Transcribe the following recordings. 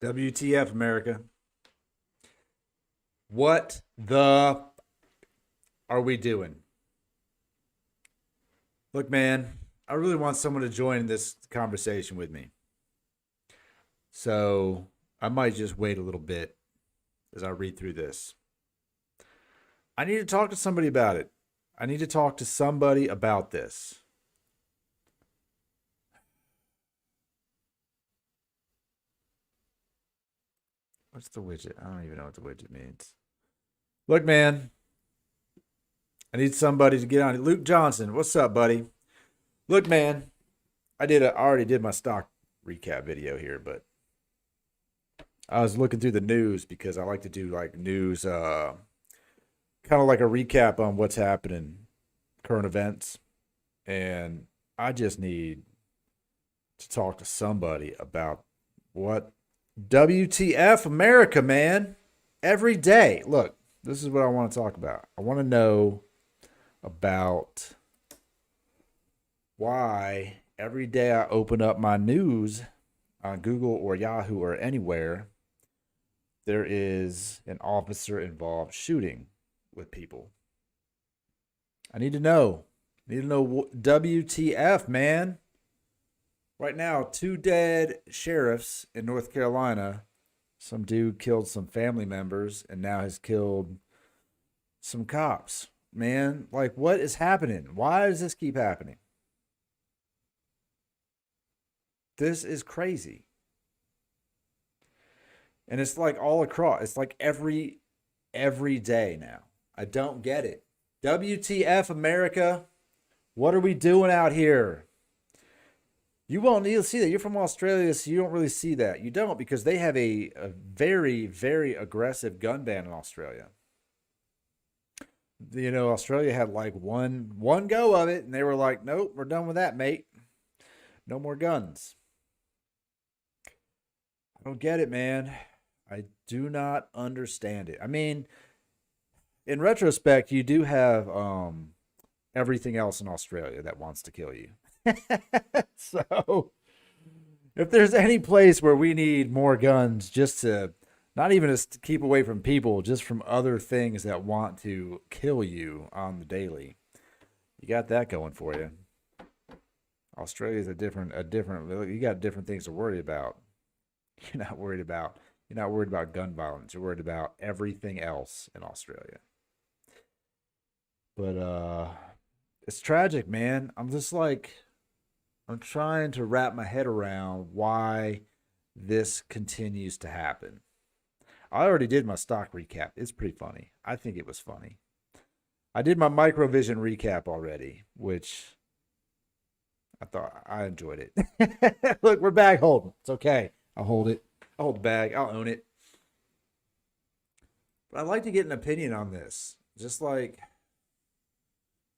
WTF, America. What the are we doing? Look, man, I really want someone to join this conversation with me. So I might just wait a little bit as I read through this. I need to talk to somebody about it. I need to talk to somebody about this. What's the widget? I don't even know what the widget means. Look, man, I need somebody to get on it. Luke Johnson, what's up, buddy? Look, man, I already did my stock recap video here, but I was looking through the news because I like to do like news, kind of like a recap on what's happening, current events, and I just need to talk to somebody about what WTF America, man. Every day. Look, this is what I want to talk about. I want to know about why every day I open up my news on Google or Yahoo or anywhere, there is an officer involved shooting with people. I need to know. I need to know WTF, man. Right now, two dead sheriffs in North Carolina. Some dude killed some family members and now has killed some cops. Man, like, what is happening? Why does this keep happening? This is crazy. And it's like all across. It's like every day now. I don't get it. WTF America? What are we doing out here? You won't need to see that. You're from Australia, so you don't really see that. You don't because they have a very, very aggressive gun ban in Australia. You know, Australia had like one go of it, and they were like, "Nope, we're done with that, mate. No more guns." I don't get it, man. I do not understand it. I mean, in retrospect, you do have everything else in Australia that wants to kill you. So if there's any place where we need more guns just to not even just to keep away from people, just from other things that want to kill you on the daily, you got that going for you. Australia's a different you got different things to worry about. You're not worried about you're not worried about gun violence. You're worried about everything else in Australia. But it's tragic, man. I'm trying to wrap my head around why this continues to happen. I already did my stock recap. It's pretty funny. I think it was funny. I did my microvision recap already, which I thought I enjoyed it. Look, we're bag holding. It's okay. I'll hold it. I'll hold the bag. I'll own it. But I'd like to get an opinion on this. Just like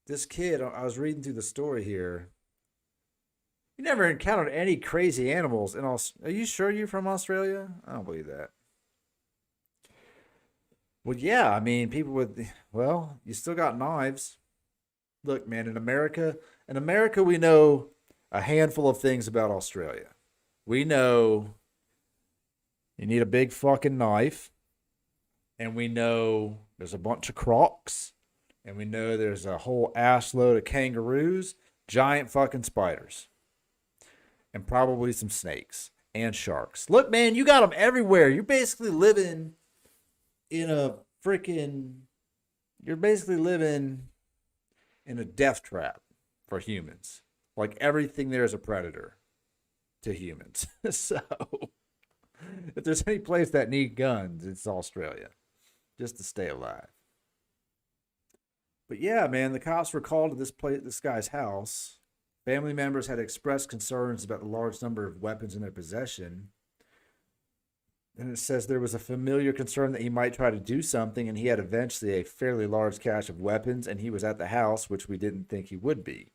this kid, I was reading through the story here. You never encountered any crazy animals in Are you sure you're from Australia? I don't believe that. Well, yeah, I mean, people with, well, you still got knives. Look, man, in America, we know a handful of things about Australia. We know you need a big fucking knife, and we know there's a bunch of crocs, and we know there's a whole ass load of kangaroos, giant fucking spiders, and probably some snakes and sharks. Look, man, you got them everywhere. In a freaking, you're basically living in a death trap for humans. Like everything there is a predator to humans. So if there's any place that need guns, it's Australia, just to stay alive. But yeah, man, the cops were called to this guy's house. Family members had expressed concerns about the large number of weapons in their possession. And it says there was a familiar concern that he might try to do something, and he had eventually a fairly large cache of weapons, and he was at the house, which we didn't think he would be.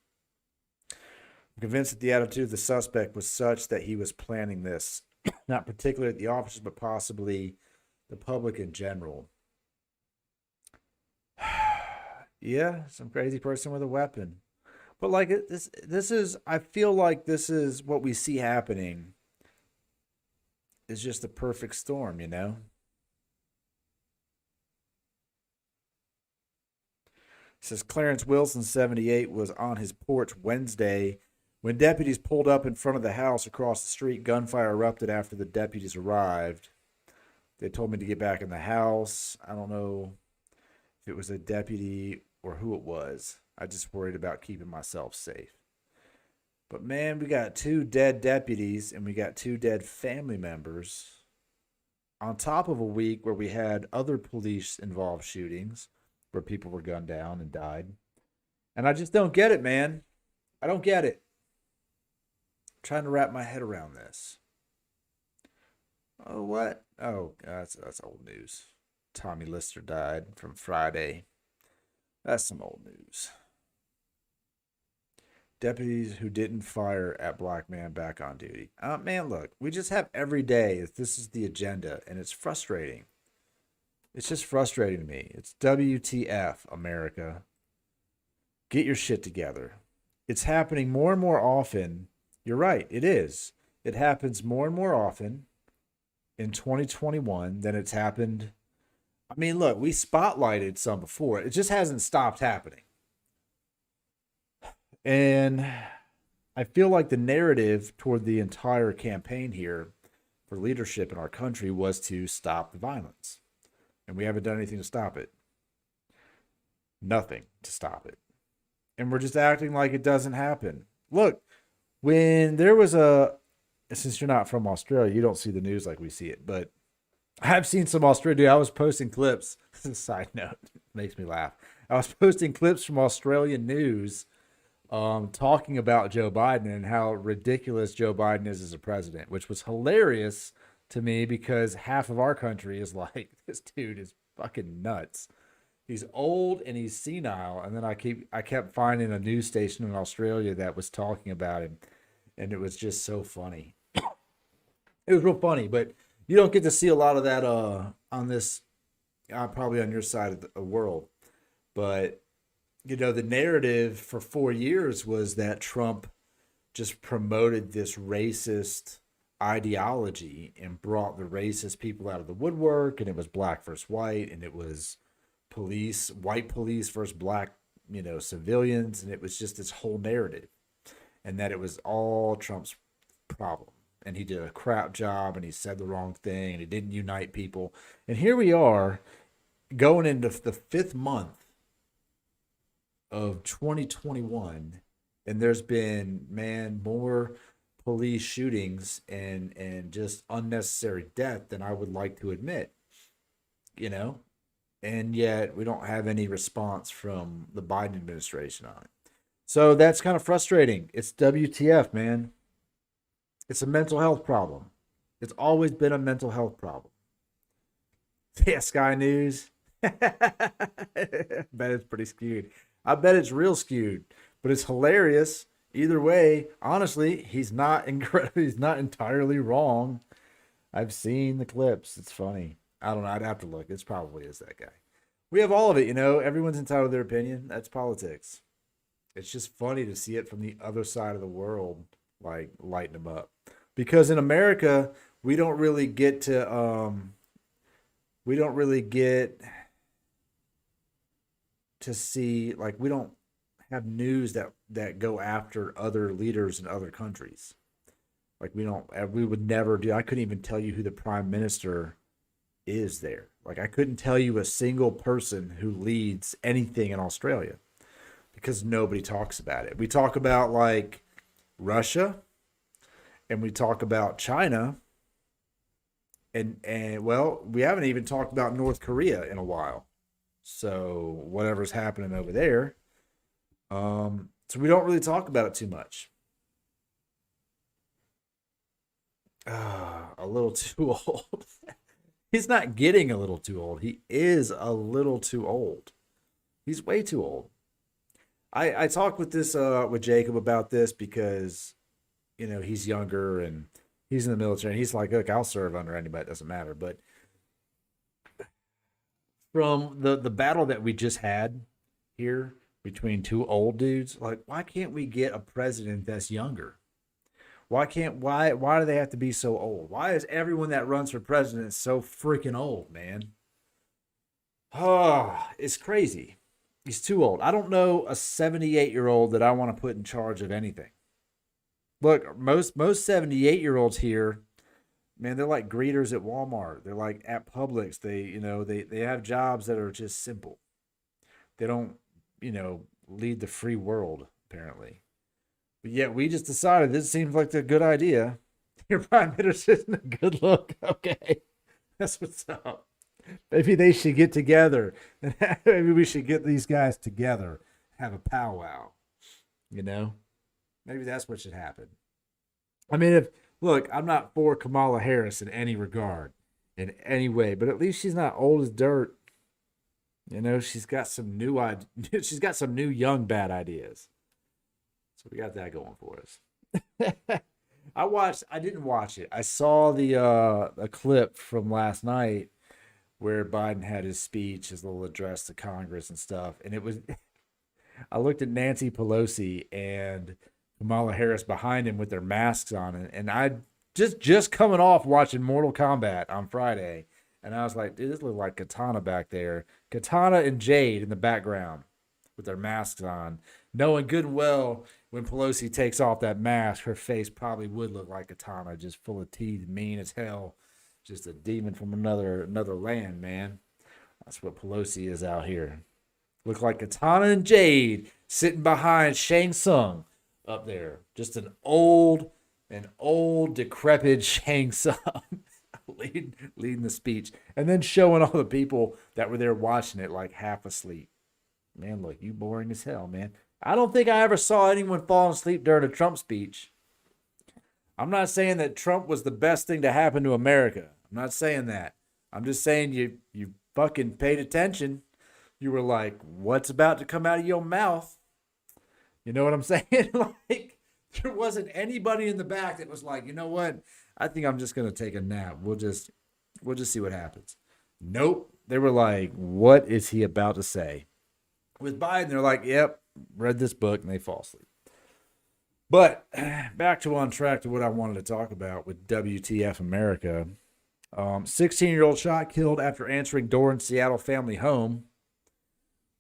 I'm convinced that the attitude of the suspect was such that he was planning this, not particularly at the officers, but possibly the public in general. Yeah, some crazy person with a weapon. But like this is I feel like this is what we see happening is just the perfect storm, you know? It says Clarence Wilson, 78, was on his porch Wednesday when deputies pulled up in front of the house across the street. Gunfire erupted after the deputies arrived. They told me to get back in the house. I don't know if it was a deputy or who it was. I just worried about keeping myself safe. But man, we got two dead deputies and we got two dead family members on top of a week where we had other police involved shootings where people were gunned down and died. And I just don't get it, man. I don't get it. I'm trying to wrap my head around this. Oh, what? Oh, that's old news. Tommy Lister died from Friday. That's some old news. Deputies who didn't fire at black man back on duty. Man, look, we just have every day. This is the agenda, and it's frustrating. It's just frustrating to me. It's WTF, America. Get your shit together. It's happening more and more often. You're right, it is. It happens more and more often in 2021 than it's happened. I mean, look, we spotlighted some before. It just hasn't stopped happening. And I feel like the narrative toward the entire campaign here for leadership in our country was to stop the violence. And we haven't done anything to stop it. Nothing to stop it. And we're just acting like it doesn't happen. Look, when there was since you're not from Australia, you don't see the news like we see it, but I've seen some Australia. Dude, I was posting clips. This is a side note. It makes me laugh. I was posting clips from Australian news talking about Joe Biden and how ridiculous Joe Biden is as a president, which was hilarious to me because half of our country is like, this dude is fucking nuts. He's old and he's senile. And then I kept finding a news station in Australia that was talking about him, and it was just so funny. It was real funny, but you don't get to see a lot of that on this, probably on your side of the world. But you know, the narrative for 4 years was that Trump just promoted this racist ideology and brought the racist people out of the woodwork, and it was black versus white, and it was white police versus black, civilians, and it was just this whole narrative, and that it was all Trump's problem, and he did a crap job, and he said the wrong thing, and he didn't unite people. And here we are going into the 5th month of 2021, and there's been, man, more police shootings and just unnecessary death than I would like to admit, and yet we don't have any response from the Biden administration on it. So that's kind of frustrating. It's WTF, man. It's a mental health problem. It's always been a mental health problem. Yeah, Sky News. I bet it's pretty skewed. I bet it's real skewed, but it's hilarious. Either way, honestly, he's not he's not entirely wrong. I've seen the clips. It's funny. I don't know. I'd have to look. It's probably is that guy. We have all of it, Everyone's entitled to their opinion. That's politics. It's just funny to see it from the other side of the world, like lighten them up. Because in America, we don't really get to see, like, we don't have news that go after other leaders in other countries. Like, we would never do. I couldn't even tell you who the prime minister is there. Like, I couldn't tell you a single person who leads anything in Australia because nobody talks about it. We talk about like Russia, and we talk about China, and well, we haven't even talked about North Korea in a while. So whatever's happening over there, so we don't really talk about it too much. A little too old. He's not getting a little too old. He is a little too old. He's way too old. I talked with Jacob about this because he's younger and he's in the military, and he's like, look, I'll serve under anybody, it doesn't matter. But from the battle that we just had here between two old dudes, like, why can't we get a president that's younger? Why do they have to be so old? Why is everyone that runs for president so freaking old, man? Oh, it's crazy. He's too old. I don't know a 78-year-old that I want to put in charge of anything. Look, most 78-year-olds here, man, they're like greeters at Walmart. They're like at Publix. They have jobs that are just simple. They don't, lead the free world, apparently. But yet we just decided this seems like a good idea. Your prime minister isn't a good look. Okay. That's what's up. Maybe they should get together. Maybe we should get these guys together, have a powwow. You know? Maybe that's what should happen. I mean, look, I'm not for Kamala Harris in any regard, in any way, but at least she's not old as dirt. She's got some new she's got some new young bad ideas. So we got that going for us. I didn't watch it. I saw the a clip from last night where Biden had his speech, his little address to Congress and stuff, and it was I looked at Nancy Pelosi and Kamala Harris behind him with their masks on, and I just coming off watching Mortal Kombat on Friday, and I was like, dude, this looks like Katana back there. Katana and Jade in the background with their masks on, knowing good and well when Pelosi takes off that mask, her face probably would look like Katana, just full of teeth, mean as hell, just a demon from another land, man. That's what Pelosi is out here. Look like Katana and Jade sitting behind Shang Tsung up there. Just an old, decrepit Shang Tsung leading the speech. And then showing all the people that were there watching it like half asleep. Man, look, you boring as hell, man. I don't think I ever saw anyone fall asleep during a Trump speech. I'm not saying that Trump was the best thing to happen to America. I'm not saying that. I'm just saying you fucking paid attention. You were like, what's about to come out of your mouth? You know what I'm saying? Like, there wasn't anybody in the back that was like, you know what? I think I'm just going to take a nap. We'll just see what happens. Nope. They were like, what is he about to say? With Biden, they're like, yep, read this book, and they fall asleep. But back to on track to what I wanted to talk about with WTF America. 16-year-old shot killed after answering door in Seattle family home.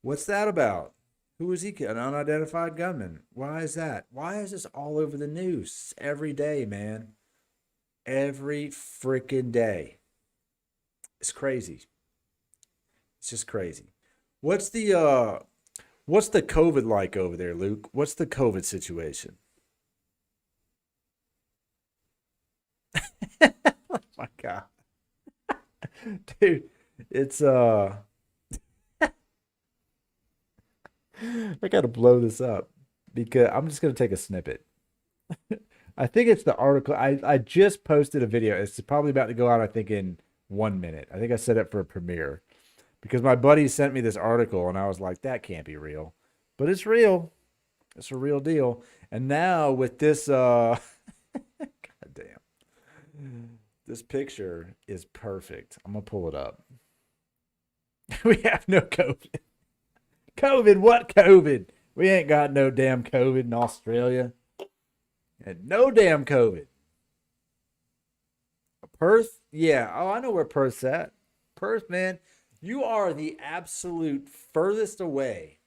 What's that about? Who is he? An unidentified gunman. Why is that? Why is this all over the news every day, man? Every freaking day. It's crazy. It's just crazy. What's the COVID like over there, Luke? What's the COVID situation? Oh my God. Dude, it's I gotta blow this up because I'm just gonna take a snippet. I think it's the article. I just posted a video. It's probably about to go out, I think, in 1 minute. I think I set it for a premiere because my buddy sent me this article and I was like, that can't be real. But it's real. It's a real deal. And now with this God damn. This picture is perfect. I'm gonna pull it up. We have no COVID. COVID, what COVID? We ain't got no damn COVID in Australia. And no damn COVID. Perth? Yeah. Oh, I know where Perth's at. Perth, man, you are the absolute furthest away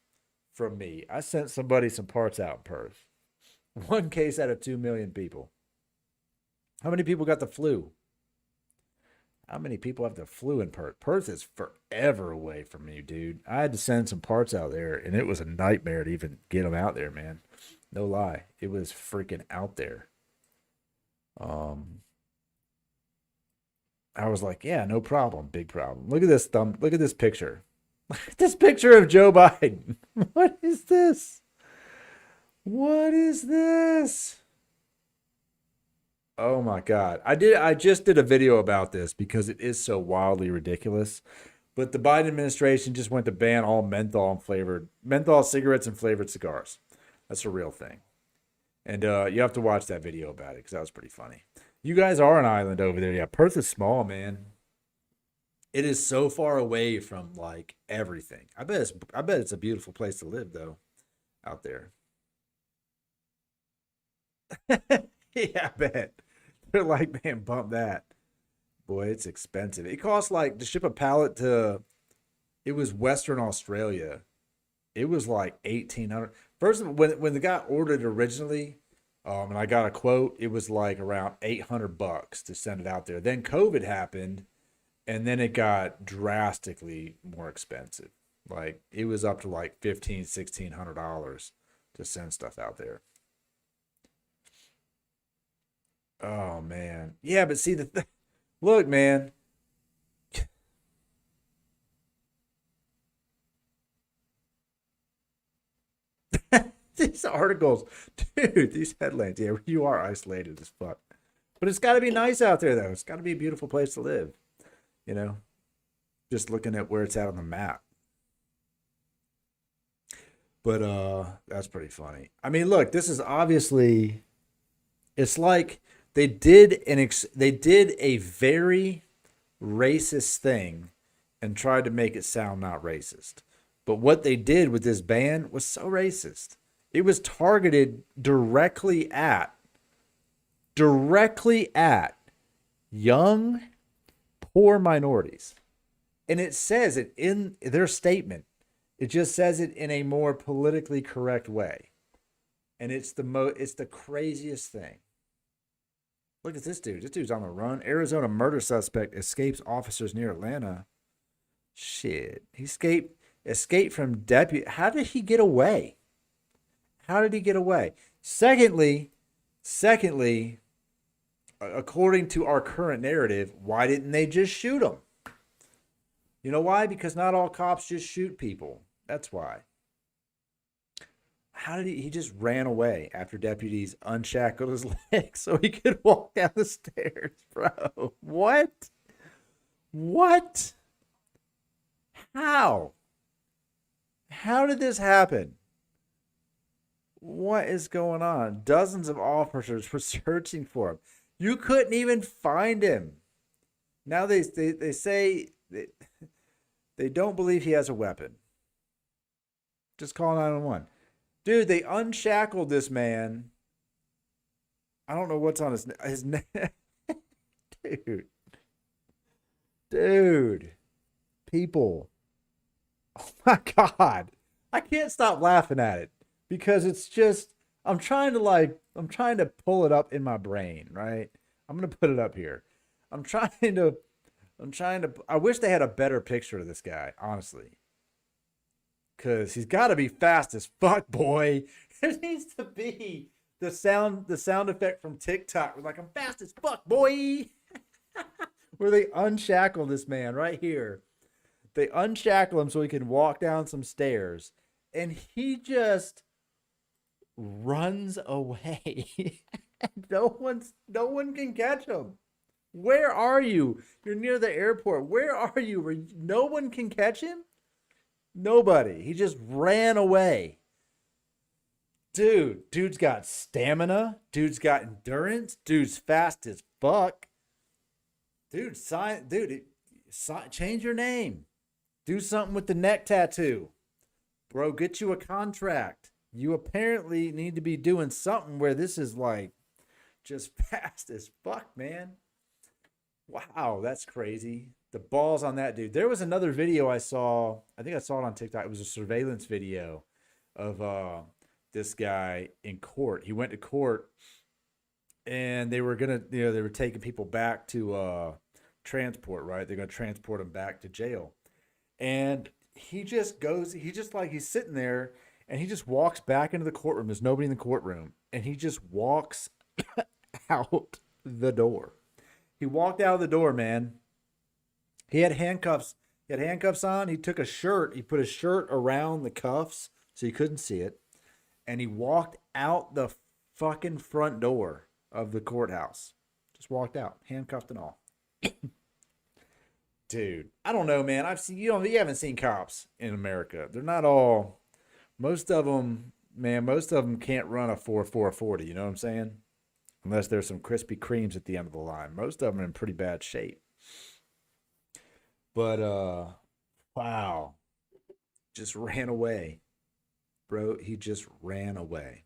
from me. I sent somebody some parts out in Perth. 1 case out of 2 million people. How many people got the flu? How many people have the flu in Perth? Perth is forever away from me, dude. I had to send some parts out there, and it was a nightmare to even get them out there, man. No lie. It was freaking out there. I was like, yeah, no problem. Big problem. Look at this Look at this picture. This picture of Joe Biden. What is this? What is this? Oh my God. I just did a video about this because it is so wildly ridiculous. But the Biden administration just went to ban all menthol cigarettes and flavored cigars. That's a real thing. And you have to watch that video about it because that was pretty funny. You guys are an island over there. Yeah, Perth is small, man. It is so far away from like everything. I bet it's a beautiful place to live though, out there. Yeah, I bet. They're like, man, bump that. Boy, it's expensive. It costs like to ship a pallet to, it was Western Australia. It was like 1,800. First, when the guy ordered it originally, and I got a quote, it was like around $800 to send it out there. Then COVID happened, and then it got drastically more expensive. Like it was up to like $1,500, $1,600 to send stuff out there. Oh man, yeah, but see look, man, these articles, dude, these headlines. Yeah, you are isolated as fuck. But it's got to be nice out there, though. It's got to be a beautiful place to live. You know, just looking at where it's at on the map. But that's pretty funny. I mean, look, this is obviously. It's like they did a very racist thing and tried to make it sound not racist. But what they did with this ban was so racist. It was targeted directly at young poor minorities. And it says it in their statement. It just says it in a more politically correct way. And it's the craziest thing. Look at this dude. This dude's on the run. Arizona murder suspect escapes officers near Atlanta. Shit. He escaped from deputy. How did he get away? How did he get away? Secondly, according to our current narrative, why didn't they just shoot him? You know why? Because not all cops just shoot people. That's why. How did he just ran away after deputies unshackled his legs so he could walk down the stairs, bro? What? What? How? How did this happen? What is going on? Dozens of officers were searching for him. You couldn't even find him. Now they say they don't believe he has a weapon. Just call 911. Dude, they unshackled this man. I don't know what's on his neck. Dude. Dude. People. Oh my God. I can't stop laughing at it because it's just I'm trying to pull it up in my brain, right? I'm going to put it up here. I'm trying to I wish they had a better picture of this guy, honestly. Cause he's got to be fast as fuck, boy. There needs to be the sound effect from TikTok. We're like, I'm fast as fuck, boy. Where they unshackle this man right here. They unshackle him so he can walk down some stairs, and he just runs away. No one can catch him. Where are you? You're near the airport. Where are you? No one can catch him? Nobody. He just ran away. Dude's got stamina. Dude's got endurance. Dude's fast as fuck. Change your name. Do something with the neck tattoo. Bro, get you a contract. You apparently need to be doing something where this is like just fast as fuck, man. Wow, that's crazy. The balls on that dude. There was another video I saw. I think I saw it on TikTok. It was a surveillance video of this guy in court. He went to court and they were they were taking people back to transport, right? They're gonna transport him back to jail. And he's sitting there and he just walks back into the courtroom. There's nobody in the courtroom. And he just walks out the door. He walked out of the door, man. He had handcuffs. He had handcuffs on. He took a shirt. He put a shirt around the cuffs so you couldn't see it. And he walked out the fucking front door of the courthouse. Just walked out, handcuffed and all. Dude, I don't know, man. You haven't seen cops in America. They're not all. Most of them, man. Most of them can't run a 4.40. You know what I'm saying? Unless there's some Krispy Kremes at the end of the line. Most of them are in pretty bad shape. But wow, just ran away, bro. He just ran away.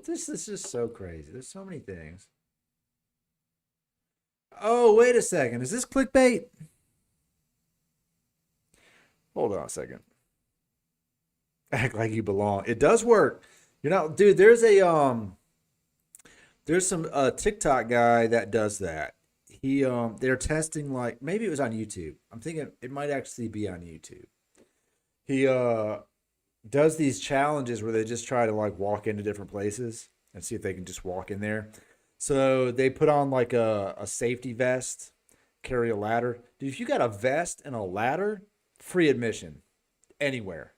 This is just so crazy. There's so many things. Oh, wait a second. Is this clickbait? Hold on a second. Act like you belong. It does work. You're not, dude. There's some TikTok guy that does that. They're testing, like, maybe it was on YouTube. I'm thinking it might actually be on YouTube. He does these challenges where they just try to like walk into different places and see if they can just walk in there. So they put on like a safety vest, carry a ladder. Dude, if you got a vest and a ladder, free admission anywhere.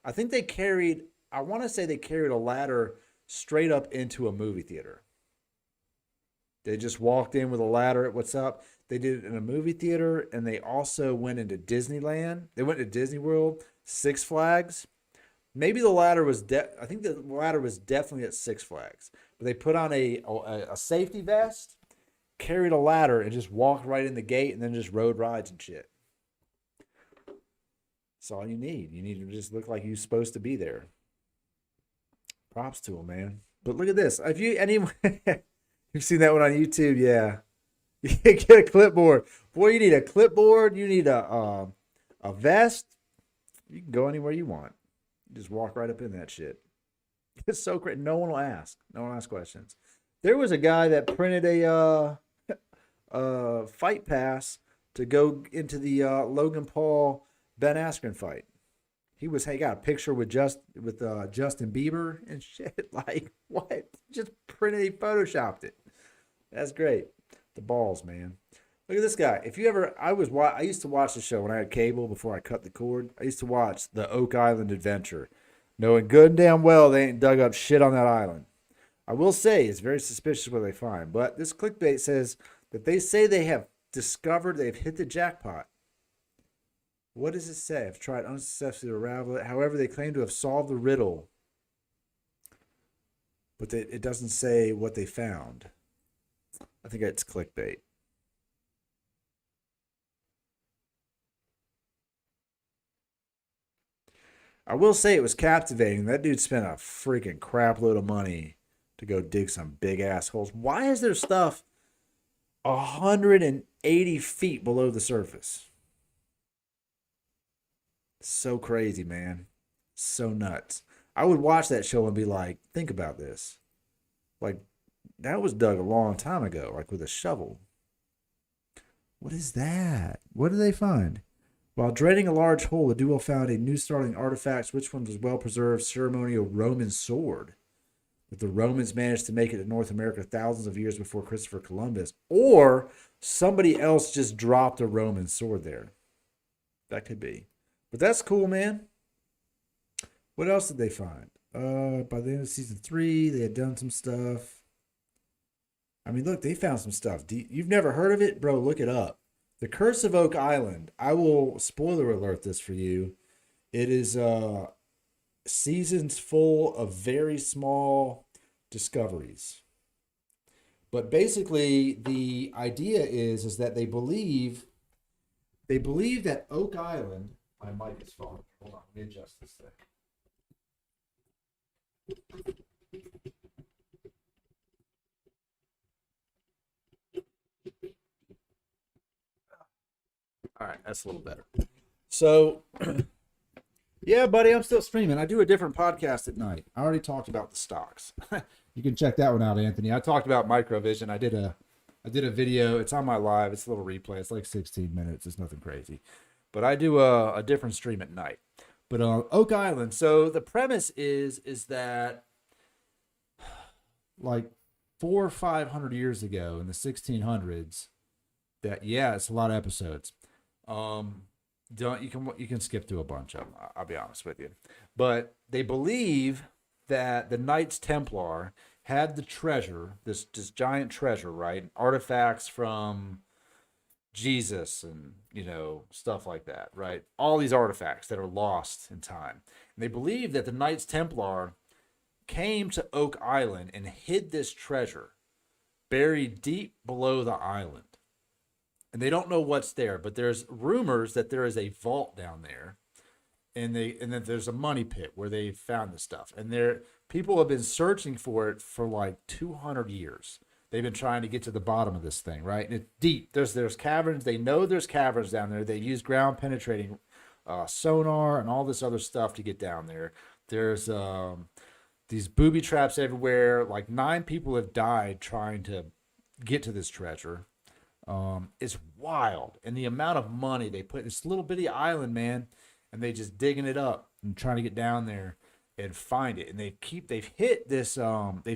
I think they carried, I want to say they carried a ladder straight up into a movie theater. They just walked in with a ladder at what's up. They did it in a movie theater, and they also went into Disneyland. They went to Disney World, Six Flags. Maybe the ladder was I think the ladder was definitely at Six Flags. But they put on a safety vest, carried a ladder, and just walked right in the gate, and then just rode rides and shit. That's all you need. You need to just look like you're supposed to be there. Props to them, man. But look at this. If you anyone you've seen that one on YouTube, yeah. You get a clipboard. Boy, you need a clipboard. You need a vest. You can go anywhere you want. You just walk right up in that shit. It's so great. No one will ask. No one asks questions. There was a guy that printed a fight pass to go into the Logan Paul Ben Askren fight. He got a picture with Justin Bieber and shit. Like, what? Just printed, he photoshopped it. That's great. The balls, man. Look at this guy. If you ever, I used to watch the show when I had cable before I cut the cord. I used to watch the Oak Island Adventure, knowing good and damn well they ain't dug up shit on that island. I will say it's very suspicious what they find, but this clickbait says that they say they have discovered, they've hit the jackpot. What does it say? I've tried unsuccessfully to unravel it. However, they claim to have solved the riddle, but it doesn't say what they found. I think it's clickbait. I will say it was captivating. That dude spent a freaking crap load of money to go dig some big assholes. Why is there stuff 180 feet below the surface? So crazy, man. So nuts. I would watch that show and be like, think about this. Like, that was dug a long time ago, like with a shovel. What is that? What did they find? While draining a large hole, the duo found a new startling artifact. Which one was well-preserved ceremonial Roman sword that the Romans managed to make it to North America thousands of years before Christopher Columbus, or somebody else just dropped a Roman sword there. That could be. But that's cool, man. What else did they find? By the end of season 3, they had done some stuff. I mean, look, they found some stuff. You've never heard of it? Bro, look it up. The Curse of Oak Island. I will spoiler alert this for you. It is seasons full of very small discoveries. But basically, the idea is that they believe that Oak Island. My mic is falling. Hold on, let me adjust this thing. All right, that's a little better. So, yeah, buddy, I'm still streaming. I do a different podcast at night. I already talked about the stocks. You can check that one out, Anthony. I talked about microvision. I did a video. It's on my live. It's a little replay. It's like 16 minutes. It's nothing crazy. But I do a different stream at night. But Oak Island. So the premise is that like 400 or 500 years ago in the 1600s, that it's a lot of episodes. You can skip through a bunch of them. I'll be honest with you. But they believe that the Knights Templar had the treasure, this giant treasure, right? Artifacts from Jesus and, stuff like that, right? All these artifacts that are lost in time. And they believe that the Knights Templar came to Oak Island and hid this treasure buried deep below the island. And they don't know what's there, but there's rumors that there is a vault down there, and then there's a money pit where they found the stuff. And People have been searching for it for like 200 years. They've been trying to get to the bottom of this thing, right? And it's deep. There's caverns. They know there's caverns down there. They use ground penetrating sonar and all this other stuff to get down there. There's these booby traps everywhere. Like 9 people have died trying to get to this treasure. It's wild. And the amount of money they put in this little bitty island, man, and they just digging it up and trying to get down there and find it. And they've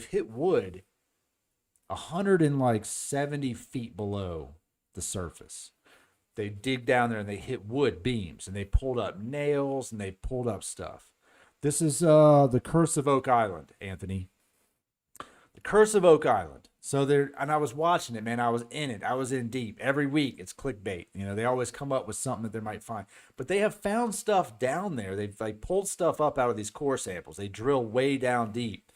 hit wood 170 feet below the surface. They dig down there and they hit wood beams and they pulled up nails and they pulled up stuff. This is the Curse of Oak Island, Anthony. The Curse of Oak Island. So there, and I was watching it, man. I was in it. I was in deep. Every week, it's clickbait. You know, they always come up with something that they might find. But they have found stuff down there. They've like pulled stuff up out of these core samples. They drill way down deep.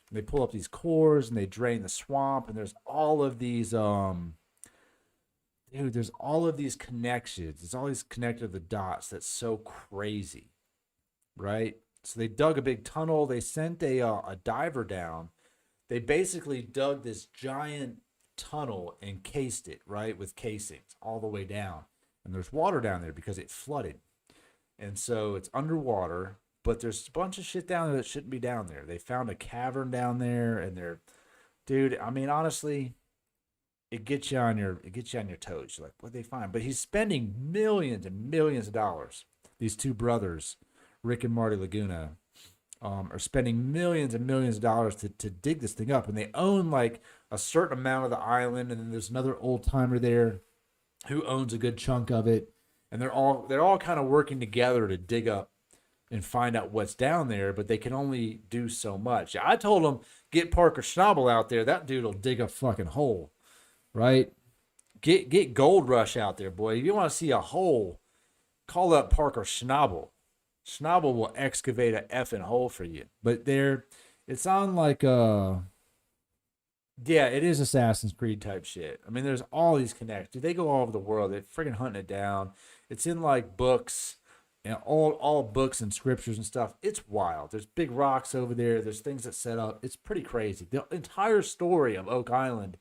And they pull up these cores and they drain the swamp. And there's all of these, there's all of these connections. There's all these connected the dots. That's so crazy, right? So they dug a big tunnel. They sent a diver down. They basically dug this giant tunnel and cased it, right, with casings all the way down. And there's water down there because it flooded. And so it's underwater, but there's a bunch of shit down there that shouldn't be down there. They found a cavern down there, and dude, I mean, honestly, it gets you on your toes. You're like, what'd they find? But he's spending millions and millions of dollars. These 2 brothers, Rick and Marty Laguna, are spending millions and millions of dollars to dig this thing up. And they own like a certain amount of the island. And then there's another old timer there who owns a good chunk of it. And they're all kind of working together to dig up and find out what's down there, but they can only do so much. I told them, get Parker Schnabel out there. That dude will dig a fucking hole, right? Get Gold Rush out there, boy. If you want to see a hole, call up Parker Schnabel. Schnabel will excavate a effing hole for you. But it's on like yeah, it is Assassin's Creed type shit. I mean, there's all these connections. They go all over the world. They're freaking hunting it down. It's in like books, and all books and scriptures and stuff. It's wild. There's big rocks over there. There's things that set up. It's pretty crazy. The entire story of Oak Island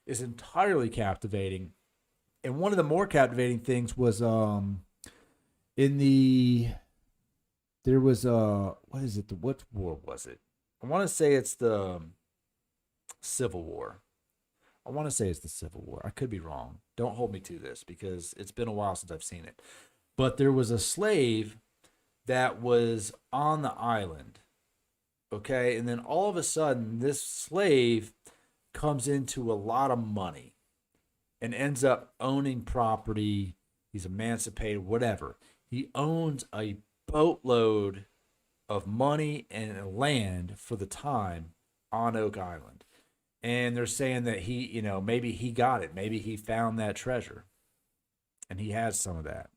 is entirely captivating. And one of the more captivating things was there was what war was it? I want to say it's the Civil War. I could be wrong. Don't hold me to this because it's been a while since I've seen it. But there was a slave that was on the island. Okay, and then all of a sudden this slave comes into a lot of money and ends up owning property. He's emancipated, whatever. He owns a boatload of money and land for the time on Oak Island. And they're saying that he, maybe he got it. Maybe he found that treasure. And he has some of that.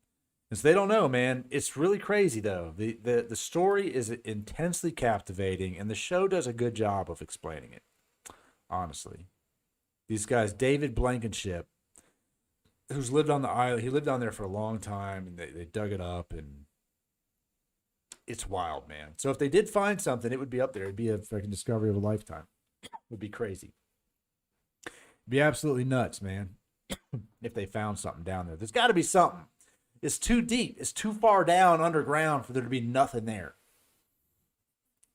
And so they don't know, man. It's really crazy, though. The story is intensely captivating, and the show does a good job of explaining it, honestly. These guys, David Blankenship, who's lived on the island, he lived down there for a long time, and they dug it up, and it's wild, man. So if they did find something, it would be up there. It'd be a freaking discovery of a lifetime. It would be crazy. It'd be absolutely nuts, man, if they found something down there. There's got to be something. It's too deep. It's too far down underground for there to be nothing there.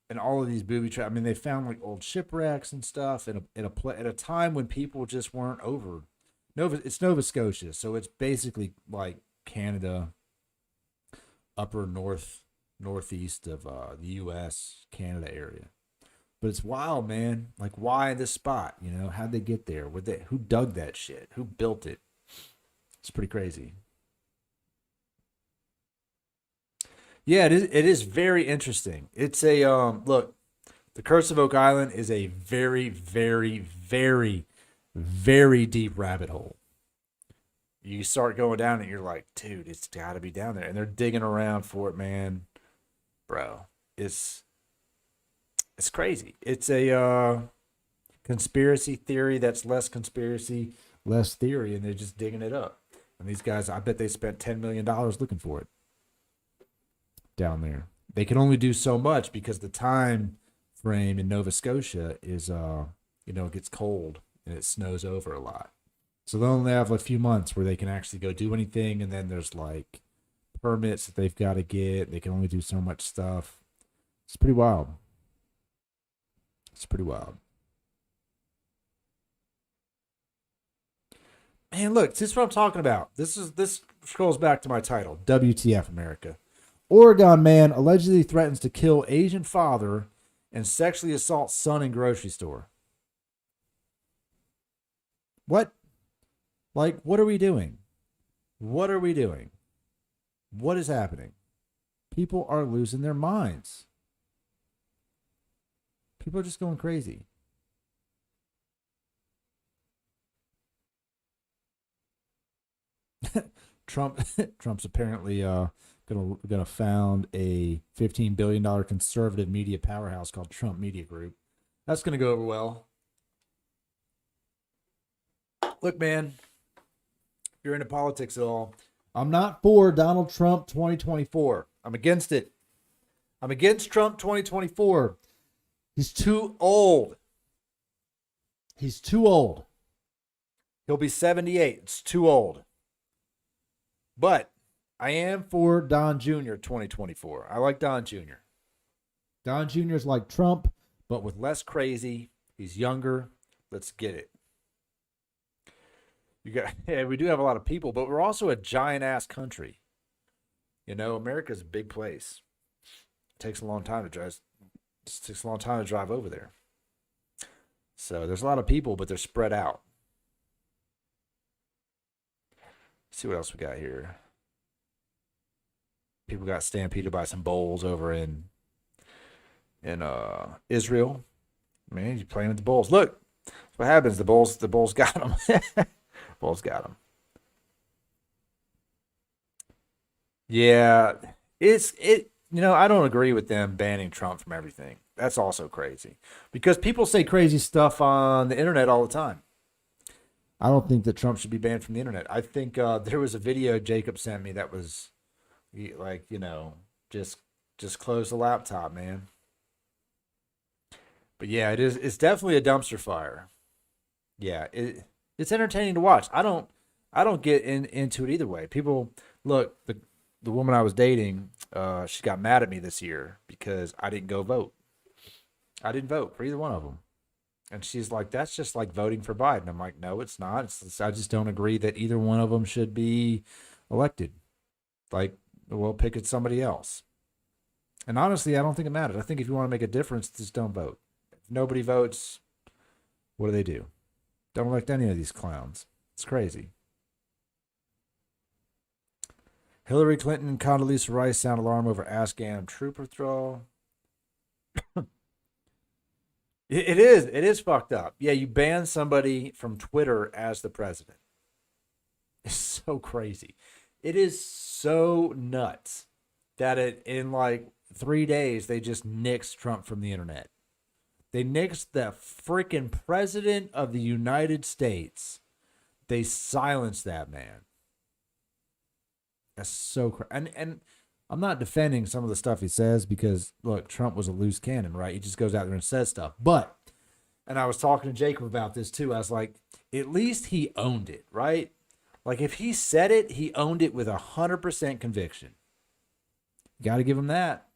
And all of these booby traps. I mean, they found like old shipwrecks and stuff at a time when people just weren't over. It's Nova Scotia, so it's basically like Canada, upper northeast of the U.S. Canada area. But it's wild, man. Like, why this spot? How'd they get there? Who dug that shit? Who built it? It's pretty crazy. Yeah, it is very interesting. It's a look, the Curse of Oak Island is a very, very, very, very deep rabbit hole. You start going down and you're like, dude, it's got to be down there. And they're digging around for it, man. Bro, it's crazy. It's a conspiracy theory that's less conspiracy, less theory, and they're just digging it up. And these guys, I bet they spent $10 million looking for it down there. They can only do so much because the time frame in Nova Scotia is it gets cold and it snows over a lot. So they'll only have a few months where they can actually go do anything, and then there's like permits that they've got to get. They can only do so much stuff. It's pretty wild. It's pretty wild. Man, look, this is what I'm talking about. This scrolls back to my title, WTF America. Oregon man allegedly threatens to kill Asian father and sexually assault son in grocery store. What? Like, what are we doing? What are we doing? What is happening? People are losing their minds. People are just going crazy. Trump's apparently gonna found a $15 billion conservative media powerhouse called Trump Media Group. That's gonna go over well. Look, man, if you're into politics at all, I'm not for Donald Trump 2024. I'm against it. I'm against Trump 2024. He's too old. He's too old. He'll be 78. It's too old. But I am for Don Jr. 2024. I like Don Jr. Don Jr. is like Trump, but with less crazy. He's younger. Let's get it. We do have a lot of people, but we're also a giant ass country. America's a big place. It takes a long time to drive. It takes a long time to drive over there. So there's a lot of people, but they're spread out. Let's see what else we got here. People got stampeded by some bulls over in Israel. Man, you playing with the bulls. Look, that's what happens. The bulls got them. Bulls got them. Yeah, I don't agree with them banning Trump from everything. That's also crazy because people say crazy stuff on the internet all the time. I don't think that Trump should be banned from the internet. I think there was a video Jacob sent me that was like, just close the laptop, man. But yeah, it's definitely a dumpster fire. Yeah, it's entertaining to watch. I don't get into it either way. People, look, the woman I was dating, she got mad at me this year because I didn't go vote. I didn't vote for either one of them. And she's like, that's just like voting for Biden. I'm like, no, it's not. I just don't agree that either one of them should be elected. Like, well, pick it somebody else. And honestly, I don't think it matters. I think if you want to make a difference, just don't vote. If nobody votes, what do? Don't elect any of these clowns. It's crazy. Hillary Clinton and Condoleezza Rice sound alarm over Afghan troop withdrawal. It is fucked up. Yeah, you ban somebody from Twitter as the president. It's so crazy. It is so nuts that in like 3 days they just nixed Trump from the internet. They nixed the freaking president of the United States. They silenced that man. That's so crazy. And I'm not defending some of the stuff he says because, look, Trump was a loose cannon, right? He just goes out there and says stuff. But, and I was talking to Jacob about this too. I was like, at least he owned it, right? Like if he said it, he owned it with 100% conviction. Got to give him that.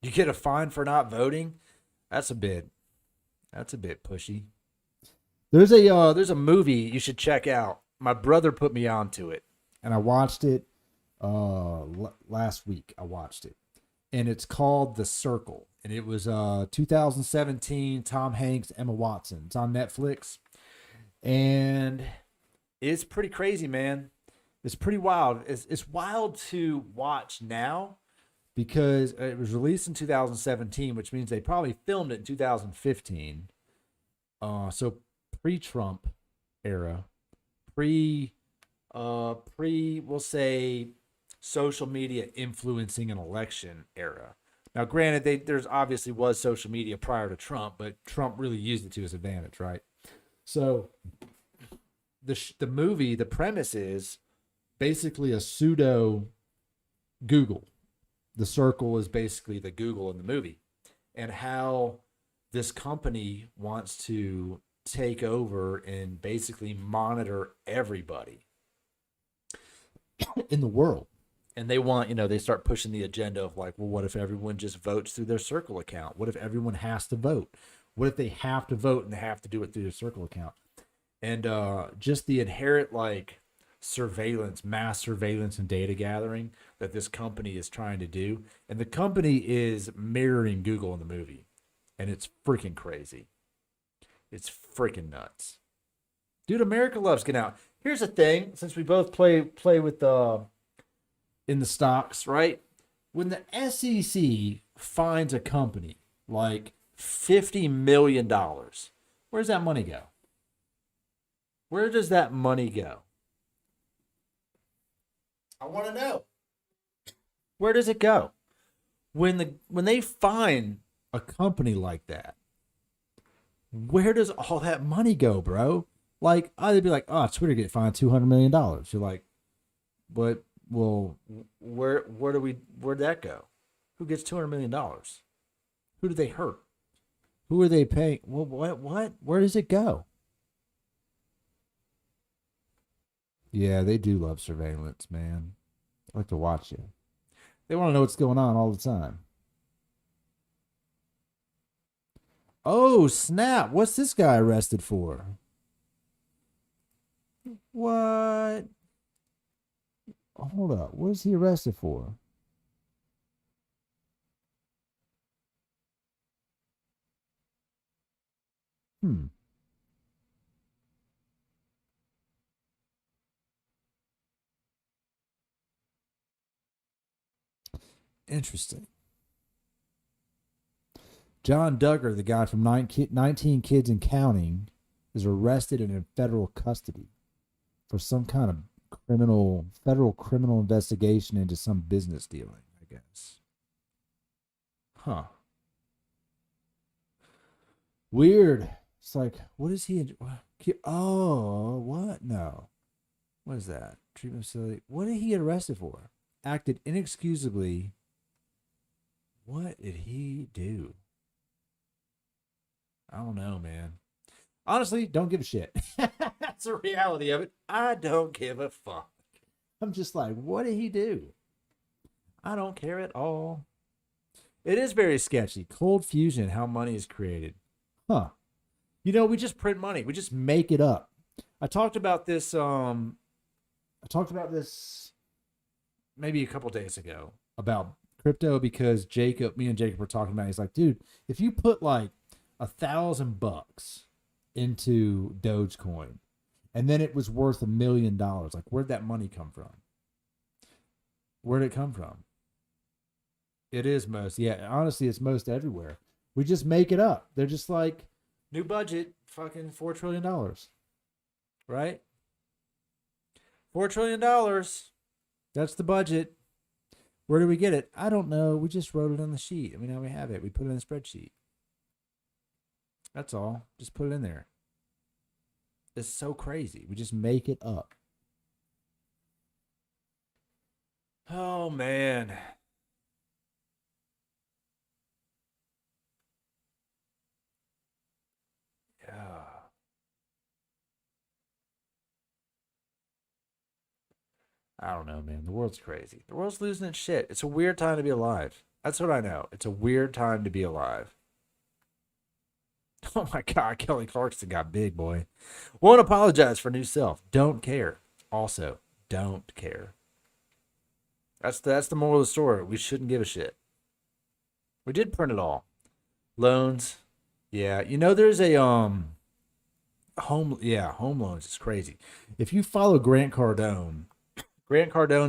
You get a fine for not voting? That's a bit pushy. There's a movie you should check out. My brother put me onto it, and I watched it last week. I watched it, and it's called The Circle, and it was 2017. Tom Hanks, Emma Watson. It's on Netflix, and it's pretty crazy, man. It's pretty wild. It's wild to watch now because it was released in 2017, which means they probably filmed it in 2015. So pre-Trump era. We'll say social media influencing an election era. Now, granted, there's obviously was social media prior to Trump, but Trump really used it to his advantage, right? So the movie, the premise is basically a pseudo Google. The circle is basically the Google in the movie, and how this company wants to take over and basically monitor everybody in the world. And they want, they start pushing the agenda of like, well, what if everyone just votes through their Circle account? What if everyone has to vote? What if they have to vote and they have to do it through their Circle account? And just the inherent like mass surveillance and data gathering that this company is trying to do. And the company is mirroring Google in the movie. And it's freaking crazy. It's freaking nuts. Dude, America loves getting out. Here's the thing, since we both play with in the stocks, right? When the SEC finds a company like $50 million, where does that money go? Where does that money go? I want to know. Where does it go? When they find a company like that, where does all that money go, bro? Like, they'd be like, oh, Twitter get fined $200 million. You're like, but, well, where'd that go? Who gets $200 million? Who do they hurt? Who are they paying? Well, what? Where does it go? Yeah, they do love surveillance, man. I like to watch you. They want to know what's going on all the time. Oh, snap. What's this guy arrested for? What? Hold up. What is he arrested for? Interesting. John Duggar, the guy from 19 Kids and Counting, is arrested and in federal custody for some kind of federal criminal investigation into some business dealing, I guess. Huh. Weird. It's like, what is he? Oh, what? No. What is that? Treatment facility. What did he get arrested for? Acted inexcusably. What did he do? I don't know, man. Honestly, don't give a shit. That's the reality of it. I don't give a fuck. I'm just like, what did he do? I don't care at all. It is very sketchy. Cold fusion, how money is created. Huh. We just print money. We just make it up. I talked about this maybe a couple days ago about crypto, because me and Jacob were talking about it. He's like, dude, if you put like $1,000 into Dogecoin and then it was worth $1 million, like, where'd that money come from? Where'd it come from? It is most, honestly, it's most everywhere. We just make it up. They're just like, new budget, fucking $4 trillion. Right? $4 trillion. That's the budget. Where do we get it? I don't know. We just wrote it on the sheet. I mean, now we have it. We put it in the spreadsheet. That's all. Just put it in there. It's so crazy. We just make it up. Oh, man. Yeah. I don't know, man. The world's crazy. The world's losing its shit. It's a weird time to be alive. That's what I know. It's a weird time to be alive. Oh my God, Kelly Clarkson got big, boy. Won't apologize for new self. Don't care. Also, don't care. That's the moral of the story. We shouldn't give a shit. We did print it all. Loans. Yeah. There's a home loans is crazy. If you follow Grant Cardone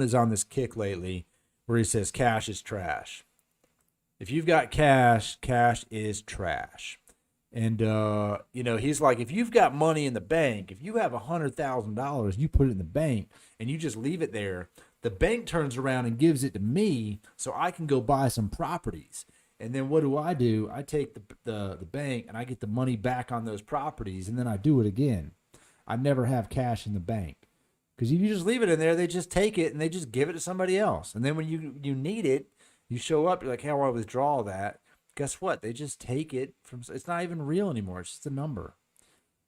is on this kick lately where he says cash is trash. If you've got cash, cash is trash. And, he's like, if you've got money in the bank, if you have $100,000, you put it in the bank and you just leave it there, the bank turns around and gives it to me so I can go buy some properties. And then what do? I take the bank and I get the money back on those properties, and then I do it again. I never have cash in the bank. Because if you just leave it in there, they just take it and they just give it to somebody else. And then when you need it, you show up, you're like, hey, I want to withdraw that. Guess what? They just take it from. It's not even real anymore. It's just a number,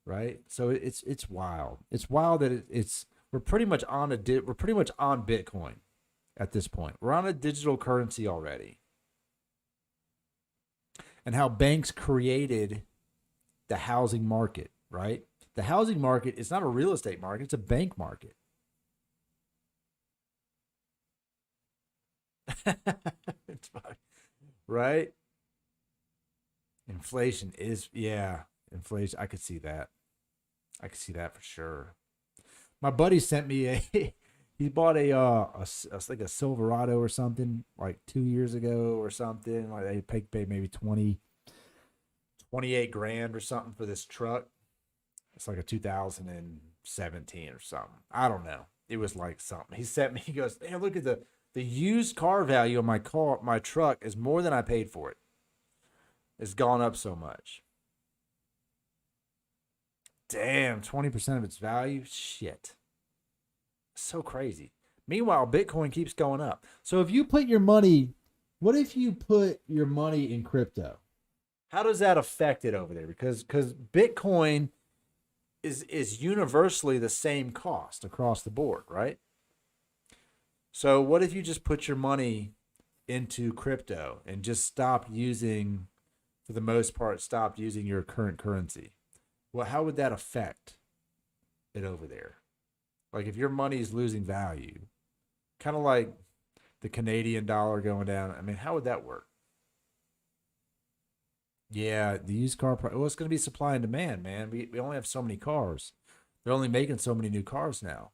right? So it's wild. It's wild that we're pretty much on Bitcoin at this point. We're on a digital currency already. And how banks created the housing market, right? The housing market is not a real estate market, it's a bank market. It's funny, right? Inflation is, yeah, inflation. I could see that. I could see that for sure. My buddy sent me he bought like a Silverado or something like 2 years ago or something. Like they paid maybe 28 grand or something for this truck. It's like a 2017 or something. I don't know. It was like something. He sent me, he goes, hey, look at the used car value of my truck is more than I paid for it. It's gone up so much. Damn, 20% of its value? Shit. So crazy. Meanwhile, Bitcoin keeps going up. So if you put your money, what if you put your money in crypto? How does that affect it over there? Because Bitcoin is universally the same cost across the board, right? So what if you just put your money into crypto and just stopped using, for the most part, stopped using your current currency? Well, how would that affect it over there? Like if your money is losing value, kind of like the Canadian dollar going down, I mean, how would that work? Yeah, the used car price. Well, it's going to be supply and demand, man. We only have so many cars. They're only making so many new cars now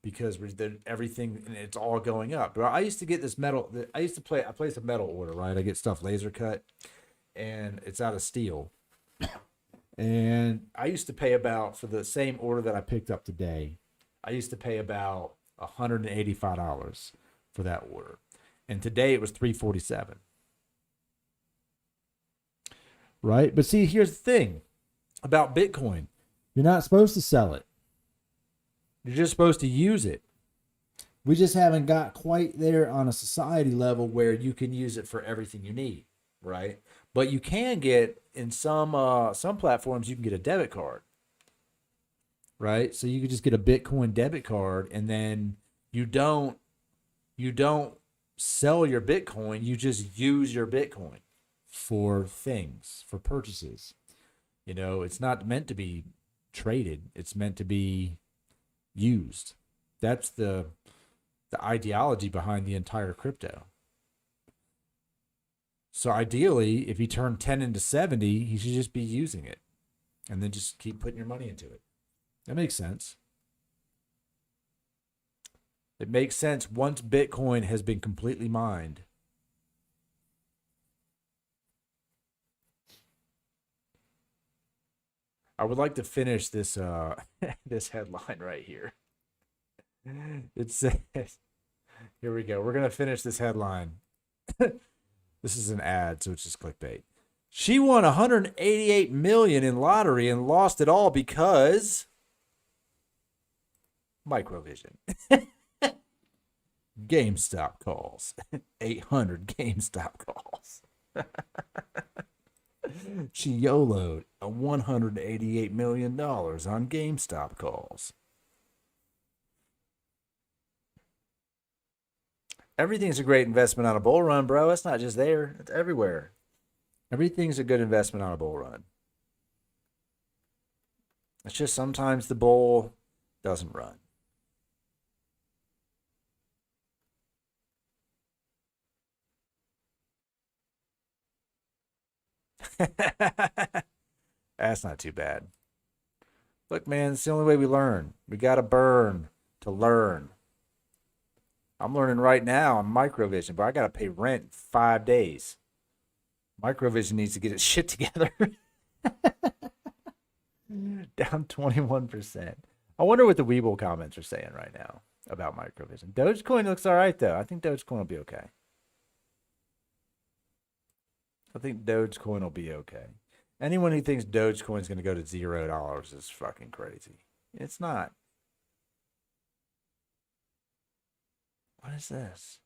because everything, and it's all going up. But I used to get this metal. I place a metal order, right? I get stuff laser cut, and it's out of steel. And I used to pay about, for the same order that I picked up today, I used to pay about $185 for that order, and today it was $347. Right? But see, here's the thing about Bitcoin. You're not supposed to sell it. You're just supposed to use it. We just haven't got quite there on a society level where you can use it for everything you need, right? But you can get, in some platforms, you can get a debit card, right? So you could just get a Bitcoin debit card, and then you don't sell your Bitcoin, you just use your Bitcoin for things, for purchases. You know, it's not meant to be traded. It's meant to be used. That's the ideology behind the entire crypto. So ideally, if you turn 10 into 70, you should just be using it and then just keep putting your money into it. That makes sense. It makes sense once Bitcoin has been completely mined. I would like to finish this this headline right here. It says, here we go. We're going to finish this headline. This is an ad, so it's just clickbait. She won $188 million in lottery and lost it all because microvision. GameStop calls. 800 GameStop calls. She YOLO'd a $188 million on GameStop calls. Everything's a great investment on a bull run, bro. It's not just there. It's everywhere. Everything's a good investment on a bull run. It's just sometimes the bull doesn't run. That's not too bad. Look, man, it's the only way we learn. We got to burn to learn. I'm learning right now on microvision, but I got to pay rent in 5 days. Microvision needs to get its shit together. Down 21%. I wonder what the Weeble comments are saying right now about microvision. Dogecoin looks all right, though. I think Dogecoin will be okay. I think Dogecoin will be okay. Anyone who thinks Dogecoin is going to go to $0 is fucking crazy. It's not. is this?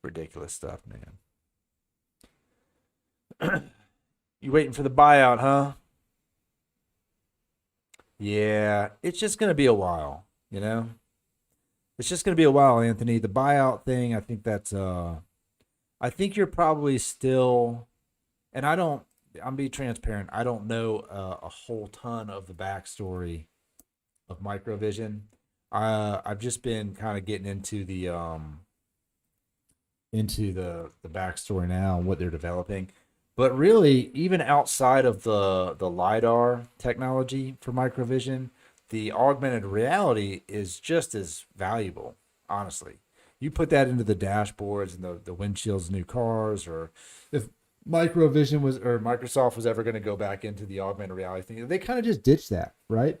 Ridiculous stuff, man. You waiting for the buyout, huh? Yeah, it's just gonna be a while, you know? It's just gonna be a while, Anthony. The buyout thing, I think that's I think you're probably still, and I don't, I'm being transparent. I don't know a whole ton of the backstory of Microvision. I've just been kind of getting into the backstory now and what they're developing. But really, even outside of the lidar technology for Microvision, the augmented reality is just as valuable. Honestly, you put that into the dashboards and the windshields of new cars, or if Microvision was or Microsoft was ever going to go back into the augmented reality thing, they kind of just ditched that, right?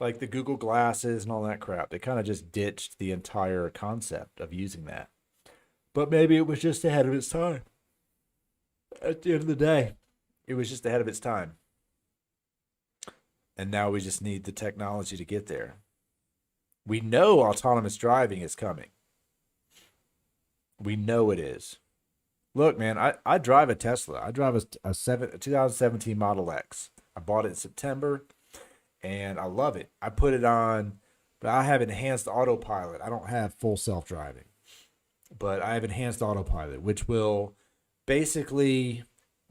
Like the Google glasses and all that crap. They kind of just ditched the entire concept of using that. But maybe it was just ahead of its time. At the end of the day, it was just ahead of its time. And now we just need the technology to get there. We know autonomous driving is coming. We know it is. Look, man, I drive a Tesla. I drive a 2017 Model X. I bought it in September, and I love it. I put it on, but I have enhanced autopilot. I don't have full self-driving, but I have enhanced autopilot, which will basically,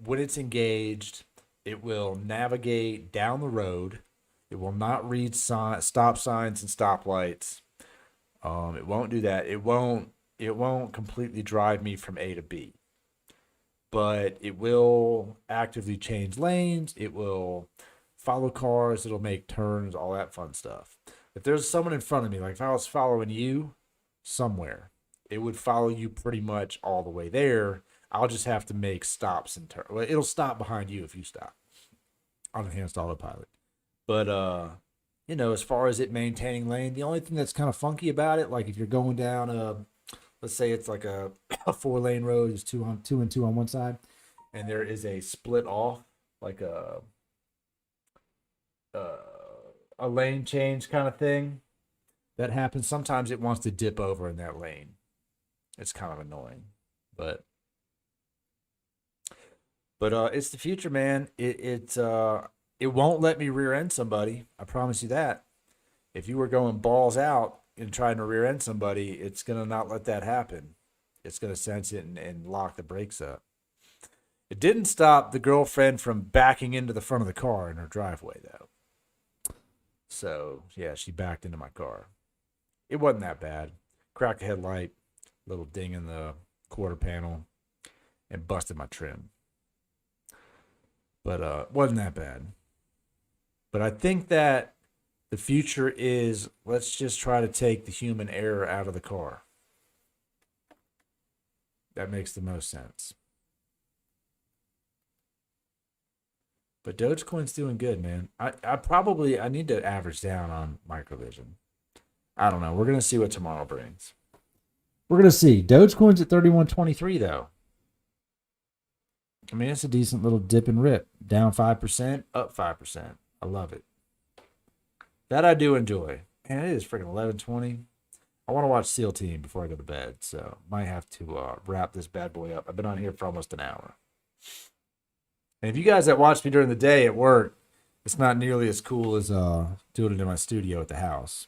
when it's engaged, it will navigate down the road. It will not read stop signs and stoplights. It won't do that. It won't completely drive me from A to B, but it will actively change lanes. It will follow cars. It'll make turns, all that fun stuff. If there's someone in front of me, like if I was following you somewhere, it would follow you pretty much all the way there. I'll just have to make stops and turn. Well, it'll stop behind you if you stop on enhanced autopilot. But as far as it maintaining lane, the only thing that's kind of funky about it, like if you're going down let's say it's like a 4-lane road, there's two and two on one side, and there is a split off, like a lane change kind of thing. That happens. Sometimes it wants to dip over in that lane. It's kind of annoying, but it's the future, man. It won't let me rear end somebody. I promise you that. If you were going balls out and trying to rear end somebody, it's gonna not let that happen. It's gonna sense it and lock the brakes up. It didn't stop the girlfriend from backing into the front of the car in her driveway, though. So yeah, she backed into my car. It wasn't that bad. Cracked the headlight, little ding in the quarter panel, and busted my trim. But wasn't that bad. But I think that the future is, let's just try to take the human error out of the car. That makes the most sense. But Dogecoin's doing good, man. I need to average down on Microvision. I don't know. We're gonna see what tomorrow brings. We're gonna see. Dogecoin's at 31.23 though. I mean, it's a decent little dip and rip. Down 5%, up 5%. I love it. That I do enjoy. Man, it is freaking 11:20. I want to watch SEAL Team before I go to bed, so might have to wrap this bad boy up. I've been on here for almost an hour. And if you guys that watch me during the day at work, it's not nearly as cool as doing it in my studio at the house.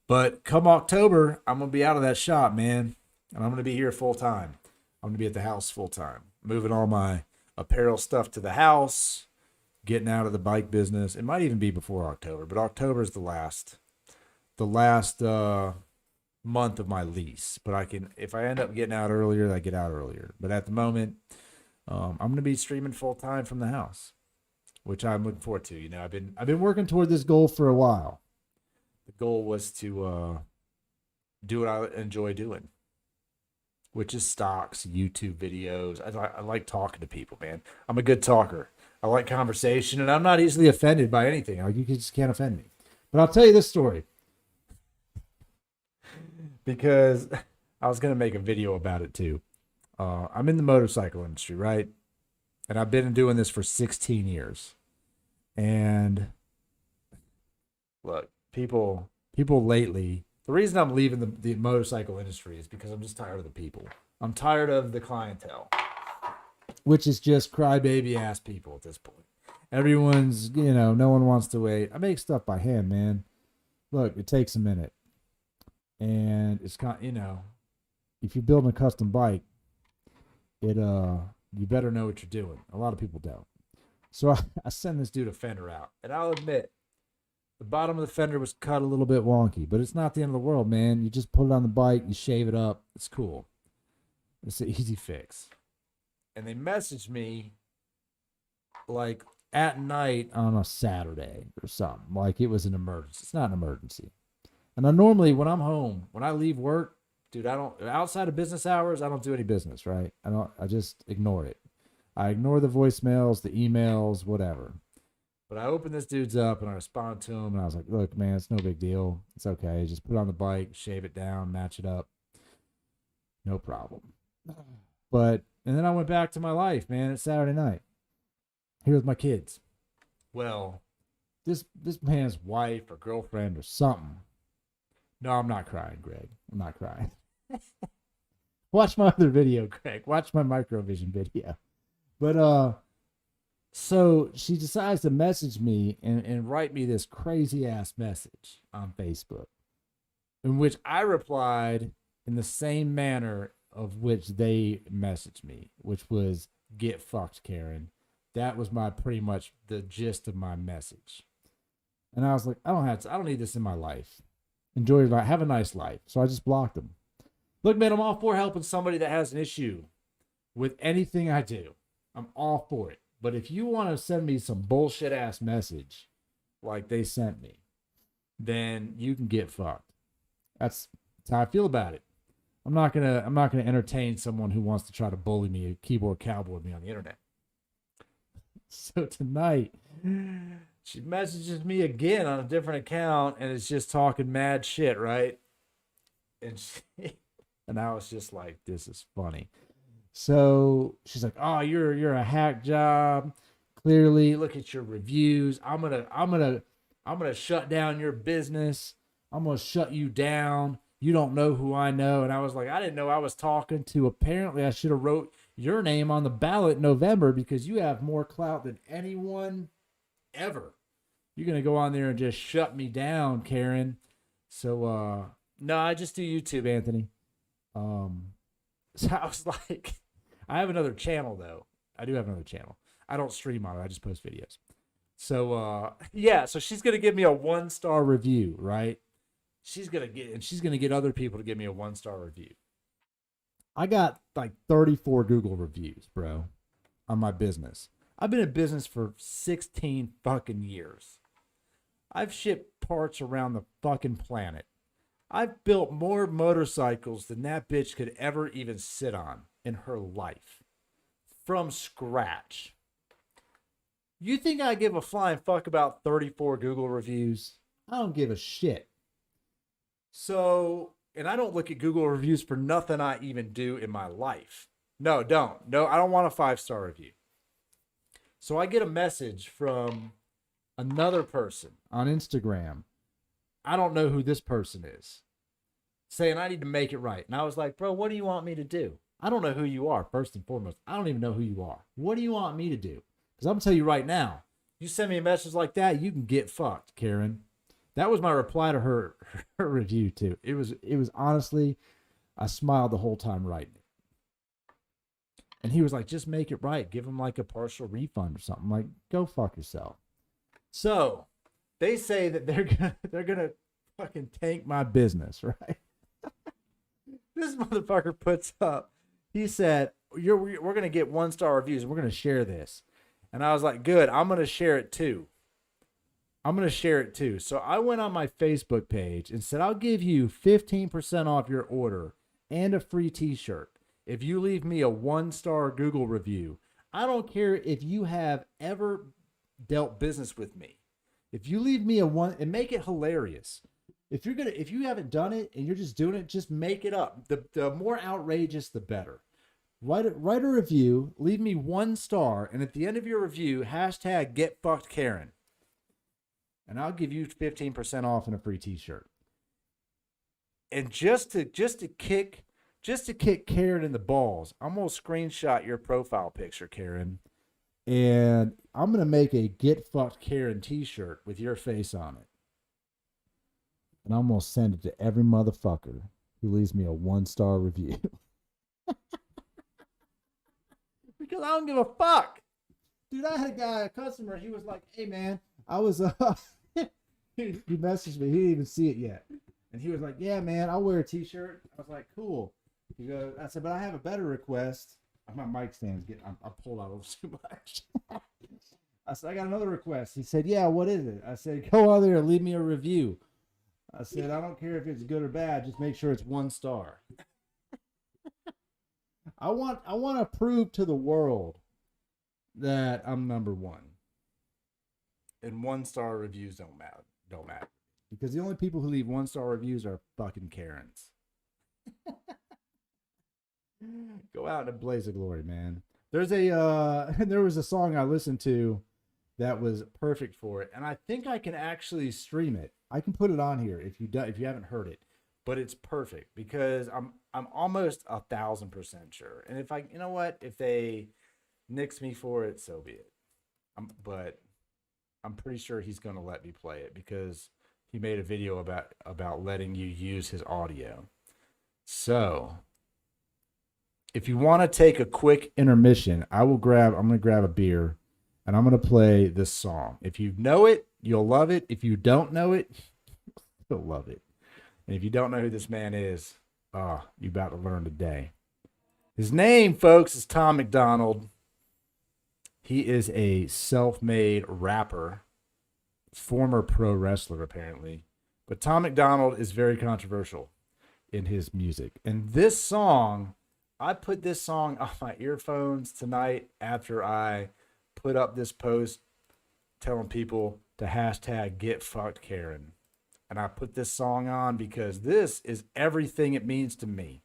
But come October, I'm going to be out of that shop, man. And I'm going to be here full time. I'm going to be at the house full time. Moving all my apparel stuff to the house, getting out of the bike business. It might even be before October, but October is the last month of my lease. But if I end up getting out earlier, I get out earlier. But at the moment, I'm going to be streaming full time from the house, which I'm looking forward to. You know, I've been working toward this goal for a while. The goal was to do what I enjoy doing, which is stocks, YouTube videos. I like talking to people, man. I'm a good talker. I like conversation, and I'm not easily offended by anything. Like, you just can't offend me. But I'll tell you this story, because I was going to make a video about it too. I'm in the motorcycle industry, right? And I've been doing this for 16 years. And look, people lately, the reason I'm leaving the motorcycle industry is because I'm just tired of the people. I'm tired of the clientele, which is just crybaby ass people at this point. Everyone's, no one wants to wait. I make stuff by hand, man. Look, it takes a minute. And it's kind of, if you're building a custom bike, you better know what you're doing. A lot of people don't. So I send this dude a fender out, and I'll admit, the bottom of the fender was cut a little bit wonky, but it's not the end of the world, man. You just put it on the bike, you shave it up. It's cool. It's an easy fix. And they messaged me like at night on a Saturday or something. Like it was an emergency. It's not an emergency. And I normally, when I'm home, when I leave work, dude, outside of business hours, I don't do any business, right? I just ignore it. I ignore the voicemails, the emails, whatever. But I opened this dude's up and I responded to him and I was like, look, man, it's no big deal. It's okay. Just put it on the bike, shave it down, match it up. No problem. And then I went back to my life, man. It's Saturday night. Here with my kids. Well, this man's wife or girlfriend or something. No, I'm not crying, Greg. I'm not crying. Watch my other video, Greg. Watch my microvision video. But so she decides to message me and write me this crazy ass message on Facebook, in which I replied in the same manner of which they messaged me, which was "get fucked, Karen." That was pretty much the gist of my message. And I was like, I don't need this in my life. Enjoy your life. Have a nice life. So I just blocked them. Look, man, I'm all for helping somebody that has an issue with anything I do. I'm all for it. But if you want to send me some bullshit ass message like they sent me, then you can get fucked. That's how I feel about it. I'm not gonna entertain someone who wants to try to bully me, keyboard cowboy me on the internet. So tonight, she messages me again on a different account, and it's just talking mad shit, right? And I was just like, this is funny. So she's like, "Oh, you're a hack job. Clearly, look at your reviews. I'm gonna shut down your business. I'm gonna shut you down. You don't know who I know." And I was like, I didn't know I was talking to. Apparently, I should have wrote your name on the ballot in November because you have more clout than anyone ever. You're gonna go on there and just shut me down, Karen. So no, I just do YouTube, Anthony. So I was like, I have another channel though. I do have another channel. I don't stream on it. I just post videos. So yeah, so she's gonna give me a 1-star review, right? She's gonna get other people to give me a 1-star review. I got like 34 Google reviews, bro, on my business. I've been in business for 16 fucking years. I've shipped parts around the fucking planet. I've built more motorcycles than that bitch could ever even sit on in her life. From scratch. You think I give a flying fuck about 34 Google reviews? I don't give a shit. So, and I don't look at Google reviews for nothing I even do in my life. No, don't. No, I don't want a 5-star review. So I get a message from another person on Instagram. I don't know who this person is, saying I need to make it right. And I was like, bro, what do you want me to do? I don't know who you are, first and foremost. I don't even know who you are. What do you want me to do? Because I'm going to tell you right now, you send me a message like that, you can get fucked, Karen. That was my reply to her review, too. It was honestly, I smiled the whole time writing it. And he was like, just make it right. Give him like a partial refund or something. I'm like, go fuck yourself. So they say that they're gonna fucking tank my business, right? This motherfucker puts up. He said, we're gonna get 1-star reviews. And we're gonna share this, and I was like, good. I'm gonna share it too. So I went on my Facebook page and said, I'll give you 15% off your order and a free T-shirt if you leave me a 1-star Google review. I don't care if you have ever dealt business with me. If you leave me a 1 and make it hilarious. If you haven't done it and you're just doing it, just make it up. The more outrageous, the better. Write a review, leave me 1 star, and at the end of your review, #GetFuckedKaren. and I'll give you 15% off and a free t-shirt. And just to kick Karen in the balls, I'm going to screenshot your profile picture, Karen, and I'm going to make a Get Fucked Karen t-shirt with your face on it. And I'm going to send it to every motherfucker who leaves me a 1-star review. Because I don't give a fuck. Dude, I had a customer, he was like, hey, man, I was, he messaged me. He didn't even see it yet. And he was like, yeah, man, I'll wear a t-shirt. I was like, cool. He goes, I said, but I have a better request. My mic stand's getting, I pulled out a little too much. I said, I got another request. He said, yeah, what is it? I said, go out there and leave me a review. I said, I don't care if it's good or bad. Just make sure it's 1 star. I want to prove to the world that I'm number one. And 1-star reviews don't matter. Because the only people who leave 1-star reviews are fucking Karens. Go out in a blaze of glory, man. There was a song I listened to that was perfect for it, and I think I can actually stream it. I can put it on here if you haven't heard it, but it's perfect because I'm almost 1,000% sure. And if they nix me for it, so be it. But I'm pretty sure he's going to let me play it because he made a video about letting you use his audio. So if you want to take a quick intermission, I'm going to grab a beer and I'm going to play this song. If you know it, you'll love it. If you don't know it, you'll love it. And if you don't know who this man is, you're about to learn today. His name, folks, is Tom McDonald. He is a self-made rapper, former pro wrestler, apparently. But Tom McDonald is very controversial in his music. And this song, I put this song on my earphones tonight after I put up this post telling people to hashtag Get Fucked Karen. And I put this song on because this is everything it means to me.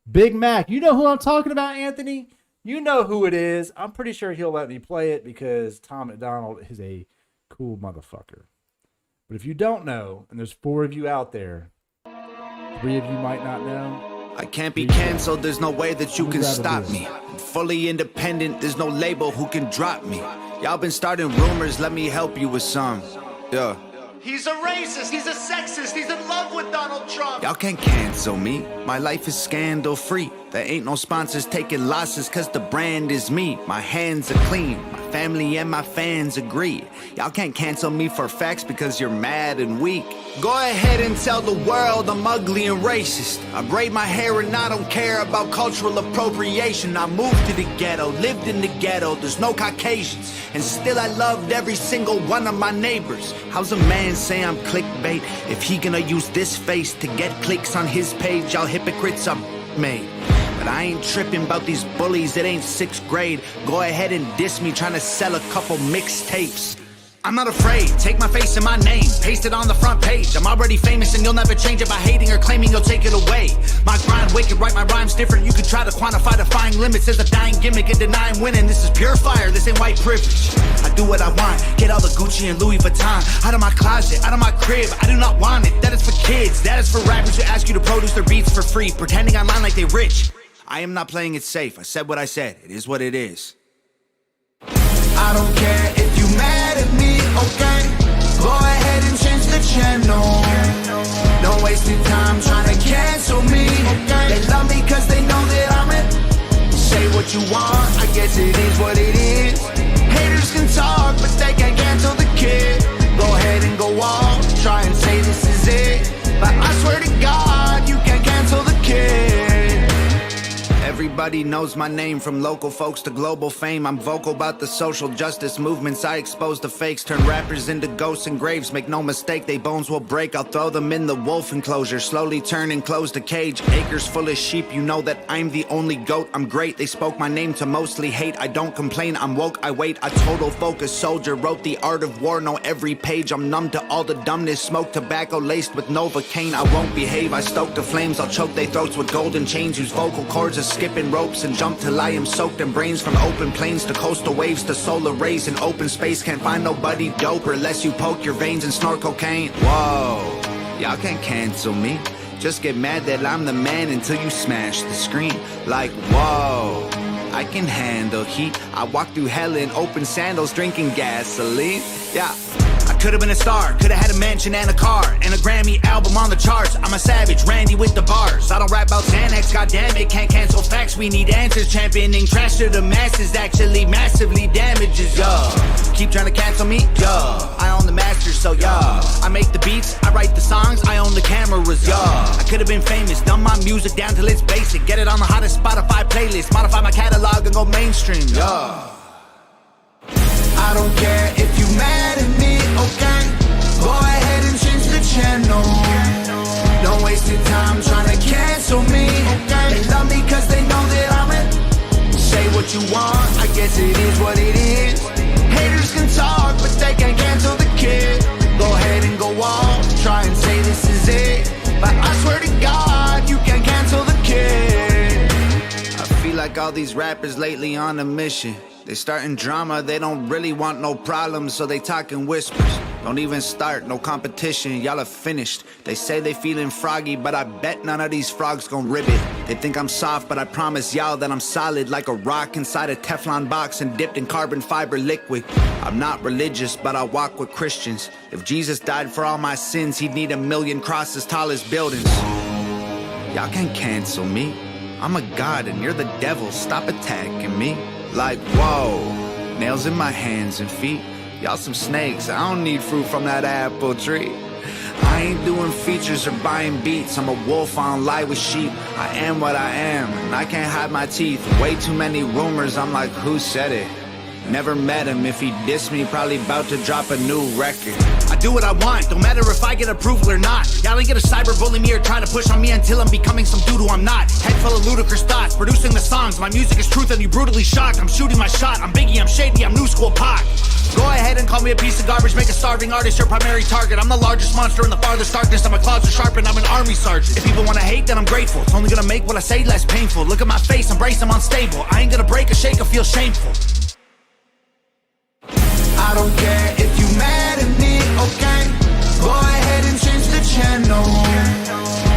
Big Mac, you know who I'm talking about, Anthony? You know who it is. I'm pretty sure he'll let me play it because Tom McDonald is a cool motherfucker. But if you don't know, and there's 4 of you out there, 3 of you might not know. I can't be canceled, there's no way that you can stop me. I'm fully independent, there's no label who can drop me. Y'all been starting rumors, let me help you with some. Yeah. He's a racist, he's a sexist, he's in love with Donald Trump. Y'all can't cancel me, my life is scandal free. There ain't no sponsors taking losses cause the brand is me. My hands are clean, my family and my fans agree. Y'all can't cancel me for facts because you're mad and weak. Go ahead and tell the world I'm ugly and racist. I braid my hair and I don't care about cultural appropriation. I moved to the ghetto, lived in the ghetto, there's no Caucasians. And still I loved every single one of my neighbors. How's a man say I'm clickbait if he gonna use this face to get clicks on his page? Y'all hypocrites are made. But I ain't tripping about these bullies, it ain't 6th grade. Go ahead and diss me trying to sell a couple mixtapes. I'm not afraid, take my face and my name, paste it on the front page. I'm already famous and you'll never change it by hating or claiming you'll take it away. My grind wicked, write my rhymes different. You can try to quantify defying limits as a dying gimmick and deny I'm winning. This is pure fire, this ain't white privilege. I do what I want, get all the Gucci and Louis Vuitton out of my closet, out of my crib. I do not want it, that is for kids. That is for rappers who ask you to produce their beats for free, pretending online like they rich. I am not playing it safe, I said what I said, it is what it is. I don't care if you mad at me, okay? Go ahead and change the channel. Don't waste your time trying to cancel me, okay? They love me cause they know that I'm it. Say what you want, I guess it is what it is. Haters can talk, but they can't cancel the kid. Go ahead and go off, try and say this is it. But I swear to God, you can't cancel the kid. Everybody knows my name, from local folks to global fame. I'm vocal about the social justice movements. I expose the fakes, turn rappers into ghosts and graves. Make no mistake, they bones will break. I'll throw them in the wolf enclosure, slowly turn and close the cage. Acres full of sheep, you know that I'm the only goat. I'm great, they spoke my name to mostly hate. I don't complain, I'm woke, I wait. A total focus soldier, wrote the art of war. Know every page, I'm numb to all the dumbness. Smoke tobacco laced with Novocaine. I won't behave, I stoke the flames. I'll choke their throats with golden chains. Use vocal cords as skipping rope. ropes and jump till I am soaked in brains. From open plains to coastal waves to solar rays in open space. Can't find nobody doper unless you poke your veins and snort cocaine. Whoa, y'all can't cancel me. Just get mad that I'm the man until you smash the screen. Like, whoa, I can handle heat. I walk through hell in open sandals drinking gasoline. Yeah, I could've been a star, could've had a mansion and a car and a Grammy album on the charts. I'm a savage, Randy with the bars. I don't rap about Xanax, goddammit, can't cancel facts. We need answers, championing trash to the masses actually massively damages, yeah. Keep trying to cancel me, yeah. I own the masters, so yeah. I make the beats, I write the songs, I own the cameras, yeah. I could've been famous, dumb my music down till it's basic. Get it on the hottest Spotify playlist, modify my catalog and go mainstream, yeah. I don't care if you mad at me, okay? Go ahead and change the channel. Don't waste your time trying to cancel me, okay? They love me cause they know that I'm it. Say what you want, I guess it is what it is. Haters can talk, but they can't cancel the kid. Go ahead and go off, try and say this is it. But I swear to God, you can't cancel the kid. I feel like all these rappers lately on a mission. They starting drama, they don't really want no problems, so they talk in whispers. Don't even start, no competition, y'all are finished. They say they feeling froggy, but I bet none of these frogs gon' ribbit. They think I'm soft, but I promise y'all that I'm solid like a rock inside a Teflon box and dipped in carbon fiber liquid. I'm not religious, but I walk with Christians. If Jesus died for all my sins, he'd need 1,000,000 crosses tall as buildings. Y'all can't cancel me. I'm a god and you're the devil, stop attacking me. Like, whoa, nails in my hands and feet. Y'all some snakes, I don't need fruit from that apple tree. I ain't doing features or buying beats. I'm a wolf, I don't lie with sheep. I am what I am, and I can't hide my teeth. Way too many rumors, I'm like, who said it? Never met him, if he dissed me, probably about to drop a new record. I do what I want, don't matter if I get approval or not. Y'all ain't gonna cyberbully me or try to push on me until I'm becoming some dude who I'm not. Head full of ludicrous thoughts, producing the songs. My music is truth and you brutally shocked. I'm shooting my shot, I'm Biggie, I'm shady, I'm new school Pac. Go ahead and call me a piece of garbage, make a starving artist your primary target. I'm the largest monster in the farthest darkness, and my claws are sharp and I'm an army sergeant. If people wanna hate, then I'm grateful. It's only gonna make what I say less painful. Look at my face, embrace, I'm unstable. I ain't gonna break or shake or feel shameful. I don't care if you mad at me, okay? Go ahead and change the channel.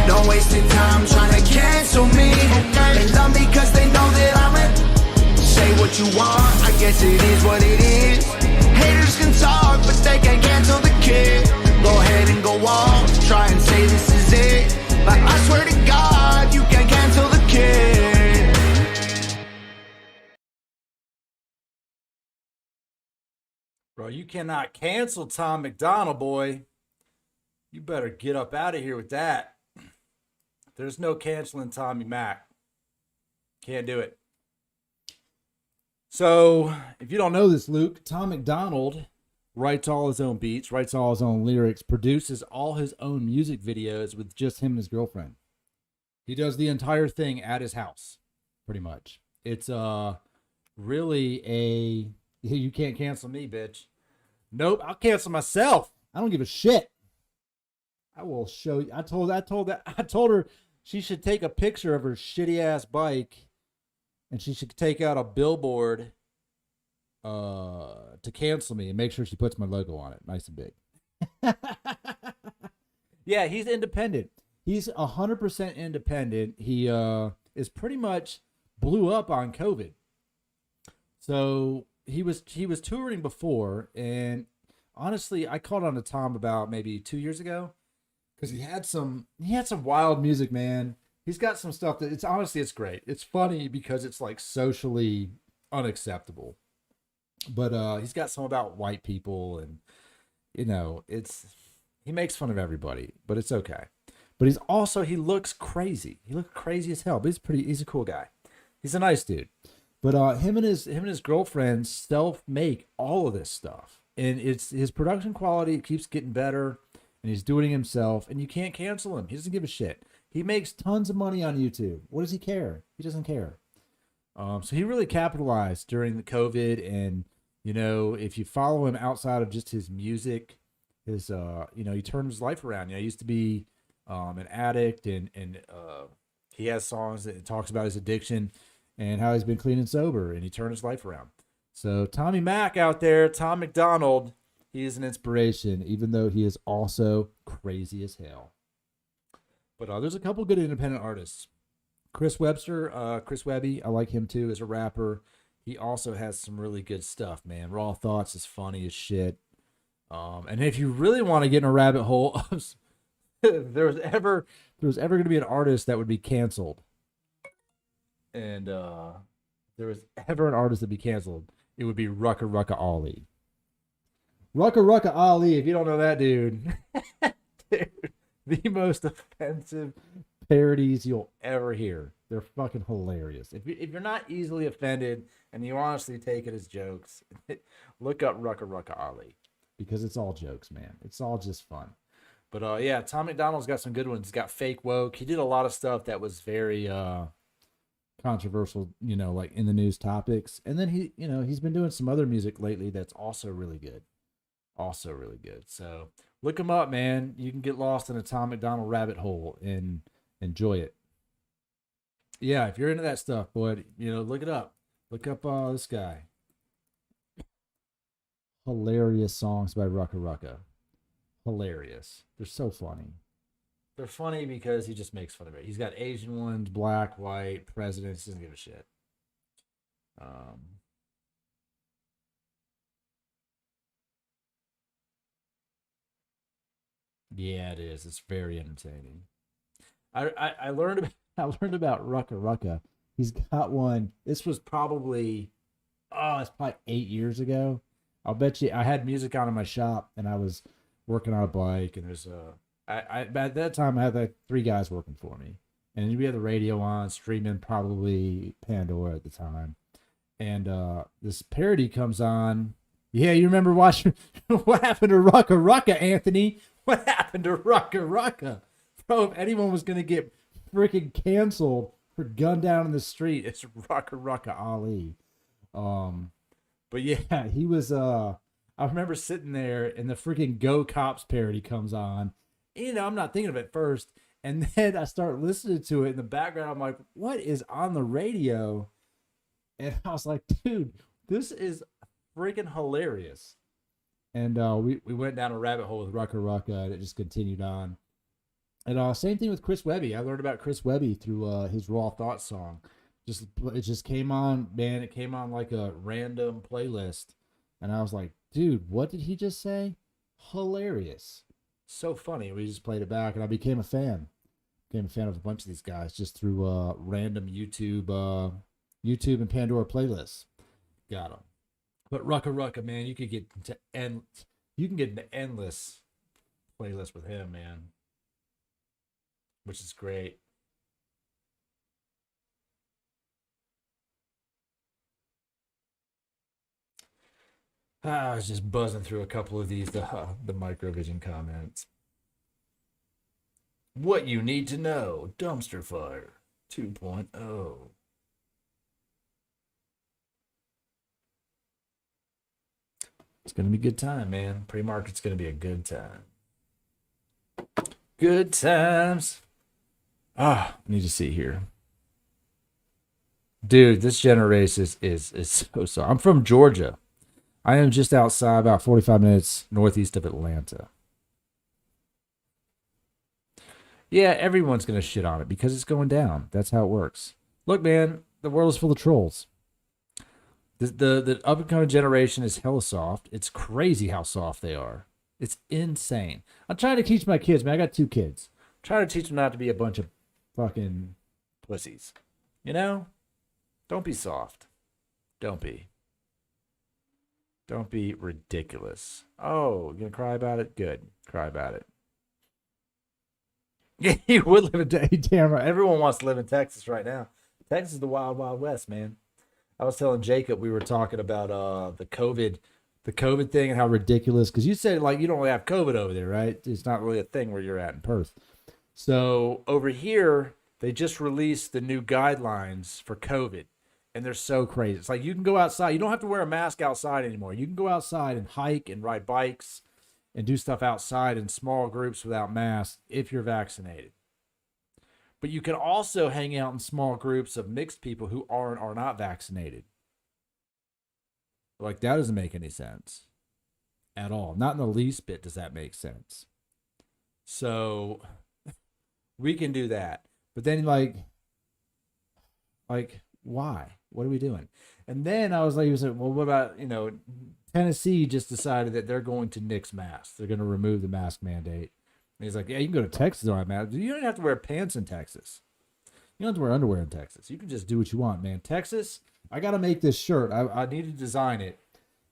Don't waste your time trying to cancel me, okay? They love me cause they know that I'm it. Say what you want, I guess it is what it is. Haters can talk, but they can't cancel the kid. Go ahead and go off, try and say this is it. But I swear to God, you can't cancel the kid. Bro, you cannot cancel Tom McDonald, boy. You better get up out of here with that. There's no canceling Tommy Mac. Can't do it. So, if you don't know this, Luke, Tom McDonald writes all his own beats, writes all his own lyrics, produces all his own music videos with just him and his girlfriend. He does the entire thing at his house, pretty much. It's really a... You can't cancel me, bitch. Nope, I'll cancel myself. I don't give a shit. I will show you. I told her she should take a picture of her shitty ass bike, and she should take out a billboard to cancel me and make sure she puts my logo on it, nice and big. Yeah, he's independent. He's 100% independent. He is pretty much blew up on COVID. So he was touring before, and honestly, I called on to Tom about maybe 2 years ago because he had some wild music, man. He's got some stuff that it's great. It's funny because it's like socially unacceptable, but he's got some about white people, and he makes fun of everybody, but it's okay. But he looks crazy. He looks crazy as hell, but he's a cool guy. He's a nice dude. But him and his girlfriend self-make all of this stuff. And it's his production quality keeps getting better, and he's doing it himself, and you can't cancel him. He doesn't give a shit. He makes tons of money on YouTube. What does he care? He doesn't care. So he really capitalized during the COVID, and if you follow him outside of just his music, his he turned his life around. He used to be an addict, and he has songs that talks about his addiction. and how he's been clean and sober, and he turned his life around. So Tommy Mac out there, Tom McDonald, he is an inspiration, even though he is also crazy as hell. But there's a couple good independent artists. Chris Webster, Chris Webby, I like him too as a rapper. He also has some really good stuff, man. Raw Thoughts is funny as shit. And if you really want to get in a rabbit hole, there was ever going to be an artist that would be canceled, and there was ever an artist that would be canceled, it would be Rucka Rucka Ali. Rucka Rucka Ali, if you don't know that dude, dude, the most offensive parodies you'll ever hear. They're fucking hilarious. If you're not easily offended and you honestly take it as jokes, look up Rucka Rucka Ali, because it's all jokes, man. It's all just fun. But yeah, Tom McDonald's got some good ones. He's got Fake Woke. He did a lot of stuff that was very controversial, like in the news topics. And then he's been doing some other music lately that's also really good. Also really good. So look him up, man. You can get lost in a Tom McDonald rabbit hole and enjoy it. Yeah, if you're into that stuff, boy, look it up. Look up this guy. Hilarious songs by Rucka Rucka. Hilarious. They're so funny. They're funny because he just makes fun of it. He's got Asian ones, black, white, presidents. He doesn't give a shit. Yeah, it is. It's very entertaining. I learned about Rucka Rucka. He's got one. This was probably it's probably 8 years ago. I'll bet you I had music on in my shop and I was working on a bike, and there's at that time I had like 3 guys working for me, and we had the radio on, streaming probably Pandora at the time, and this parody comes on. Yeah, you remember watching What Happened to Rucka Rucka, Anthony? What happened to Rucka Rucka? Bro, if anyone was gonna get freaking canceled for gunned down in the street, it's Rucka Rucka Ali. But yeah, he was I remember sitting there and the freaking Go Cops parody comes on. I'm not thinking of it first. And then I start listening to it in the background. I'm like, what is on the radio? And I was like, dude, this is freaking hilarious. And we went down a rabbit hole with Rucka Rucka, and it just continued on. And same thing with Chris Webby. I learned about Chris Webby through his Raw Thoughts song. It just came on, man. It came on like a random playlist. And I was like, dude, what did he just say? Hilarious. So funny. We just played it back, and I became a fan. Became a fan of a bunch of these guys just through random YouTube and Pandora playlists. Got them. But Rucka Rucka, man, you can get into endless playlists with him, man. Which is great. I was just buzzing through a couple of these, the Microvision comments. What you need to know, Dumpster Fire 2.0. It's going to be a good time, man. Pre-market's going to be a good time. Good times. I need to see here. Dude, this generation is so. I'm from Georgia. I am just outside, about 45 minutes northeast of Atlanta. Yeah, everyone's going to shit on it because it's going down. That's how it works. Look, man, the world is full of trolls. The up-and-coming generation is hella soft. It's crazy how soft they are. It's insane. I'm trying to teach my kids, man. I got 2 kids. I'm trying to teach them not to be a bunch of fucking pussies. Don't be soft. Don't be. Don't be ridiculous. Oh, you gonna cry about it? Good. Cry about it. Yeah, you would live in damn right. Everyone wants to live in Texas right now. Texas is the wild, wild west, man. I was telling Jacob, we were talking about the COVID thing and how ridiculous, because you said like you don't really have COVID over there, right? It's not really a thing where you're at in Perth. So over here, they just released the new guidelines for COVID. And they're so crazy. It's like you can go outside. You don't have to wear a mask outside anymore. You can go outside and hike and ride bikes and do stuff outside in small groups without masks if you're vaccinated. But you can also hang out in small groups of mixed people who are not vaccinated. Like, that doesn't make any sense at all. Not in the least bit does that make sense. So we can do that. But then, like why? What are we doing? And then he was like, well, what about, Tennessee just decided that they're going to nix masks. They're going to remove the mask mandate. And he's like, yeah, you can go to Texas on mask. You don't have to wear pants in Texas. You don't have to wear underwear in Texas. You can just do what you want, man. Texas, I got to make this shirt. I need to design it.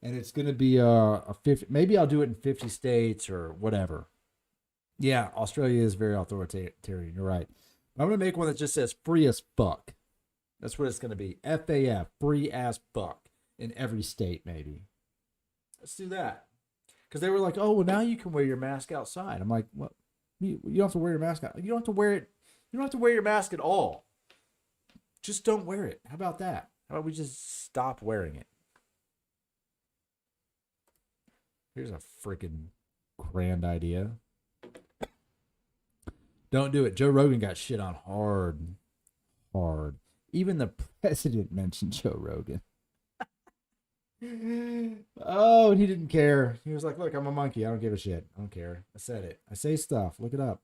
And it's going to be a 50, maybe I'll do it in 50 states or whatever. Yeah, Australia is very authoritarian. You're right. I'm going to make one that just says free as fuck. That's what it's going to be. FAF, free as fuck, in every state, maybe. Let's do that. Because they were like, oh, well, now you can wear your mask outside. I'm like, what? You don't have to wear your mask out. You don't have to wear it. You don't have to wear your mask at all. Just don't wear it. How about that? How about we just stop wearing it? Here's a freaking grand idea. Don't do it. Joe Rogan got shit on hard. Even the president mentioned Joe Rogan. Oh, and he didn't care. He was like, look, I'm a monkey. I don't give a shit. I don't care. I said it. I say stuff. Look it up.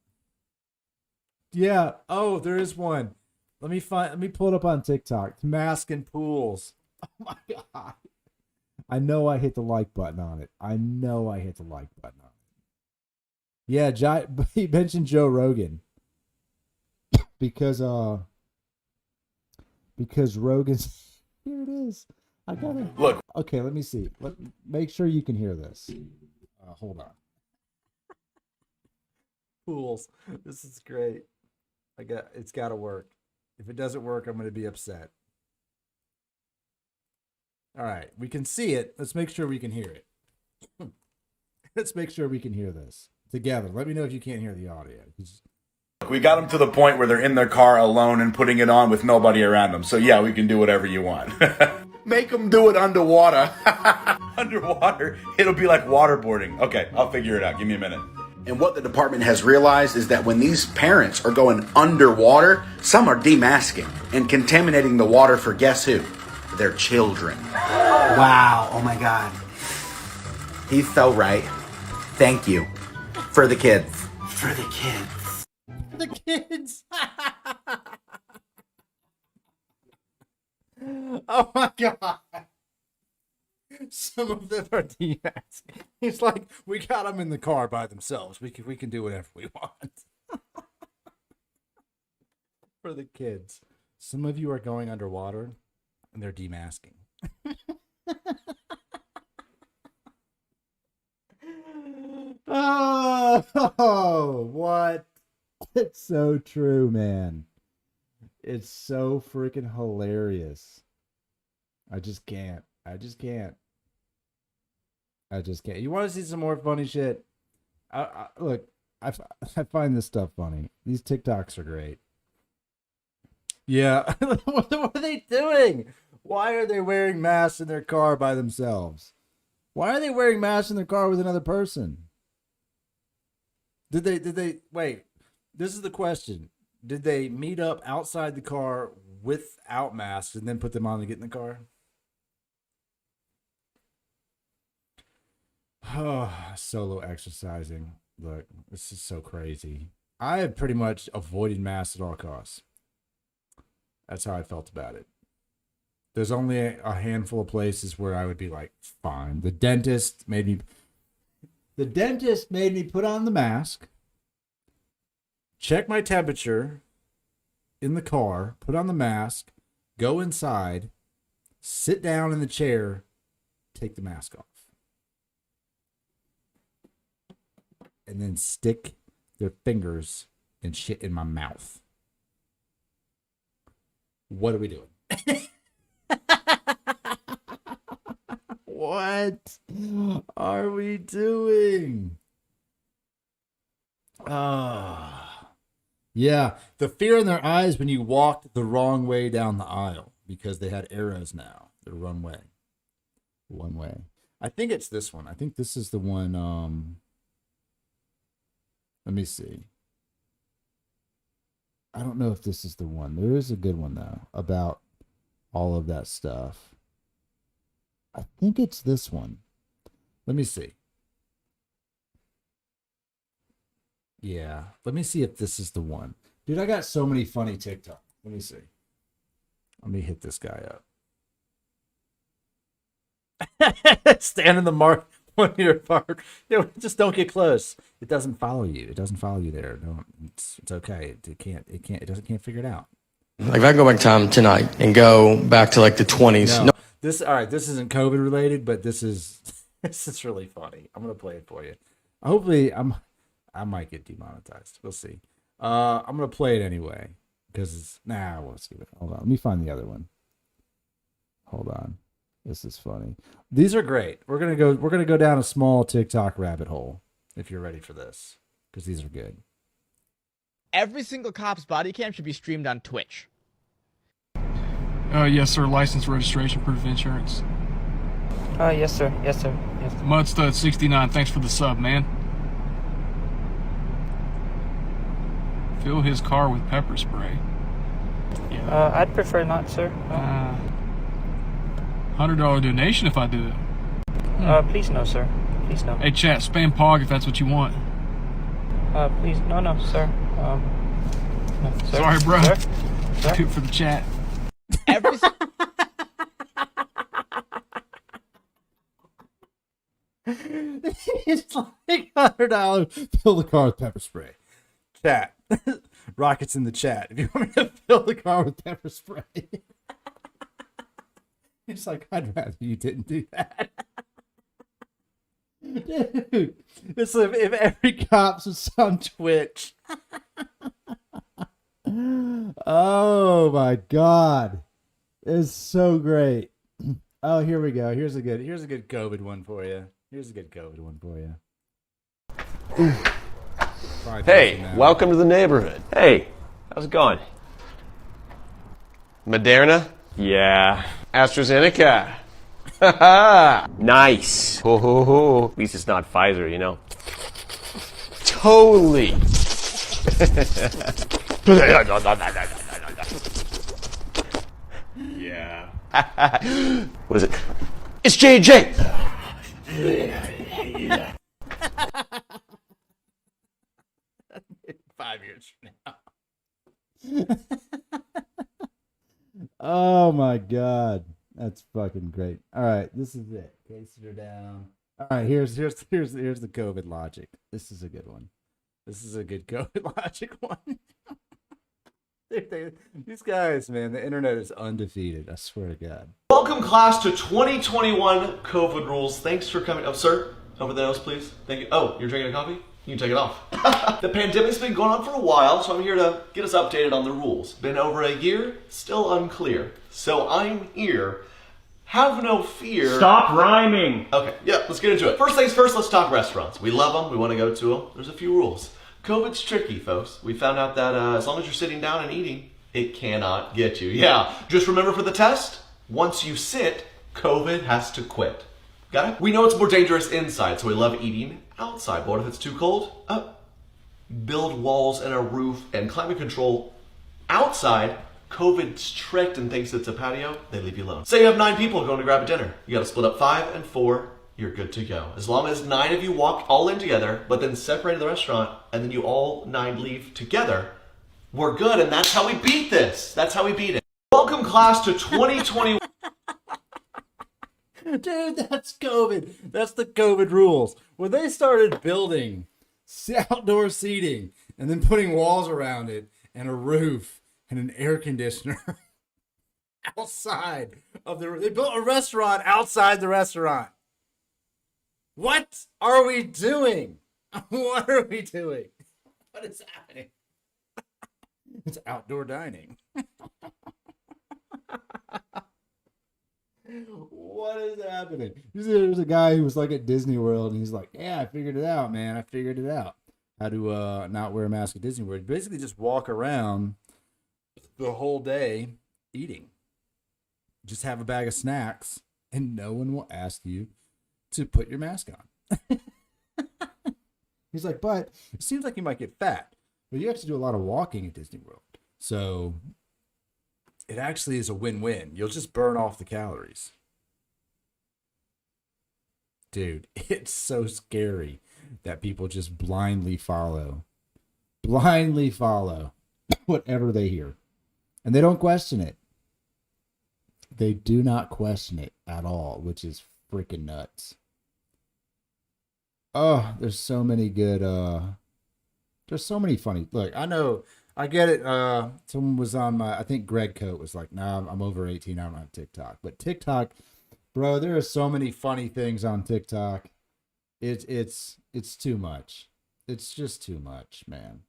Yeah. Oh, there is one. Let me pull it up on TikTok. Mask and pools. Oh my God. I know I hit the like button on it. Yeah, he mentioned Joe Rogan. Because Rogan's here it is. I gotta look. Okay, let me see. Make sure you can hear this. Hold on. Pools. This is great. It's got to work. If it doesn't work, I'm going to be upset. All right, we can see it. Let's make sure we can hear it. Let's make sure we can hear this together. Let me know if you can't hear the audio. We got them to the point where they're in their car alone and putting it on with nobody around them. So yeah, we can do whatever you want. Make them do it underwater. Underwater. It'll be like waterboarding. Okay, I'll figure it out. Give me a minute. And what the department has realized is that when these parents are going underwater, some are demasking and contaminating the water for guess who? Their children. Wow. Oh my God. He's so right. Thank you. For the kids. For the kids. The kids. Oh my God. Some of them are DMX. He's like, we got them in the car by themselves. We can do whatever we want. For the kids. Some of you are going underwater and they're demasking. Oh, what? It's so true, man. It's so freaking hilarious. I just can't. You want to see some more funny shit? Look, I find this stuff funny. These TikToks are great. Yeah. What are they doing? Why are they wearing masks in their car by themselves? Why are they wearing masks in their car with another person? Did they wait? This is the question. Did they meet up outside the car without masks and then put them on to get in the car? Oh, solo exercising. Look, this is so crazy. I have pretty much avoided masks at all costs. That's how I felt about it. There's only a handful of places where I would be like, fine. The dentist made me put on the mask, check my temperature in the car, put on the mask, go inside, sit down in the chair, take the mask off. And then stick their fingers and shit in my mouth. What are we doing? What are we doing? Yeah, the fear in their eyes when you walked the wrong way down the aisle because they had arrows now. They're one way. I think it's this one. I think this is the one. Let me see. I don't know if this is the one. There is a good one though about all of that stuff. I think it's this one. Let me see. Yeah, let me see if this is the one. Dude, I got so many funny TikTok. Let me see. Let me hit this guy up. Stand in the mark 1 meter apart. Just don't get close. It doesn't follow you. It doesn't follow you there. Don't. It's okay. It can't figure it out. Like if I go back time tonight and go back to like the 20s. No. This all right. This isn't COVID related, but this is really funny. I'm gonna play it for you. Hopefully, I might get demonetized. We'll see. I'm gonna play it anyway because I won't skip it. Hold on. Let me find the other one. Hold on. This is funny. These are great. We're gonna go down a small TikTok rabbit hole if you're ready for this because these are good. Every single cop's body cam should be streamed on Twitch. Yes, sir. License, registration, proof of insurance. Yes, sir. Yes, sir. Yes, sir. Mudstud 69. Thanks for the sub, man. Fill his car with pepper spray. Yeah. I'd prefer not, sir. $100 donation if I do it. Please no, sir. Please no. Hey, chat, spam POG if that's what you want. Please, no, sir. No, sir. Sorry, bro. Sir? Sir? Do it for the chat. Every It's like $100. Fill the car with pepper spray. Chat. Rockets in the chat. If you want me to fill the car with pepper spray. It's like, I'd rather you didn't do that. Dude, it's like if every cop was on Twitch. Oh my God. It's so great. Oh, here we go. Here's a good COVID one for you. Hey, welcome to the neighborhood. Hey, how's it going? Moderna? Yeah. AstraZeneca? Nice. Ho, ho, ho. At least it's not Pfizer, you know? Totally. Yeah. What is it? It's J&J. 5 years from now. Oh my God. That's fucking great. All right, this is it. Cases are down. All right, here's the COVID logic. This is a good one. This is a good COVID logic one. These guys, man, the internet is undefeated. I swear to God. Welcome, class, to 2021 COVID rules. Thanks for coming. Oh, sir, over the nose, please. Thank you. Oh, you're drinking a coffee? You can take it off. The pandemic's been going on for a while, so I'm here to get us updated on the rules. Been over a year, still unclear. So I'm here. Have no fear. Stop rhyming. Okay, yeah, let's get into it. First things first, let's talk restaurants. We love them. We want to go to them. There's a few rules. COVID's tricky, folks. We found out that as long as you're sitting down and eating, it cannot get you. Yeah, just remember for the test, once you sit, COVID has to quit. Got it? We know it's more dangerous inside, so we love eating outside. But what if it's too cold? Build walls and a roof and climate control outside. COVID's tricked and thinks it's a patio, they leave you alone. Say you have 9 people going to grab a dinner. You gotta split up 5 and 4, you're good to go. As long as 9 of you walk all in together, but then separate the restaurant, and then you all 9 leave together, we're good, and that's how we beat this. That's how we beat it. Welcome, class, to 2021. Dude, that's COVID. That's the COVID rules. When they started building outdoor seating and then putting walls around it and a roof and an air conditioner outside of they built a restaurant outside the restaurant. What are we doing? What are we doing? What is happening? It's outdoor dining. What is happening? There's a guy who was like at Disney World and he's like, yeah, I figured it out, man. I figured it out. How to not wear a mask at Disney World. Basically just walk around the whole day eating. Just have a bag of snacks and no one will ask you to put your mask on. He's like, but it seems like you might get fat. But you have to do a lot of walking at Disney World. So it actually is a win-win. You'll just burn off the calories. Dude, it's so scary that people just blindly follow whatever they hear. And they don't question it. They do not question it at all, which is freaking nuts. Oh, there's so many good, there's so many funny, look, I know, I get it. Someone was on I think Greg Coate was like, nah, I'm over 18, I don't have TikTok. But TikTok, bro, there are so many funny things on TikTok. It's too much. It's just too much, man.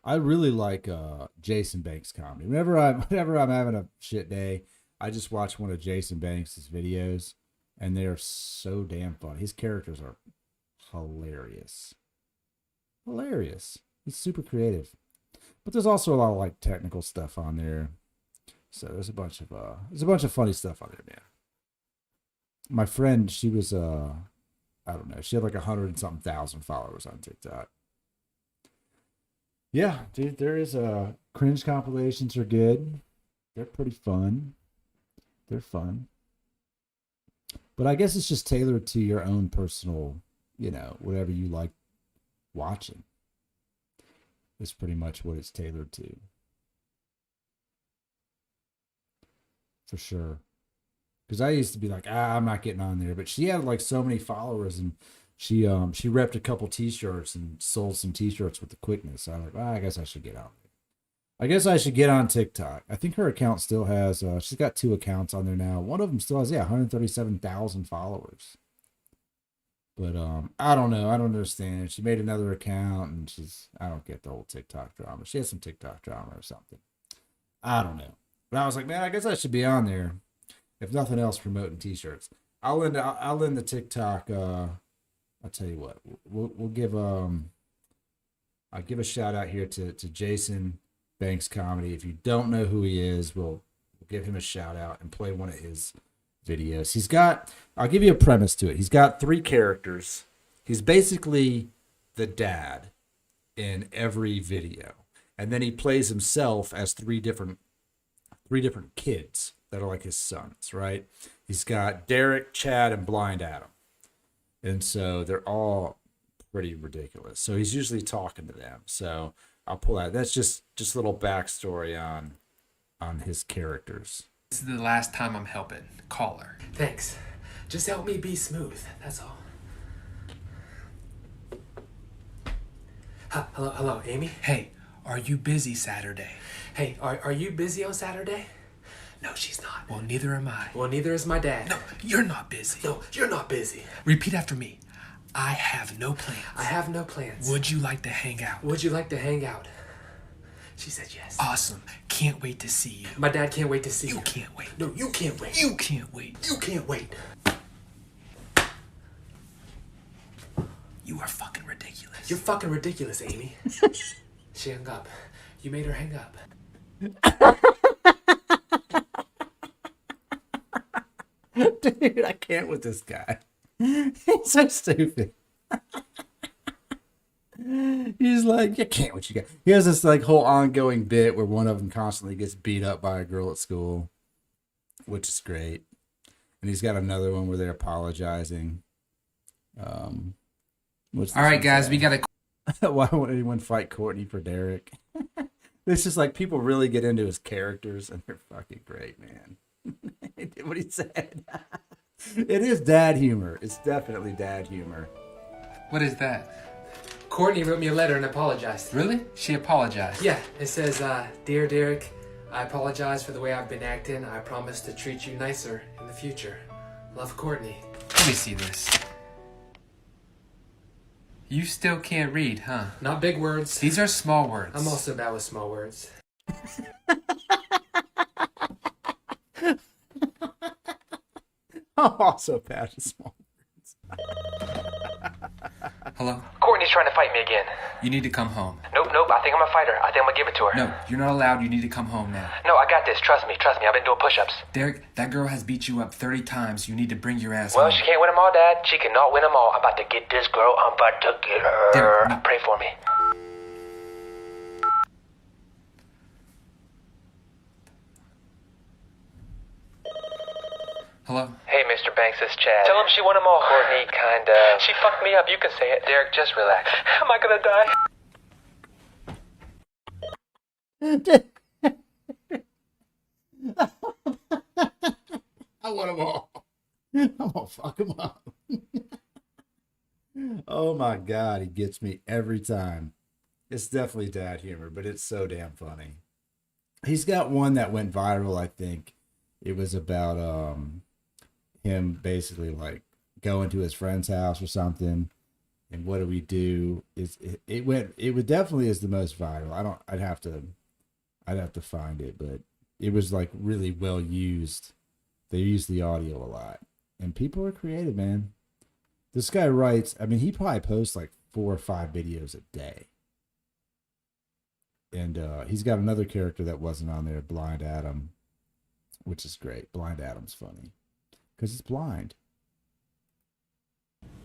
I really like Jason Banks comedy. Whenever I'm having a shit day, I just watch one of Jason Banks' videos, and they're so damn funny. His characters are hilarious. Hilarious. He's super creative. But there's also a lot of like technical stuff on there. So there's a bunch of funny stuff on there, man. My friend, she was I don't know, she had like 100-something thousand followers on TikTok. Yeah, dude, there is cringe compilations are good. They're pretty fun. They're fun. But I guess it's just tailored to your own personal, whatever you like watching. Is pretty much what it's tailored to. For sure. Because I used to be like, I'm not getting on there. But she had like so many followers, and she repped a couple t-shirts and sold some t-shirts with the quickness. So I was like, I guess I should get on there. I guess I should get on TikTok. I think her account still has, she's got 2 accounts on there now. One of them still has, 137,000 followers. But I don't know. I don't understand. She made another account, and I don't get the whole TikTok drama. She has some TikTok drama or something. I don't know. But I was like, man, I guess I should be on there. If nothing else, promoting t-shirts. I'll end the TikTok. I'll tell you what. We'll give I'll give a shout out here to Jason Banks Comedy. If you don't know who he is, we'll give him a shout out and play one of his videos. I'll give you a premise to it. He's got 3 characters. He's basically the dad in every video. And then he plays himself as 3 different kids that are like his sons, right? He's got Derek, Chad, and Blind Adam. And so they're all pretty ridiculous. So he's usually talking to them. So I'll pull out. That's just a little backstory on his characters. This is the last time I'm helping. Call her. Thanks. Just help me be smooth. That's all. Hello, Amy? Hey, are you busy Saturday? Hey, are you busy on Saturday? No, she's not. Well, neither am I. Well, neither is my dad. No, you're not busy. No, you're not busy. Repeat after me. I have no plans. I have no plans. Would you like to hang out? Would you like to hang out? She said yes. Awesome. Can't wait to see you. My dad can't wait to see you. You can't wait. No, you can't wait. You can't wait. You can't wait. You are fucking ridiculous. You're fucking ridiculous, Amy. She hung up. You made her hang up. Dude, I can't with this guy. He's so stupid. He's like, you can't what you got. He has this like whole ongoing bit where one of them constantly gets beat up by a girl at school, which is great. And he's got another one where they're apologizing. All right, guys, we gotta. Why won't anyone fight Courtney for Derek? It's just like people really get into his characters, and they're fucking great, man. He did what he said. It is dad humor. It's definitely dad humor. What is that? Courtney wrote me a letter and apologized. Really? She apologized? Yeah, it says, Dear Derek, I apologize for the way I've been acting. I promise to treat you nicer in the future. Love, Courtney. Let me see this. You still can't read, huh? Not big words. These are small words. I'm also bad with small words. I'm also bad with small words. Hello? Courtney's trying to fight me again. You need to come home. Nope. I think I'm a fighter. I think I'm gonna give it to her. No, you're not allowed. You need to come home now. No, I got this. Trust me. I've been doing push-ups. Derek, that girl has beat you up 30 times. You need to bring your ass Well, home. she can't win them all, Dad. She cannot win them all. I'm about to get this girl. I'm about to get her. Derek, Pray for me. Hello? Hey, Mr. Banks, it's Chad. Tell him she want him all. Courtney, kinda. She fucked me up. You can say it. Derek, just relax. Am I gonna die? I want them all. I'm gonna fuck him up. Oh my God, he gets me every time. It's definitely dad humor, but it's so damn funny. He's got one that went viral, I think. It was about him basically like going to his friend's house or something. And what do we do? It would definitely is the most viral. I'd have to find it, but it was like really well used. They use the audio a lot. And people are creative, man. This guy writes, I mean, he probably posts like 4 or 5 videos a day. And he's got another character that wasn't on there, Blind Adam, which is great. Blind Adam's funny because he's blind.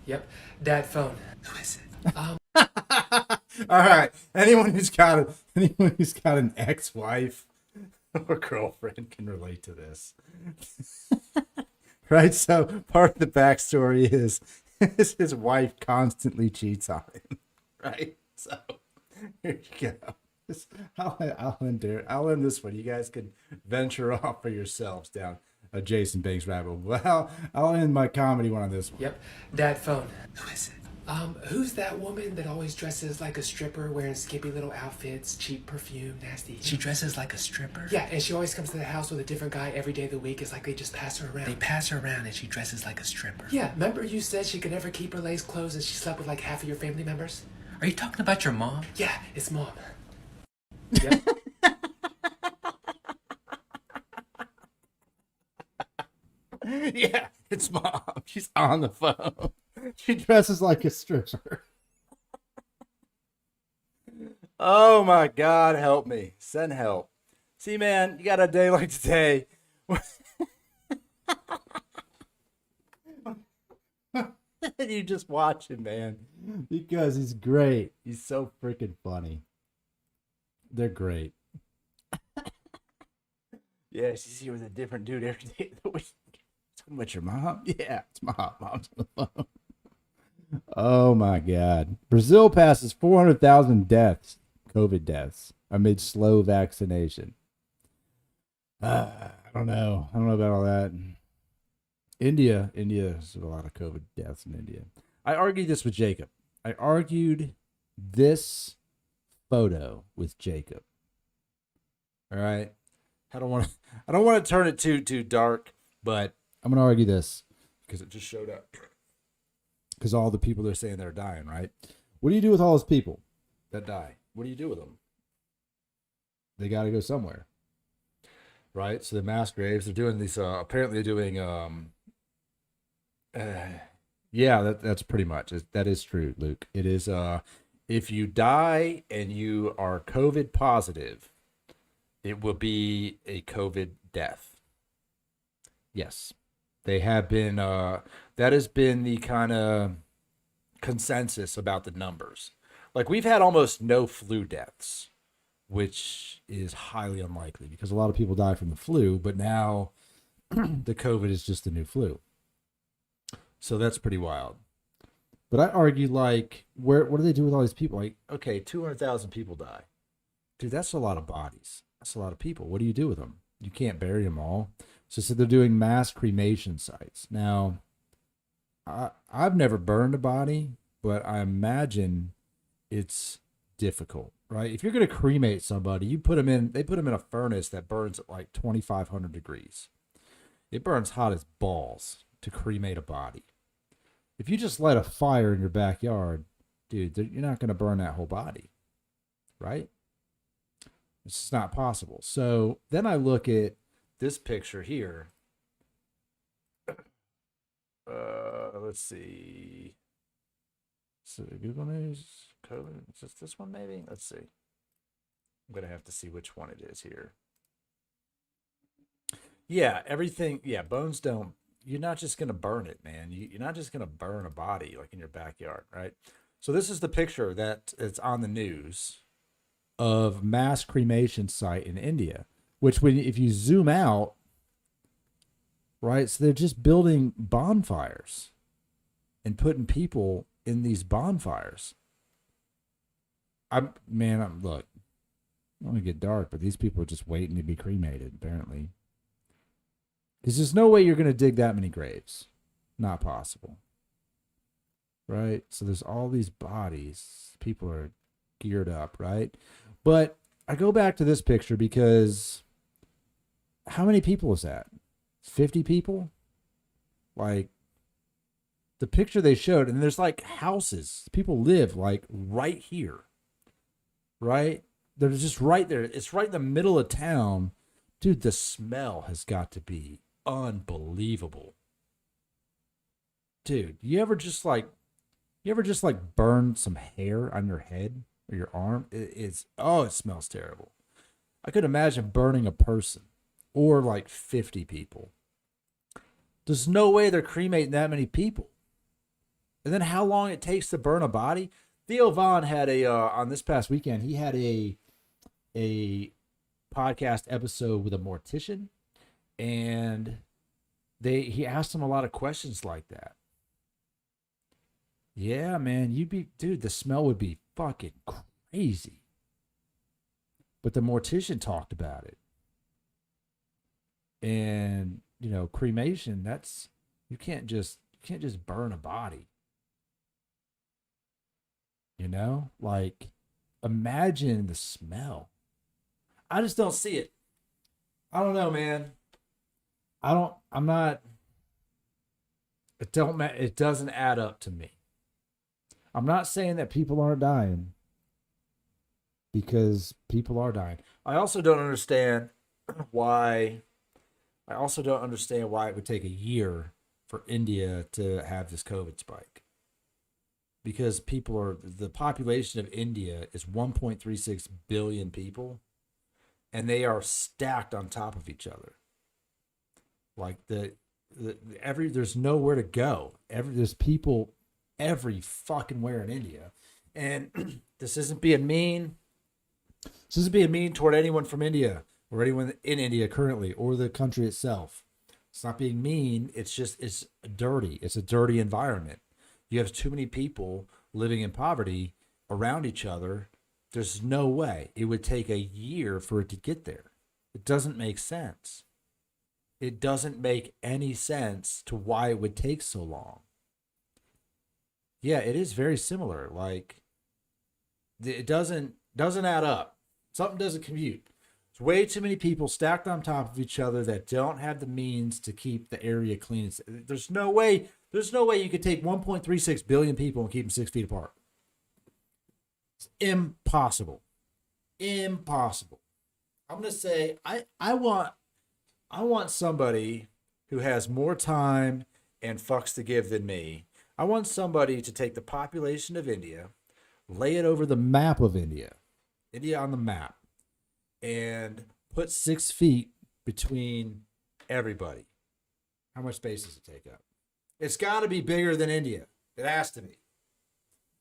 Yep, dad phone. Who is it? All right. Anyone who's got an ex-wife or girlfriend can relate to this. Right? So part of the backstory is his wife constantly cheats on him. Right? So here you go. I'll end this one. You guys can venture off for yourselves down a Jason Banks rabbit hole. Well, I'll end my comedy one on this one. Yep, dad phone. Who is it? Who's that woman that always dresses like a stripper, wearing skimpy little outfits, cheap perfume, nasty? She dresses like a stripper? Yeah, and she always comes to the house with a different guy every day of the week. It's like they just pass her around. They pass her around and she dresses like a stripper. Yeah, remember you said she could never keep her legs closed and she slept with like half of your family members? Are you talking about your mom? Yeah, it's mom. Yep. Yeah, it's mom. She's on the phone. She dresses like a stripper. Oh my God, help me. Send help. See, man, you got a day like today. You just watch him, man. Because he's great. He's so freaking funny. They're great. Yeah, she's here with a different dude every day of the week. Talking about your mom? Yeah, it's mom. Mom's on the phone. Oh my God. Brazil passes 400,000 deaths, COVID deaths, amid slow vaccination. I don't know. I don't know about all that. India has a lot of COVID deaths in India. I argued this with Jacob. I argued this photo with Jacob. All right. I don't want to turn it too dark, but I'm going to argue this because it just showed up. Because all the people they're saying they're dying, right? What do you do with all those people that die? What do you do with them? They got to go somewhere, right? So the mass graves, they're doing these, apparently they're doing, yeah, that's pretty much, that is true, Luke. It is, if you die and you are COVID positive, it will be a COVID death. Yes. They have been, that has been the kind of consensus about the numbers. Like, we've had almost no flu deaths, which is highly unlikely because a lot of people die from the flu, but now the COVID is just the new flu. So that's pretty wild. But I argue, like, what do they do with all these people? Like, okay, 200,000 people die. Dude, that's a lot of bodies. That's a lot of people. What do you do with them? You can't bury them all. So they're doing mass cremation sites. Now, I've never burned a body, but I imagine it's difficult, right? If you're going to cremate somebody, they put them in a furnace that burns at like 2,500 degrees. It burns hot as balls to cremate a body. If you just light a fire in your backyard, dude, you're not going to burn that whole body, right? It's just not possible. So then I look at this picture here. Let's see. So Google News, COVID. Is this one maybe? Let's see. I'm gonna have to see which one it is here. Yeah, everything. Yeah, bones don't. You're not just gonna burn it, man. You're not just gonna burn a body like in your backyard, right? So this is the picture that it's on the news of mass cremation site in India. Which, if you zoom out, right? So they're just building bonfires and putting people in these bonfires. I'm look, I don't want to get dark, but these people are just waiting to be cremated, apparently. Because there's no way you're going to dig that many graves. Not possible. Right? So there's all these bodies. People are geared up, right? But I go back to this picture because how many people is that? 50 people? Like, the picture they showed, and there's like houses. People live like right here. Right? They're just right there. It's right in the middle of town. Dude, the smell has got to be unbelievable. Dude, you ever just like burn some hair on your head or your arm? It smells terrible. I could imagine burning a person or like 50 people. There's no way they're cremating that many people. And then how long it takes to burn a body? Theo Von had on this past weekend, he had a podcast episode with a mortician, and he asked him a lot of questions like that. Yeah, man, the smell would be fucking crazy. But the mortician talked about it. And, cremation, you can't just burn a body. Like, imagine the smell. I just don't see it. I don't know, man. It doesn't add up to me. I'm not saying that people aren't dying, because people are dying. I also don't understand why it would take a year for India to have this COVID spike. Because the population of India is 1.36 billion people, and they are stacked on top of each other. Like there's nowhere to go. There's people every fucking where in India. And this isn't being mean. This isn't being mean toward anyone from India or anyone in India currently or the country itself. It's not being mean. It's dirty. It's a dirty environment. You have too many people living in poverty around each other. There's no way. It would take a year for it to get there. It doesn't make sense. It doesn't make any sense to why it would take so long. Yeah, it is very similar. Like, it doesn't add up. Something doesn't compute. There's way too many people stacked on top of each other that don't have the means to keep the area clean. There's no way you could take 1.36 billion people and keep them 6 feet apart. It's impossible. Impossible. I'm going to say I want somebody who has more time and fucks to give than me. I want somebody to take the population of India, lay it over the map of India on the map, and put 6 feet between everybody. How much space does it take up? It's got to be bigger than India. It has to be.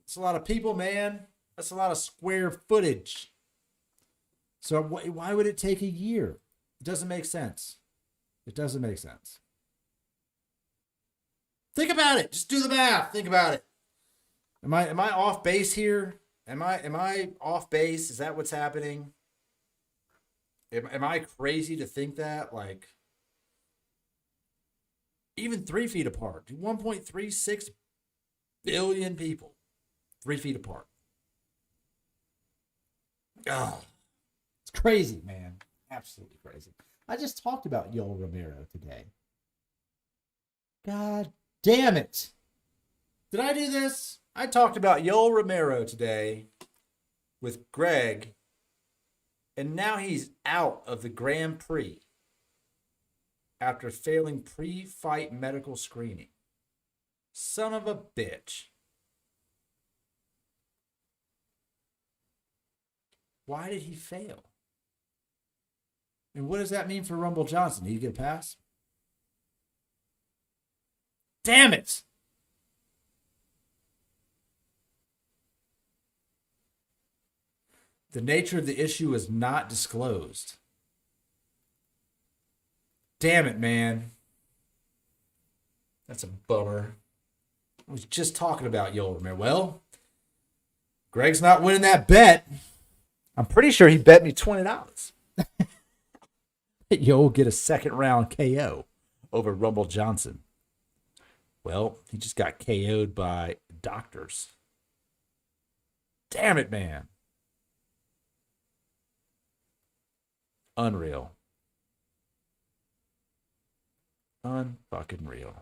It's a lot of people, man. That's a lot of square footage. So why would it take a year? It doesn't make sense. It doesn't make sense. Think about it. Just do the math. Think about it. Am I off base here? Am I off base? Is that what's happening? Am I crazy to think that? Like, even 3 feet apart. 1.36 billion people. 3 feet apart. Oh, it's crazy, man. Absolutely crazy. I just talked about Yoel Romero today. God damn it. Did I do this? I talked about Yoel Romero today with Greg, and now he's out of the Grand Prix after failing pre-fight medical screening. Son of a bitch. Why did he fail? And what does that mean for Rumble Johnson? Did he get a pass? Damn it! The nature of the issue is not disclosed. Damn it, man. That's a bummer. I was just talking about Yoel Romero. Well, Greg's not winning that bet. I'm pretty sure he bet me $20. Yoel get a second round KO over Rumble Johnson. Well, he just got KO'd by doctors. Damn it, man. Unreal. Unfucking real.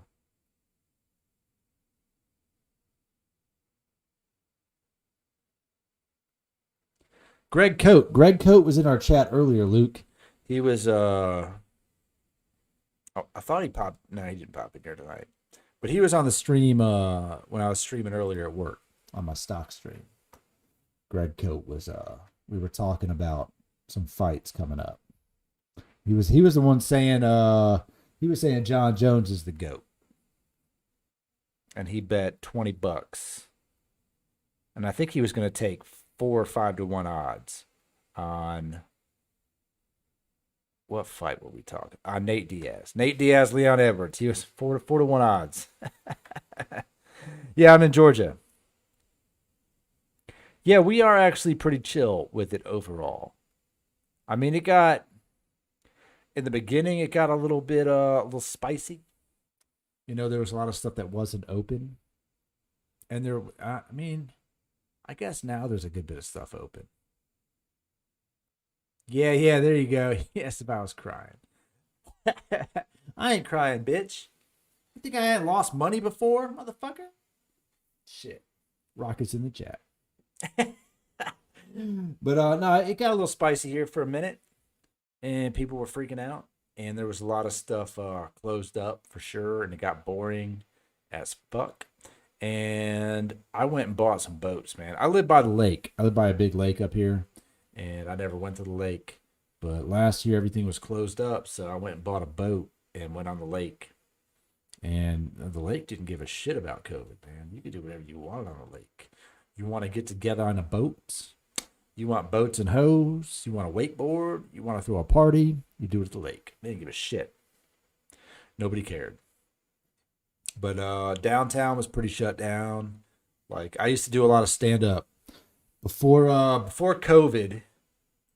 Greg Coate. Greg Coate was in our chat earlier, Luke. He was I thought he popped. No, he didn't pop in here tonight. But he was on the stream when I was streaming earlier at work on my stock stream. Greg Coate was we were talking about some fights coming up. He was the one saying John Jones is the GOAT. And he bet $20. And I think he was going to take 4 or 5 to 1 odds on what fight were we talking? On Nate Diaz. Nate Diaz, Leon Edwards. He was 4 to 1 odds. Yeah, I'm in Georgia. Yeah, we are actually pretty chill with it overall. I mean, it got in the beginning, it got a little bit a little spicy. You know, there was a lot of stuff that wasn't open. And there I guess now there's a good bit of stuff open. Yeah, there you go. Yes, if I was crying. I ain't crying, bitch. You think I hadn't lost money before, motherfucker? Shit. Rockets in the chat. But no, it got a little spicy here for a minute. And people were freaking out. And there was a lot of stuff closed up for sure. And it got boring as fuck. And I went and bought some boats, man. I live by the lake. I live by a big lake up here. And I never went to the lake. But last year, everything was closed up. So I went and bought a boat and went on the lake. And the lake didn't give a shit about COVID, man. You could do whatever you want on the lake. You want to get together on a boat. You want boats and hoes. You want to wakeboard. You want to throw a party. You do it at the lake. They didn't give a shit. Nobody cared. But downtown was pretty shut down. Like, I used to do a lot of stand-up. Before COVID,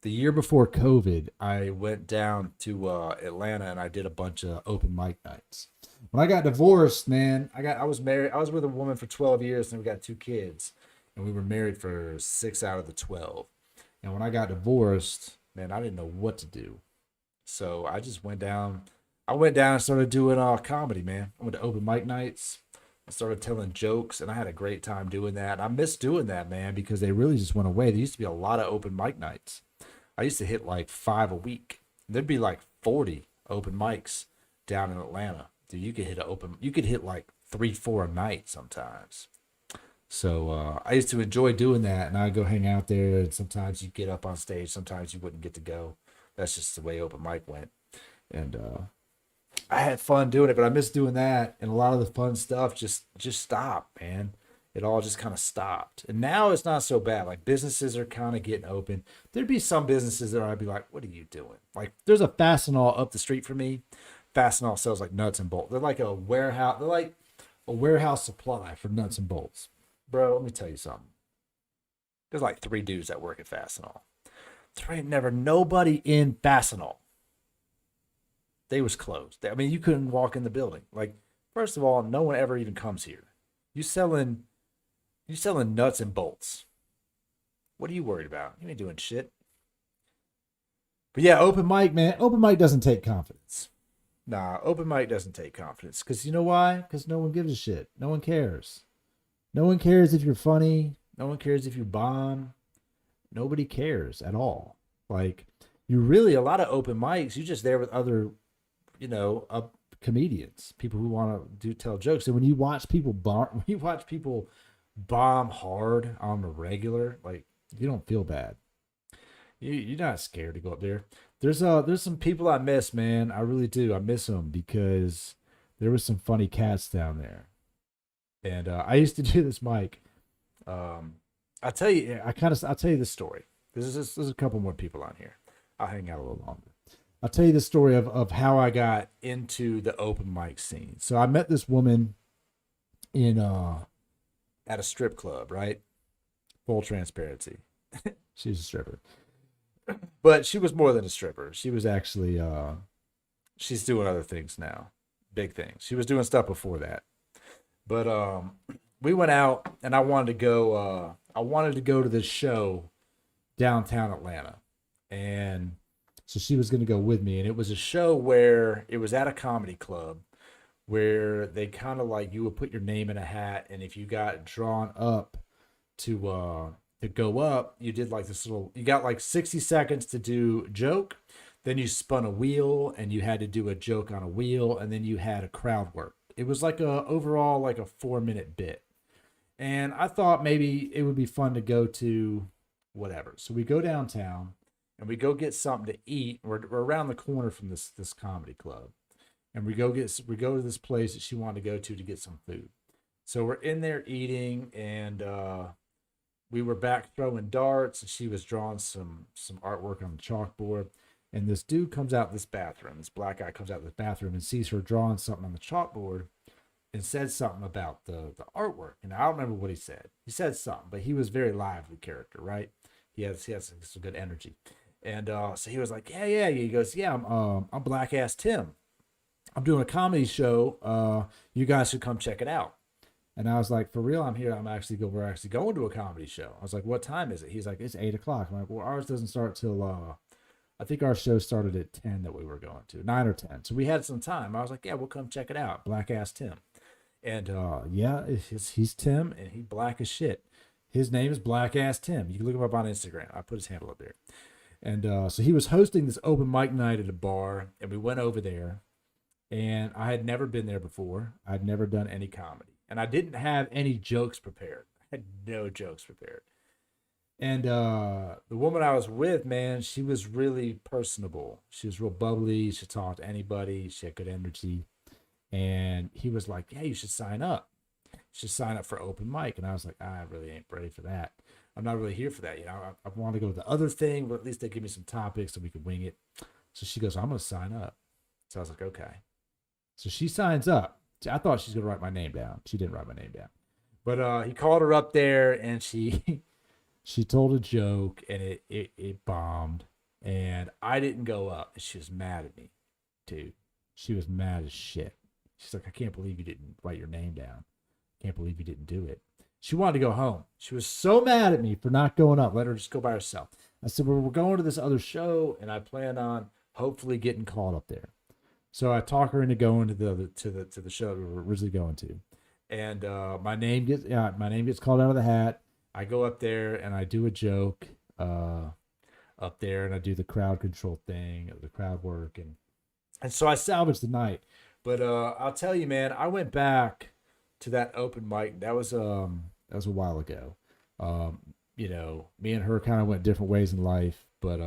the year before COVID, I went down to Atlanta and I did a bunch of open mic nights. When I got divorced, man, I was married. I was with a woman for 12 years and we got 2 kids. And we were married for 6 out of the 12. And when I got divorced, man, I didn't know what to do. So I just went down. I went down and started doing comedy, man. I went to open mic nights. I started telling jokes, and I had a great time doing that. And I miss doing that, man, because they really just went away. There used to be a lot of open mic nights. I used to hit like 5 a week. There'd be like 40 open mics down in Atlanta. Dude, you could hit like 3, 4 a night sometimes. So I used to enjoy doing that, and I'd go hang out there, and sometimes you get up on stage, sometimes you wouldn't get to go. That's just the way open mic went. And I had fun doing it, but I miss doing that, and a lot of the fun stuff just stopped, man. It all just kind of stopped. And now it's not so bad. Like, businesses are kind of getting open. There'd be some businesses that I'd be like, what are you doing? Like, there's a Fastenal up the street from me. Fastenal sells like nuts and bolts. They're like a warehouse. They're like a warehouse supply for nuts and bolts. Bro, let me tell you something. There's like 3 dudes that work at Fastenal. There ain't never nobody in Fastenal. They was closed. I mean, you couldn't walk in the building. Like, first of all, no one ever even comes here. You selling nuts and bolts. What are you worried about? You ain't doing shit. But yeah, open mic, man. Open mic doesn't take confidence. Nah, open mic doesn't take confidence. Because you know why? Because no one gives a shit. No one cares. No one cares if you're funny. No one cares if you bomb. Nobody cares at all. Like, a lot of open mics, you're just there with other, comedians, people who want to tell jokes. And when you watch people bomb hard on the regular, like, you don't feel bad. You're not scared to go up there. There's some people I miss, man. I really do. I miss them because there was some funny cats down there. And I used to do this mic. I'll tell you this story. There's a couple more people on here. I'll hang out a little longer. I'll tell you the story of how I got into the open mic scene. So I met this woman in at a strip club, right? Full transparency. She's a stripper. But she was more than a stripper. She was actually she's doing other things now. Big things. She was doing stuff before that. But we went out and I wanted to go to this show downtown Atlanta. And so she was going to go with me, and it was a show where it was at a comedy club where they kind of like you would put your name in a hat, and if you got drawn up to go up, you did like this little. You got like 60 seconds to do a joke, then you spun a wheel and you had to do a joke on a wheel, and then you had a crowd work. It was like overall like a 4-minute bit, and I thought maybe it would be fun to go to whatever. So we go downtown and we go get something to eat. We're around the corner from this comedy club, and we go to this place that she wanted to go to get some food. So we're in there eating, and we were back throwing darts, and she was drawing some artwork on the chalkboard. And this dude comes out this bathroom. This black guy comes out this bathroom and sees her drawing something on the chalkboard, and said something about the artwork. And I don't remember what he said. He said something, but he was a very lively character, right? He has some good energy. And so he was like, yeah. He goes, yeah, I'm Black Ass Tim. I'm doing a comedy show. You guys should come check it out. And I was like, for real, I'm here. We're actually going to a comedy show. I was like, what time is it? He's like, it's 8:00. I'm like, well, ours doesn't start till I think our show started at 10 that we were going to, 9 or 10. So we had some time. I was like, yeah, we'll come check it out. Black Ass Tim. And yeah, he's Tim, and he black as shit. His name is Black Ass Tim. You can look him up on Instagram. I put his handle up there. And so he was hosting this open mic night at a bar, and we went over there. And I had never been there before. I'd never done any comedy. And I didn't have any jokes prepared. I had no jokes prepared. And the woman I was with, man, she was really personable. She was real bubbly. She talked to anybody. She had good energy. And he was like, yeah, you should sign up. You should sign up for open mic. And I was like, I really ain't ready for that. I'm not really here for that. You know, I want to go to the other thing, but at least they give me some topics so we can wing it. So she goes, I'm going to sign up. So I was like, okay. So she signs up. I thought she's going to write my name down. She didn't write my name down. But he called her up there, and she told a joke, and it bombed. And I didn't go up. And she was mad at me, dude. She was mad as shit. She's like, I can't believe you didn't write your name down. I can't believe you didn't do it. She wanted to go home. She was so mad at me for not going up. Let her just go by herself. I said, well, we're going to this other show, and I plan on hopefully getting called up there. So I talk her into going to the show we were originally going to, and my name gets called out of the hat. I go up there and I do a joke up there, and I do the crowd control thing, the crowd work, and so I salvaged the night. But I'll tell you, man, I went back to that open mic. That was a while ago. You know, me and her kind of went different ways in life, but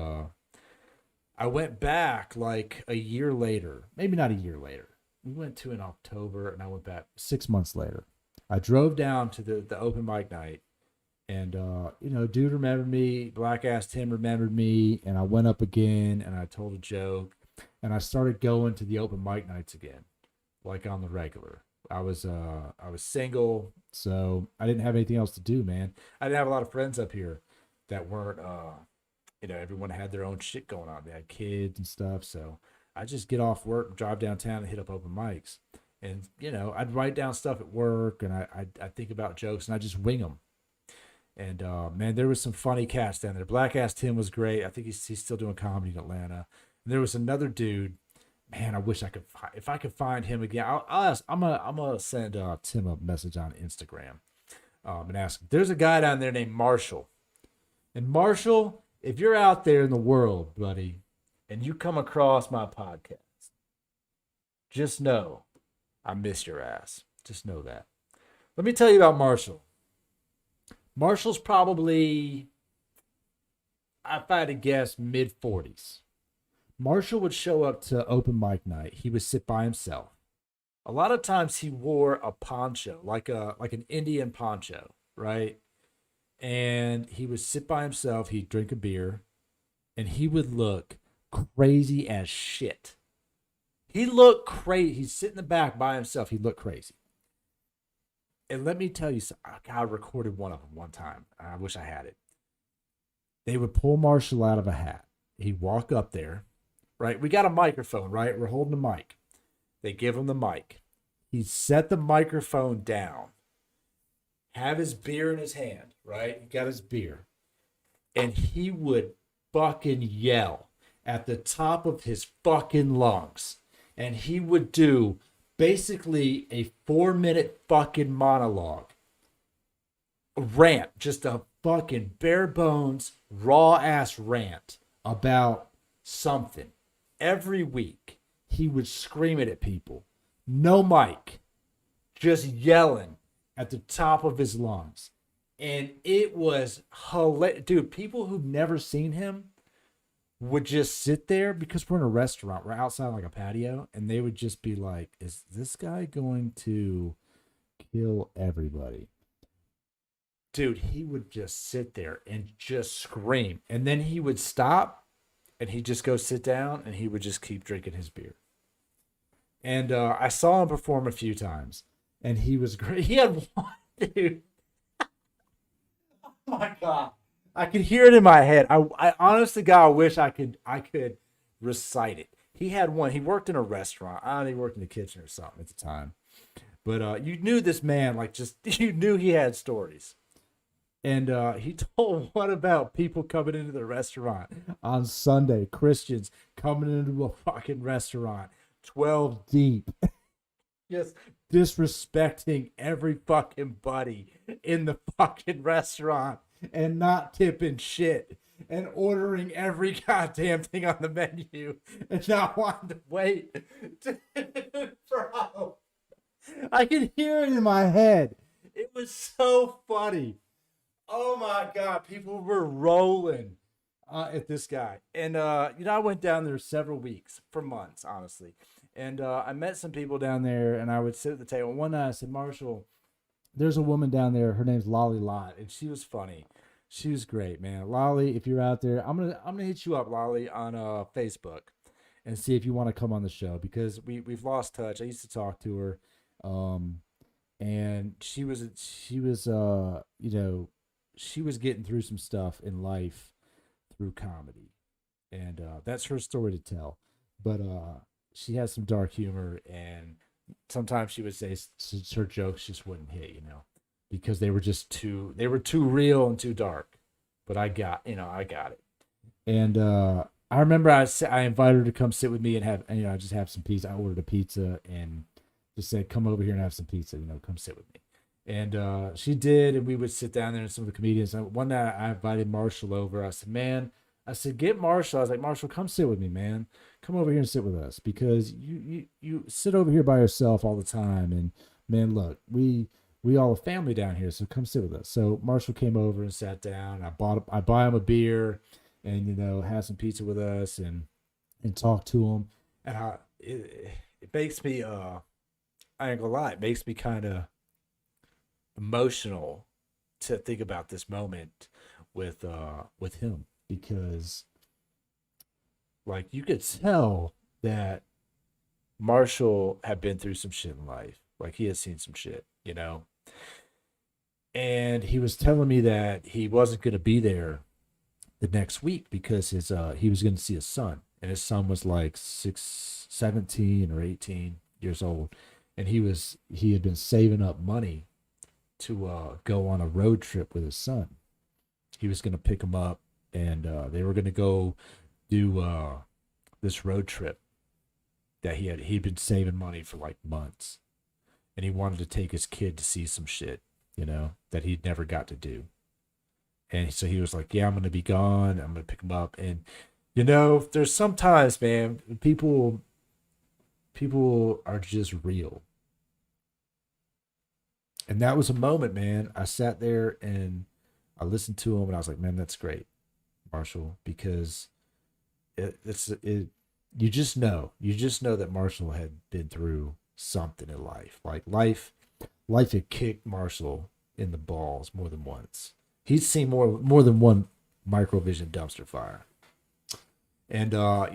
I went back like a year later, maybe not a year later. We went to in October, and I went back 6 months later. I drove down to the open mic night, and you know, dude remembered me, Black Ass Tim remembered me, and I went up again, and I told a joke, and I started going to the open mic nights again, like on the regular. I was single, so I didn't have anything else to do, man. I didn't have a lot of friends up here that weren't, you know, everyone had their own shit going on. They had kids and stuff, so I just get off work and drive downtown and hit up open mics. And, you know, I'd write down stuff at work, and I think about jokes, and I just wing them. And, man, there was some funny cats down there. Black Ass Tim was great. I think he's still doing comedy in Atlanta. And there was another dude. Man, I wish I could if I could find him again. I'll ask. I'm gonna send Tim a message on Instagram, and ask. There's a guy down there named Marshall, and Marshall, if you're out there in the world, buddy, and you come across my podcast, just know I miss your ass. Just know that. Let me tell you about Marshall. Marshall's probably, if I had to guess, mid-40s. Marshall would show up to open mic night. He would sit by himself. A lot of times he wore a poncho, like an Indian poncho, right? And he would sit by himself. He'd drink a beer, and he would look crazy as shit. He looked crazy. He's sitting in the back by himself. He looked crazy. And let me tell you, I recorded one of them one time. I wish I had it. They would pull Marshall out of a hat. He'd walk up there, right? We got a microphone, right? We're holding the mic. They give him the mic. He'd set the microphone down, have his beer in his hand, right? He got his beer. And he would fucking yell at the top of his fucking lungs. And he would do basically a 4-minute fucking monologue. A rant, just a fucking bare bones, raw ass rant about something. Every week, he would scream it at people. No mic. Just yelling at the top of his lungs. And it was hilarious. Dude, people who've never seen him would just sit there because we're in a restaurant. We're outside like a patio. And they would just be like, is this guy going to kill everybody? Dude, he would just sit there and just scream. And then he would stop and he'd just go sit down and he would just keep drinking his beer. And I saw him perform a few times. And he was great. He had one, dude. Oh my God. I could hear it in my head. I honest to God, I wish I could recite it. He had one. He worked in a restaurant. I don't know, he worked in the kitchen or something at the time. But you knew this man, like, just, you knew he had stories. And he told one about people coming into the restaurant on Sunday, Christians coming into a fucking restaurant, 12 deep, just disrespecting every fucking buddy in the fucking restaurant and not tipping shit and ordering every goddamn thing on the menu and not wanting to wait. Dude, bro, I can hear it in my head. It was so funny. Oh my God, people were rolling at this guy. And, I went down there several weeks, for months, honestly. And I met some people down there, and I would sit at the table. One night I said, Marshall, there's a woman down there. Her name's Lolly Lott, and she was funny. She was great, man. Lolly, if you're out there, I'm gonna hit you up, Lolly, on Facebook, and see if you want to come on the show because we've lost touch. I used to talk to her, and she was getting through some stuff in life through comedy, and that's her story to tell. But she has some dark humor, and sometimes she would say her jokes just wouldn't hit, because they were too real and too dark. But I got it. And I remember I invited her to come sit with me and just have some pizza. I ordered a pizza and just said, come over here and have some pizza, come sit with me. And she did, and we would sit down there and some of the comedians. And one night I invited Marshall over. I said, get Marshall. I was like, Marshall, come sit with me, man. Come over here and sit with us because you sit over here by yourself all the time. And man, look, we all a family down here, so come sit with us. So Marshall came over and sat down. I buy him a beer, and had some pizza with us and talk to him. And it makes me I ain't gonna lie, it makes me kind of emotional to think about this moment with him because like you could tell that Marshall had been through some shit in life. Like he had seen some shit, and he was telling me that he wasn't going to be there the next week because he was going to see his son, and his son was like 17 or 18 years old, and he had been saving up money to go on a road trip with his son. He was going to pick him up, and they were going to go do this road trip that he'd been saving money for like months, and he wanted to take his kid to see some shit, that he'd never got to do. And so he was like, yeah, I'm going to be gone. I'm going to pick him up. And, there's sometimes, man, people are just real. And that was a moment, man. I sat there and I listened to him and I was like, man, that's great, Marshall, because you just know that Marshall had been through something in life. Like life had kicked Marshall in the balls more than once. He's seen more than one microvision dumpster fire. And I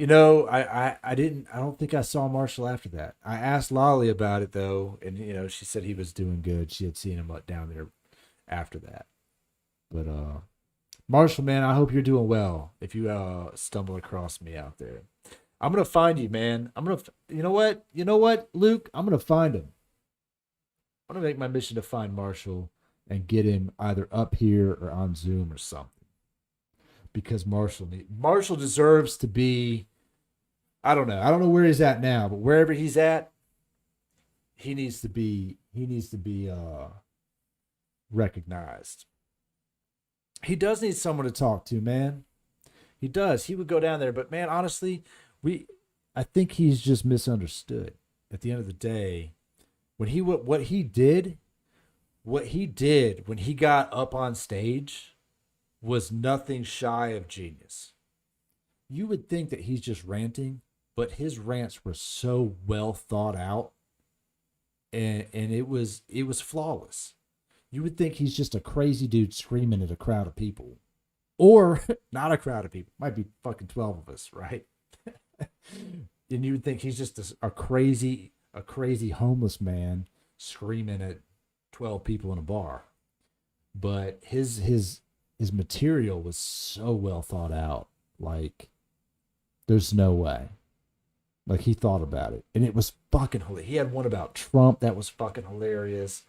don't think I saw Marshall after that. I asked Lolly about it though, and she said he was doing good. She had seen him down there after that. But Marshall, man, I hope you're doing well. If you stumble across me out there, I'm gonna find you, man. You know what, Luke? I'm gonna find him. I'm gonna make my mission to find Marshall and get him either up here or on Zoom or something. Because Marshall deserves to be. I don't know where he's at now, but wherever he's at, he needs to be recognized. He does need someone to talk to, man. He does. He would go down there, but man, honestly, I think he's just misunderstood. At the end of the day, what he did when he got up on stage was nothing shy of genius. You would think that he's just ranting, but his rants were so well thought out, and it was flawless. You would think he's just a crazy dude screaming at a crowd of people, or not a crowd of people. Might be fucking 12 of us, right? And you would think he's just a crazy homeless man screaming at 12 people in a bar. But his material was so well thought out. Like, there's no way. Like, he thought about it, and it was fucking hilarious. He had one about Trump that was fucking hilarious.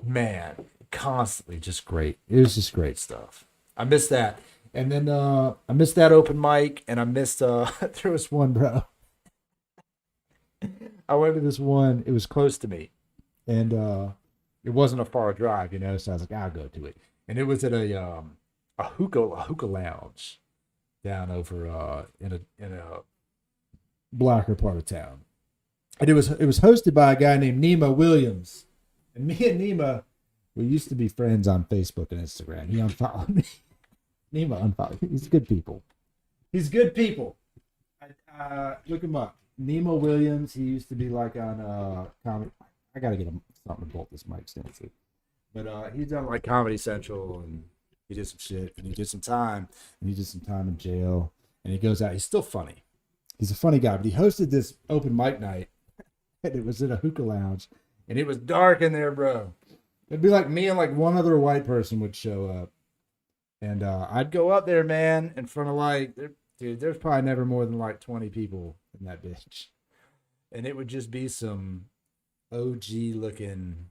Man, constantly just great. It was just great stuff. I missed that. And then I missed that open mic, and I missed there was one, bro. I went to this one. It was close to me, and it wasn't a far drive, so I was like, I'll go to it. And it was at a hookah lounge down over in a blacker part of town. And it was hosted by a guy named Nima Williams. And me and Nima, we used to be friends on Facebook and Instagram. He unfollowed me. Nima unfollowed me. He's good people. Look him up. Nima Williams. He used to be like on comedy. I gotta get him something to bolt this mic stand to. But he's done like Comedy Central, and he did some shit, and he did some time in jail, and he goes out. He's still funny. He's a funny guy, but he hosted this open mic night, and it was in a hookah lounge, and it was dark in there, bro. It'd be like me and like one other white person would show up, and I'd go up there, man, in front of there's probably never more than like 20 people in that bitch, and it would just be some OG looking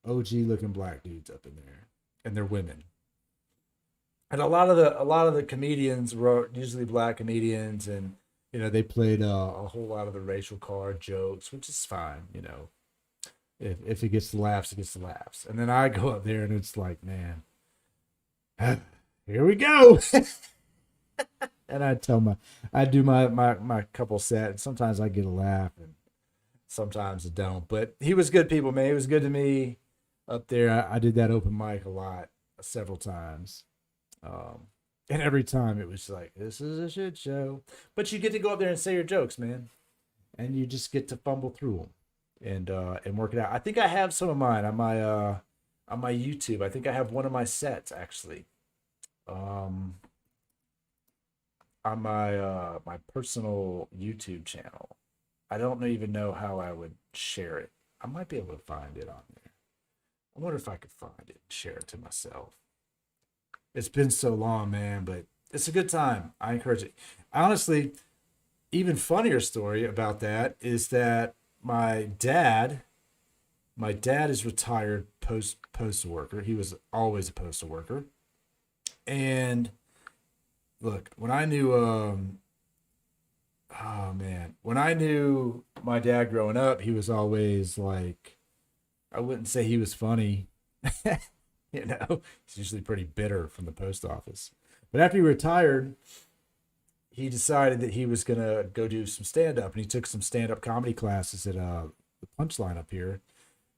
black dudes up in there, and they're women. And a lot of the comedians were usually black comedians, and they played a whole lot of the racial card jokes, which is fine. If it gets the laughs, it gets the laughs. And then I go up there, and it's like, man, here we go. And I do my couple set, and sometimes I get a laugh, and sometimes I don't. But he was good people, man. He was good to me up there. I did that open mic several times. And every time it was like, this is a shit show. But you get to go up there and say your jokes, man. And you just get to fumble through them and work it out. I think I have some of mine on my YouTube. I think I have one of my sets actually. On my personal YouTube channel. I don't even know how I would share it. I might be able to find it on there. I wonder if I could find it and share it to myself. It's been so long, man, but it's a good time. I encourage it. Honestly, even funnier story about that is that my dad is retired postal worker. He was always a postal worker. And look, when I knew when I knew my dad growing up, he was always like, I wouldn't say he was funny. He's usually pretty bitter from the post office. But after he retired, he decided that he was going to go do some stand-up. And he took some stand-up comedy classes at the Punchline up here.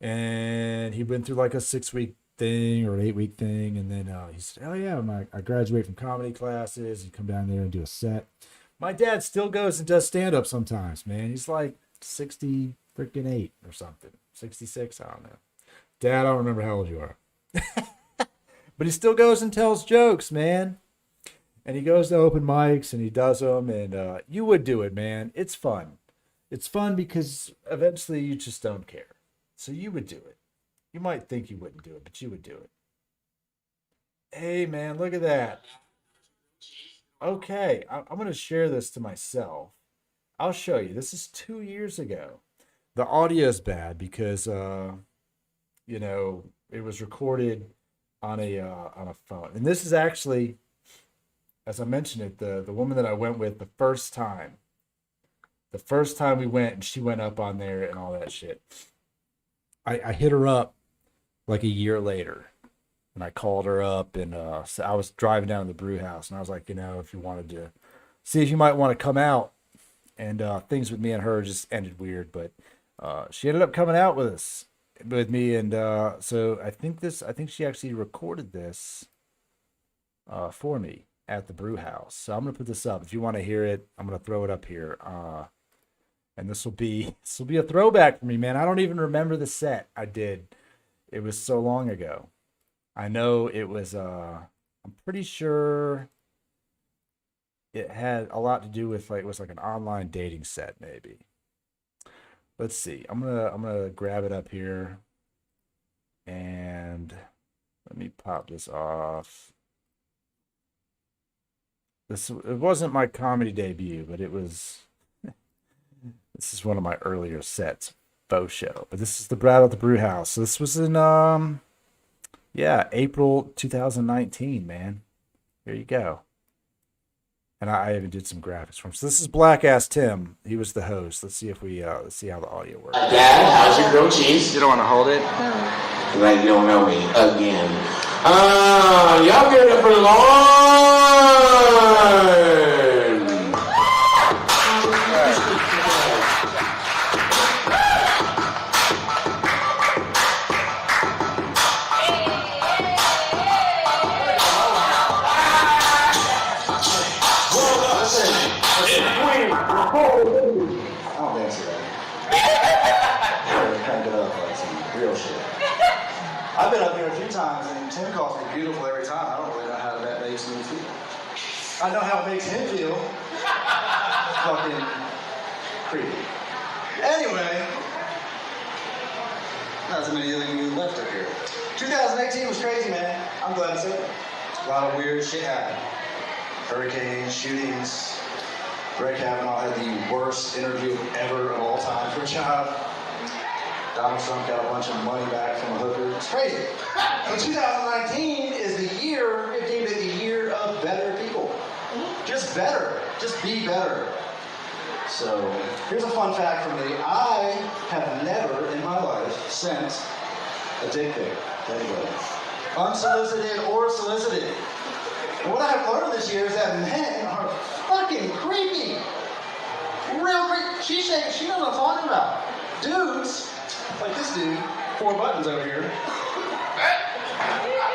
And he went through like a 6-week thing or an 8-week thing. And then he said, oh, yeah, I graduate from comedy classes and come down there and do a set. My dad still goes and does stand-up sometimes, man. He's like 60 freaking 8 or something. 66, I don't know. Dad, I don't remember how old you are. But he still goes and tells jokes, man. And he goes to open mics and he does them, and you would do it, man. It's fun. It's fun because eventually you just don't care. So you would do it. You might think you wouldn't do it, but you would do it. Hey, man, look at that. Okay, I'm going to share this to myself. I'll show you. This is 2 years ago. The audio is bad because, you know, it was recorded on a phone. And this is actually, as I mentioned it, the woman that I went with the first time. The first time we went, and she went up on there and all that shit. I hit her up like a year later. And I called her up, and so I was driving down to the brew house, and I was like, you know, if you wanted to see if you might want to come out. And things with me and her just ended weird, but she ended up coming out with me, and so I think she actually recorded this for me at the brew house. So I'm gonna put this up. If you want to hear it, I'm gonna throw it up here. And this will be a throwback for me, man. I don't even remember the set I did. It was so long ago. I know it was, I'm pretty sure it had a lot to do with, like, it was like an online dating set, maybe. Let's see. I'm gonna grab it up here, and let me pop this off. It wasn't my comedy debut, but it was. This is one of my earlier sets, faux show. But this is the Brad at the Brew House. So this was in April 2019, man. Here you go. And I even did some graphics for him. So this is Black Ass Tim. He was the host. Let's see if let's see how the audio works. Dad, how's your grilled cheese? You don't want to hold it? Like you don't know me again. Y'all get it for Lord. I've been up here a few times, and Tim calls me beautiful every time. I don't really know how that makes me feel. I know how it makes him feel. Fucking creepy. Anyway, not so many of you left up here. 2018 was crazy, man. I'm glad to say it. A lot of weird shit happened. Hurricanes, shootings. Brett Kavanaugh had the worst interview ever of all time for a job. Donald Trump got a bunch of money back from a hooker. It's crazy. So 2019 is the year, 15 is the year of better people. Just better. Just be better. So here's a fun fact for me. I have never in my life sent a dick pic to anybody. Unsolicited or solicited. And what I have learned this year is that men are fucking creepy. Real creepy. She knows what I'm talking about. Dudes, like this dude, 4 buttons over here.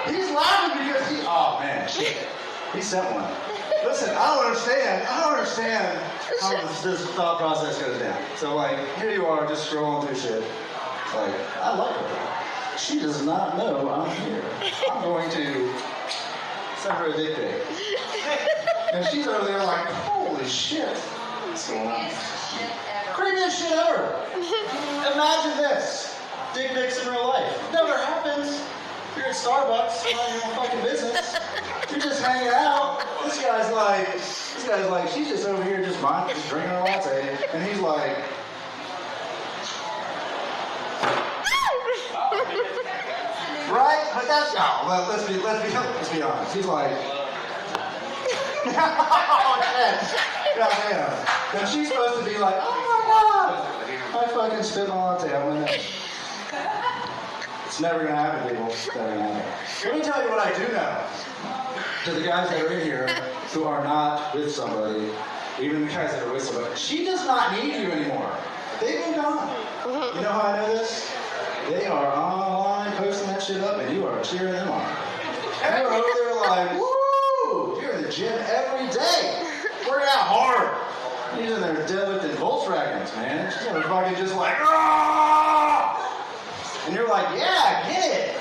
He's laughing because oh man, shit. He sent one. Listen, I don't understand how this thought process goes down. So like, here you are just scrolling through shit. Like, I like her. She does not know I'm here. I'm going to send her a dick pic. And she's over there like, holy shit. What's going on? Creepiest shit ever. Imagine this. Dick pics in real life. Never happens. You're at Starbucks, minding your own fucking business. You're just hanging out. This guy's like, she's just over here just drinking her latte. And he's like, right? But that's well, let's be honest. He's like, yeah. And she's supposed to be like, oh my god, I fucking spit my latte on my neck. It's never gonna happen, people. It's never gonna happen. Let me tell you what I do know. To the guys that are in here who are not with somebody, even the guys that are with somebody, she does not need you anymore. They've been gone. You know how I know this? They are online posting that shit up, and you are cheering them on. You're over there like, woo! You're in the gym every day. Working out hard. He's in there deadlifting Volkswagens, man. She's gonna fucking just like, ah! And you're like, yeah, get it.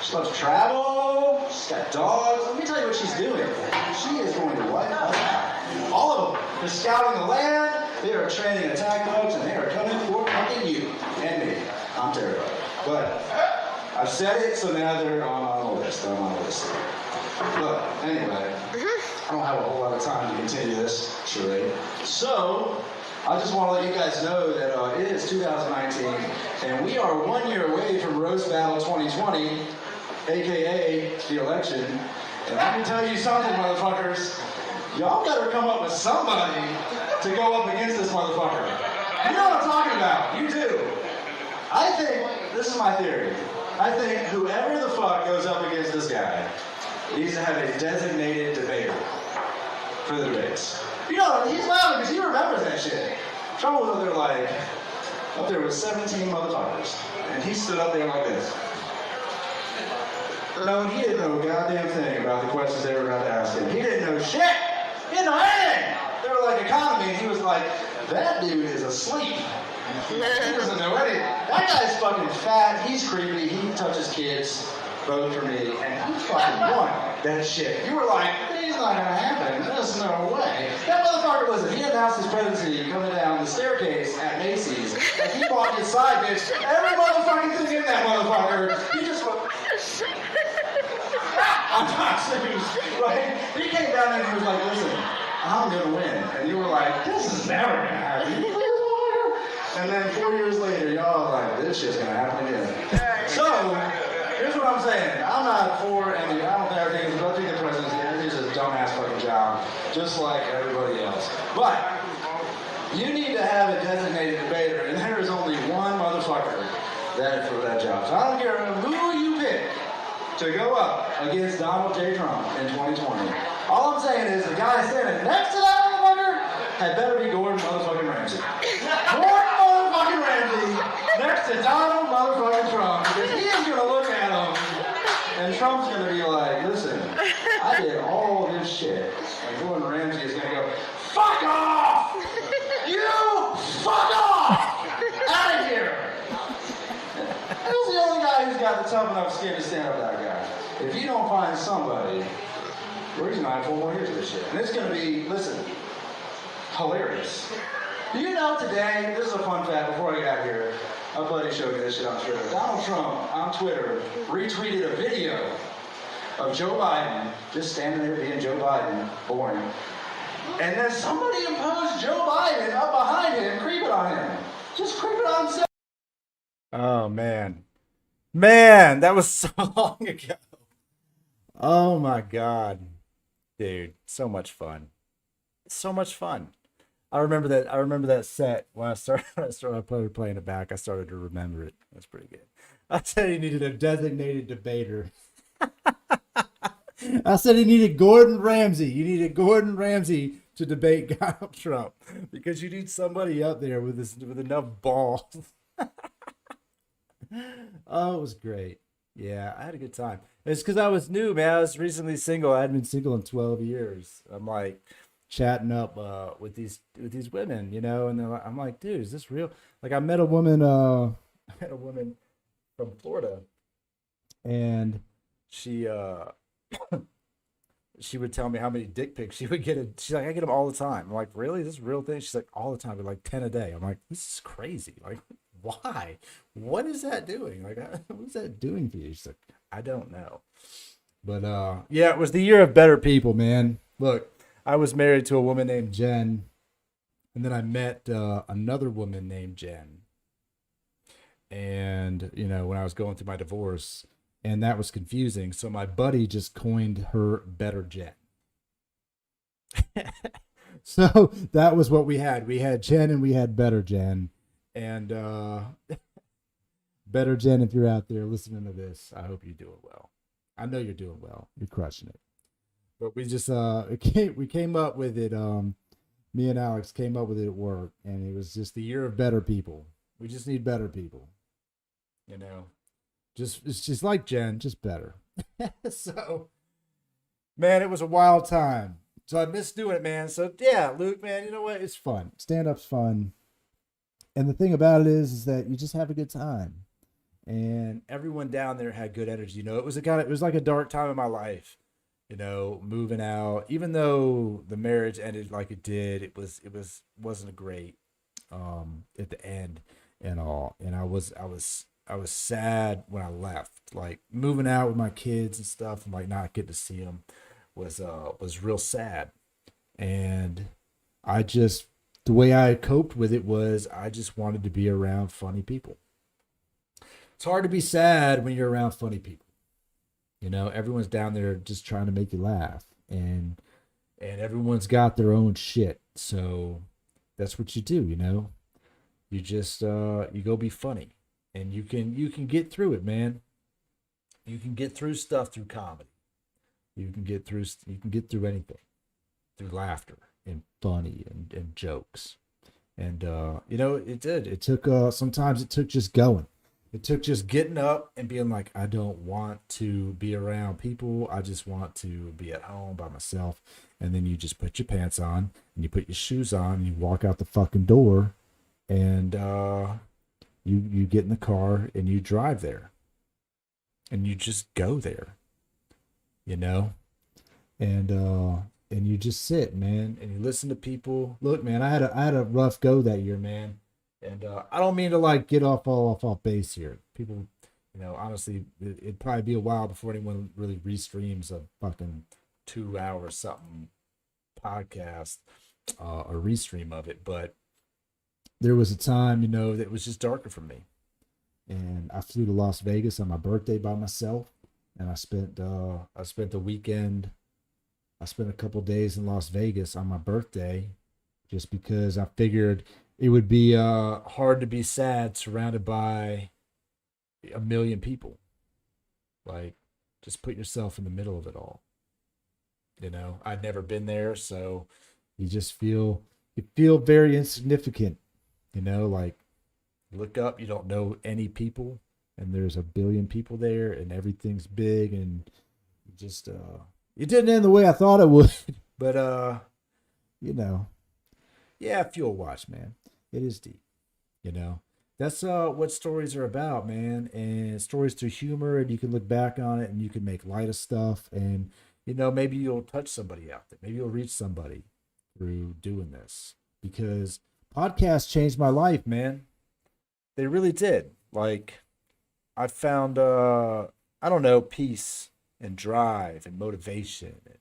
She loves to travel. She's got dogs. Let me tell you what she's doing. She is going to wipe us out. All of them. They're scouting the land. They are training attack dogs, and they are coming for fucking you and me. I'm terrified. But I've said it, so now they're on the list. I'm on the list. But anyway, I don't have a whole lot of time to continue this charade. So I just want to let you guys know that it is 2019, and we are 1 year away from Roast Battle 2020, aka the election. And let me tell you something, motherfuckers. Y'all better come up with somebody to go up against this motherfucker. You know what I'm talking about. You do. I think, this is my theory, I think whoever the fuck goes up against this guy needs to have a designated debater for the debates. You know, he's laughing because he remembers that shit. Trump was up there with 17 motherfuckers. And he stood up there like this. No, he didn't know a goddamn thing about the questions they were about to ask him. He didn't know shit. He didn't know anything. They were like economy, and he was like, that dude is asleep. He doesn't know anything. That guy's fucking fat. He's creepy. He touches kids. Vote for me. And he fucking won that shit. You were like, it's not gonna happen. There's no way. That motherfucker, listen, he announced his presidency coming down the staircase at Macy's. And he bought his side bitch. Every motherfucking thing in that motherfucker. He just went, I'm not serious, right? He came down and he was like, listen, I'm gonna win. And you were like, this is never gonna happen. And then 4 years later, y'all are like, this shit's gonna happen again. So, here's what I'm saying. I'm not for any, I don't think the presidency, it's just a dumbass fucking job, just like everybody else. But, you need to have a designated debater, and there is only one motherfucker that for that job. So I don't care who you pick to go up against Donald J. Trump in 2020. All I'm saying is the guy standing next to that motherfucker had better be Gordon motherfucking Ramsay. Gordon motherfucking Ramsay next to Donald motherfucking Trump, because he is gonna look at him and Trump's gonna be like, listen, I did all this shit. And Gordon Ramsay is gonna go, fuck off! You fuck off! Out of here! He's the only guy who's got the tough enough skin to stand up to that guy. If you don't find somebody, we're just gonna have 4 more years of this shit. And it's gonna be, listen, hilarious. Do you know today, this is a fun fact before I got here, my buddy showed me this shit on Twitter. Donald Trump on Twitter retweeted a video of Joe Biden just standing there being Joe Biden, boring. And then somebody imposed Joe Biden up behind him, creeping on him. Just creeping on himself. Oh, man. Man, that was so long ago. Oh, my God. Dude, so much fun. So much fun. I remember that set when I started playing it back. I started to remember it. That's pretty good. I said he needed a designated debater. I said he needed Gordon Ramsay. You needed Gordon Ramsay to debate Donald Trump because you need somebody up there with enough balls. Oh, it was great. Yeah, I had a good time. It's because I was new, man. I was recently single. I hadn't been single in 12 years. I'm like chatting up with these women, you know, and I'm like, dude, is this real? Like, I met a woman from Florida, and she she would tell me how many dick pics she would get. She's like, I get them all the time. I'm like, really? Is this a real thing? She's like, all the time, but like 10 a day. I'm like, this is crazy. Like, why? What is that doing? Like, what's that doing for you? She's like, I don't know. But yeah, it was the year of better people, man. Look, I was married to a woman named Jen, and then I met another woman named Jen. And, you know, when I was going through my divorce, and that was confusing. So my buddy just coined her Better Jen. So that was what we had. We had Jen and we had Better Jen. And Better Jen, if you're out there listening to this, I hope you're doing well. I know you're doing well. You're crushing it. But we just we came up with it. Me and Alex came up with it at work, and it was just the year of better people. We just need better people. You know, it's just like Jen, just better. So, man, it was a wild time. So I miss doing it, man. So yeah, Luke, man, you know what? It's fun. Stand up's fun. And the thing about it is that you just have a good time. and everyone down there had good energy. You know, it was like a dark time in my life. You know, moving out, even though the marriage ended like it did, wasn't great at the end and all. And I was sad when I left. Like moving out with my kids and stuff, and like not getting to see them was real sad. And I just the way I coped with it was I just wanted to be around funny people. It's hard to be sad when you're around funny people. You know, everyone's down there just trying to make you laugh, and everyone's got their own shit. So that's what you do, you know. You just you go be funny, and you can get through it, man. You can get through stuff through comedy. You can get through anything through laughter and funny and jokes. And you know, it did. It took sometimes it took just going. It took just getting up and being like, I don't want to be around people. I just want to be at home by myself. And then you just put your pants on and you put your shoes on and you walk out the fucking door and you get in the car and you drive there. And you just go there. You know? And you just sit, man, and you listen to people. Look, man, I had a rough go that year, man. And I don't mean to like get off base here. People, you know, honestly, it'd probably be a while before anyone really restreams a fucking 2 hour something podcast or restream of it. But there was a time, you know, that was just darker for me. And I flew to Las Vegas on my birthday by myself, and I spent the weekend. I spent a couple days in Las Vegas on my birthday, just because I figured it would be hard to be sad surrounded by a million people. Like, just put yourself in the middle of it all. You know, I'd never been there, so you feel very insignificant. You know, like you look up, you don't know any people, and there's a billion people there, and everything's big, and just it didn't end the way I thought it would, but you know, yeah, Fuel Watch, man. It is deep, you know. That's what stories are about, man. And stories through humor, and you can look back on it, and you can make light of stuff, and you know, maybe you'll touch somebody out there. Maybe you'll reach somebody through doing this, because podcasts changed my life, man. They really did. Like, I found I don't know, peace and drive and motivation and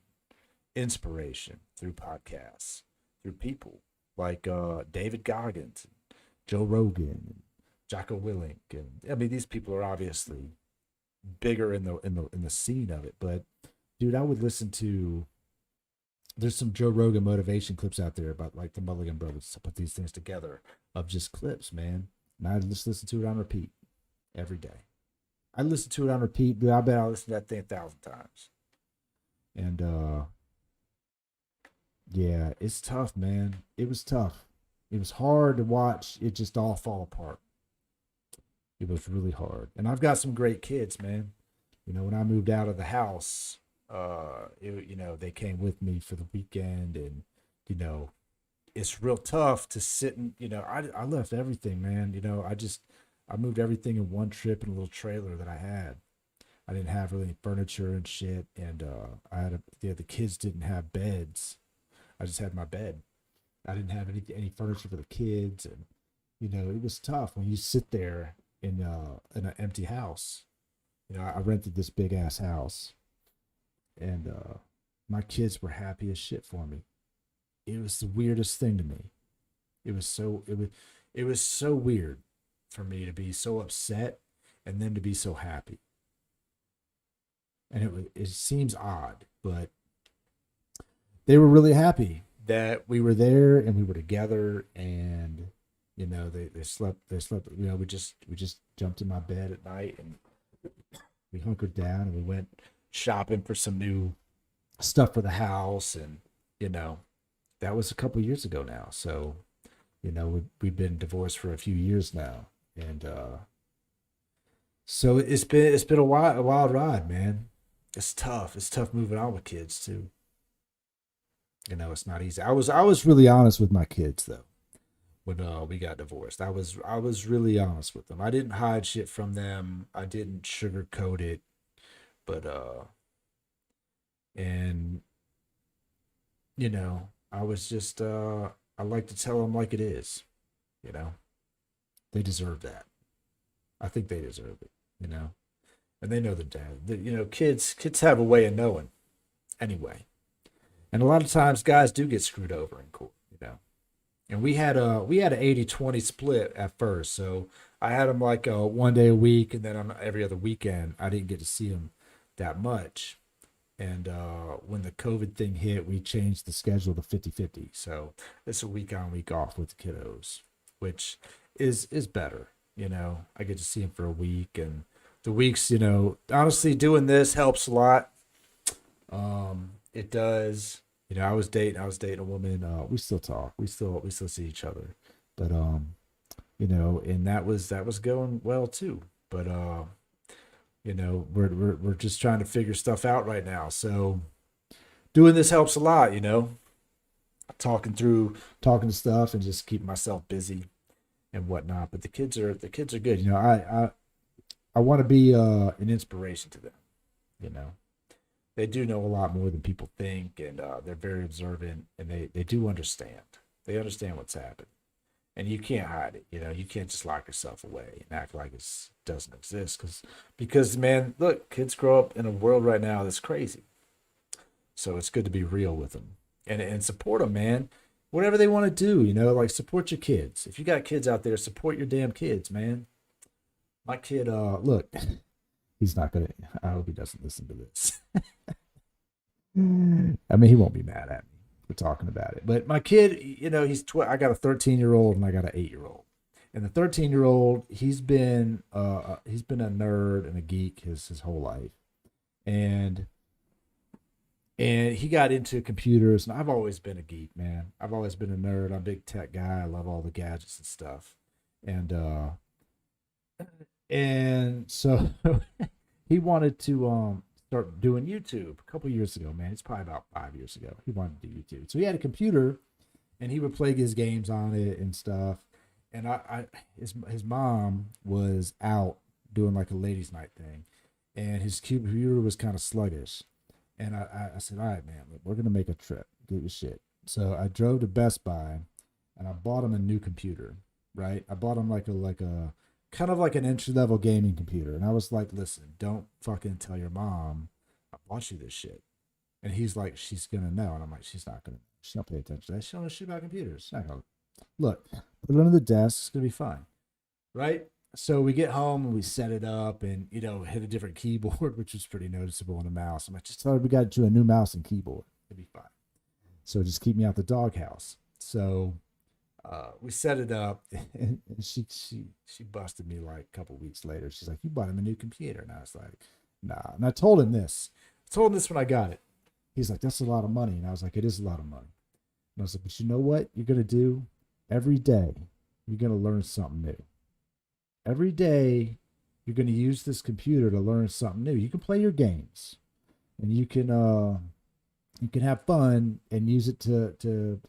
inspiration through podcasts, through people like David Goggins, and Joe Rogan, and Jocko Willink, and I mean, these people are obviously bigger in the scene of it. But dude, I would listen to. There's some Joe Rogan motivation clips out there about like the Mulligan brothers to put these things together of just clips, man. And I just listen to it on repeat every day. I listen to it on repeat, dude. I bet I listen to that thing 1,000 times. And yeah, it's tough, man. It was tough. It was hard to watch it just all fall apart. It was really hard. And I've got some great kids, man. You know, when I moved out of the house, you know, they came with me for the weekend, and you know, it's real tough to sit and, you know, I left everything, man. You know, I moved everything in one trip in a little trailer that I had. I didn't have really any furniture and shit, and the kids didn't have beds. I just had my bed. I didn't have any furniture for the kids, and you know, it was tough when you sit there in an empty house. You know, I rented this big ass house, and my kids were happy as shit for me. It was the weirdest thing to me. It was so weird for me to be so upset and them to be so happy. And it seems odd, but they were really happy that we were there and we were together, and you know, they slept, you know, we just jumped in my bed at night and we hunkered down and we went shopping for some new stuff for the house. And you know, that was a couple years ago now. So, you know, we've been divorced for a few years now, and so it's been a wild ride, man. It's tough. It's tough moving on with kids too. You know, it's not easy. I was really honest with my kids though. when we got divorced. I was really honest with them. I didn't hide shit from them. I didn't sugarcoat it, but and you know, I was just I like to tell them like it is. You know, they deserve that. I think they deserve it. You know, and they know the dad. You know, kids have a way of knowing anyway. And a lot of times guys do get screwed over in court, you know. And we had an 80-20 split at first. So I had him like 1 day a week, and then on every other weekend I didn't get to see him that much. And when the COVID thing hit, we changed the schedule to 50-50. So it's a week on, week off with the kiddos, which is better. You know, I get to see him for a week, and the weeks, you know, honestly doing this helps a lot. It does. You know, I was dating a woman. We still talk. We still see each other. But you know, and that was going well too. But you know, we're just trying to figure stuff out right now. So doing this helps a lot, you know. Talking to stuff and just keeping myself busy and whatnot. But the kids are good. You know, I want to be an inspiration to them, you know. They do know a lot more than people think, and they're very observant, and they do understand. They understand what's happened, and you can't hide it. You know, you can't just lock yourself away and act like it doesn't exist, because man, look, kids grow up in a world right now that's crazy. So it's good to be real with them and support them, man. Whatever they want to do, you know, like support your kids. If you got kids out there, support your damn kids, man. My kid, look. He's not gonna. I hope he doesn't listen to this. I mean, he won't be mad at me for talking about it. But my kid, you know, I got a 13-year-old and I got an 8-year-old. And the 13-year-old, he's been a nerd and a geek his whole life, and he got into computers. And I've always been a geek, man. I've always been a nerd. I'm a big tech guy. I love all the gadgets and stuff. And so he wanted to start doing YouTube a couple years ago, man. It's probably about 5 years ago. He wanted to do YouTube. So he had a computer and he would play his games on it and stuff. And his mom was out doing like a ladies' night thing, and his computer was kind of sluggish. And I said, all right, man, look, we're going to make a trip. Get your shit. So I drove to Best Buy and I bought him a new computer, right? I bought him like a kind of like an entry-level gaming computer. And I was like, listen, don't fucking tell your mom I bought you this shit. And he's like, she's going to know. And I'm like, she's not going to. She don't pay attention to that. She don't know shit about computers. She's not gonna. Look, put it under the desk. It's going to be fine. Right? So we get home and we set it up and, you know, hit a different keyboard, which was pretty noticeable on the mouse. I'm like, just tell her we got you a new mouse and keyboard. It'll be fine. So just keep me out the doghouse. So we set it up, and she busted me like a couple weeks later. She's like, you bought him a new computer. And I was like, nah. And I told him this. When I got it. He's like, that's a lot of money. And I was like, it is a lot of money. And I was like, but you know what you're going to do? Every day, you're going to learn something new. Every day, you're going to use this computer to learn something new. You can play your games, and you can have fun and use it to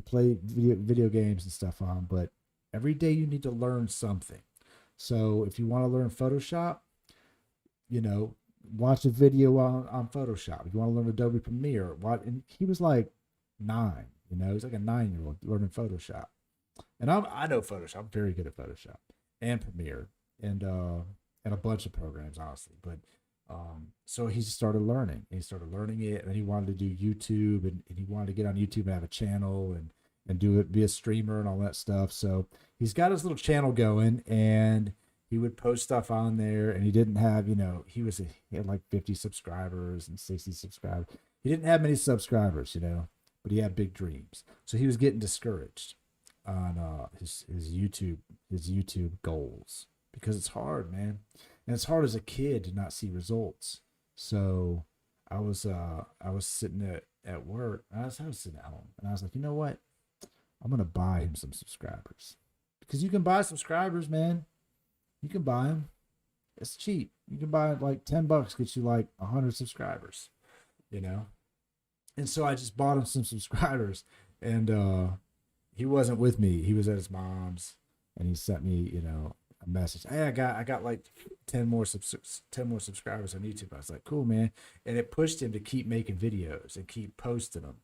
play video games and stuff on. But every day, you need to learn something. So if you want to learn Photoshop, you know, watch a video on Photoshop. If you want to learn Adobe Premiere, and he was like 9. You know, he's like a 9-year-old learning Photoshop. And I know Photoshop. I'm very good at Photoshop and Premiere and a bunch of programs, honestly. But so he just started learning. He started learning it, and then he wanted to do YouTube, and he wanted to get on YouTube and have a channel and do it, be a streamer and all that stuff. So he's got his little channel going, and he would post stuff on there. And he didn't have, you know, he had like 50 subscribers and 60 subscribers. He didn't have many subscribers, you know, but he had big dreams. So he was getting discouraged on his YouTube goals, because it's hard, man. And it's hard as a kid to not see results. So I was sitting at work. I was sitting at home, and I was like, you know what? I'm gonna buy him some subscribers, because you can buy subscribers, man. You can buy them. It's cheap. You can buy like $10, gets you like 100 subscribers, you know. And so I just bought him some subscribers, and he wasn't with me. He was at his mom's, and he sent me, a message. Hey, I got like 10 more subscribers on YouTube. I was like, cool, man. And it pushed him to keep making videos and keep posting them,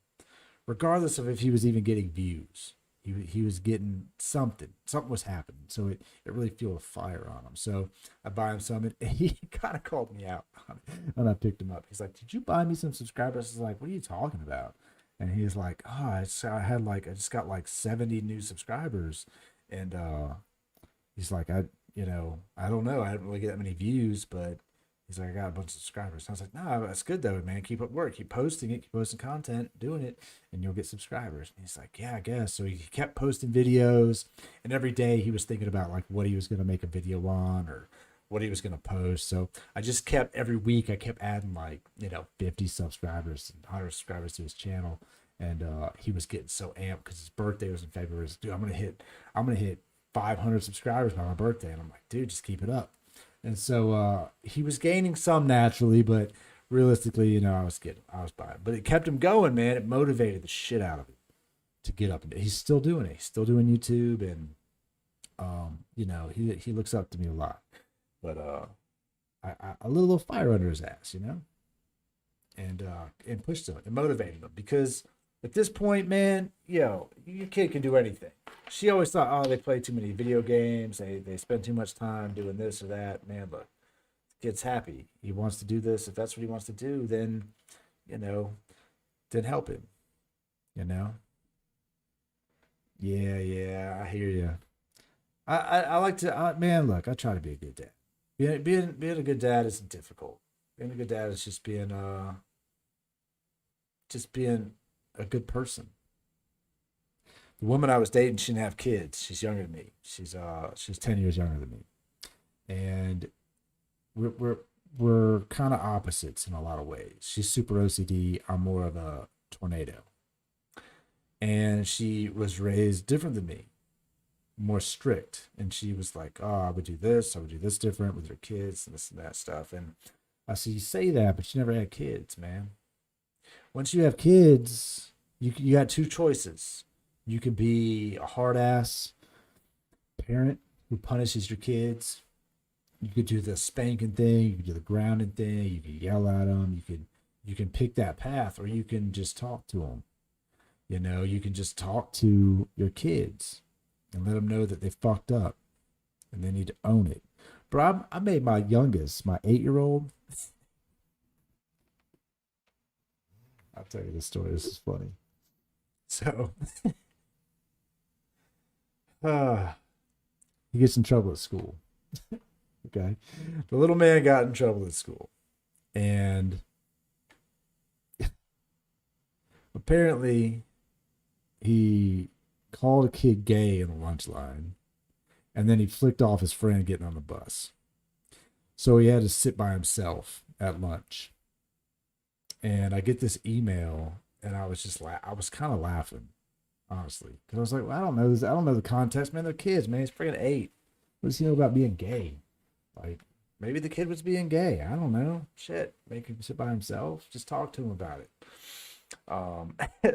regardless of if he was even getting views. He was getting something. Something was happening. So it really fueled a fire on him. So I buy him some, and he kind of called me out on it. And I picked him up. He's like, did you buy me some subscribers? I was like, what are you talking about? And he's like, oh, I just got like 70 new subscribers. And he's like, I don't know. I didn't really get that many views, but he's like, I got a bunch of subscribers. And I was like, no, that's good though, man. Keep up work. Keep posting it. Keep posting content, doing it, and you'll get subscribers. And he's like, yeah, I guess. So he kept posting videos, and every day he was thinking about like what he was going to make a video on or what he was going to post. So I just kept, every week I kept adding like, 50 subscribers and 100 subscribers to his channel. And he was getting so amped because his birthday was in February. Dude, I'm going to hit 500 subscribers by my birthday. And I'm like, dude, just keep it up. And so he was gaining some naturally, but realistically, I was buying. But it kept him going, man. It motivated the shit out of him to get up. And he's still doing it. He's still doing YouTube, and he looks up to me a lot. But I lit a little fire under his ass, and pushed him and motivated him, because at this point, man, your kid can do anything. She always thought, oh, they play too many video games. They spend too much time doing this or that. Man, look, the kid's happy. He wants to do this. If that's what he wants to do, then, then help him, Yeah, I hear you. I like to, man, look, I try to be a good dad. Being a good dad isn't difficult. Being a good dad is just being a good person. The woman I was dating, she didn't have kids. She's younger than me. She's 10 years younger than me, and we're kind of opposites in a lot of ways. She's super OCD. I'm more of a tornado, and she was raised different than me, more strict. And she was like, "Oh, I would do this different with her kids and this and that stuff." And I said, "You say that, but you never had kids, man. Once you have kids, you got two choices. You could be a hard ass parent who punishes your kids. You could do the spanking thing. You could do the grounding thing. You could yell at them. You can pick that path, or you can just talk to them. You can just talk to your kids and let them know that they fucked up and they need to own it. Bro, I made my youngest, my 8-year-old. I'll tell you this story. This is funny. So, he gets in trouble at school. Okay. The little man got in trouble at school. And apparently he called a kid gay in the lunch line, and then he flicked off his friend getting on the bus. So he had to sit by himself at lunch. And I get this email, and I was I was kind of laughing, honestly, because I was like, well, I don't know this. I don't know the context, man. They're kids, man. He's freaking 8. What does he know about being gay? Like, maybe the kid was being gay. I don't know. Shit, make him sit by himself. Just talk to him about it.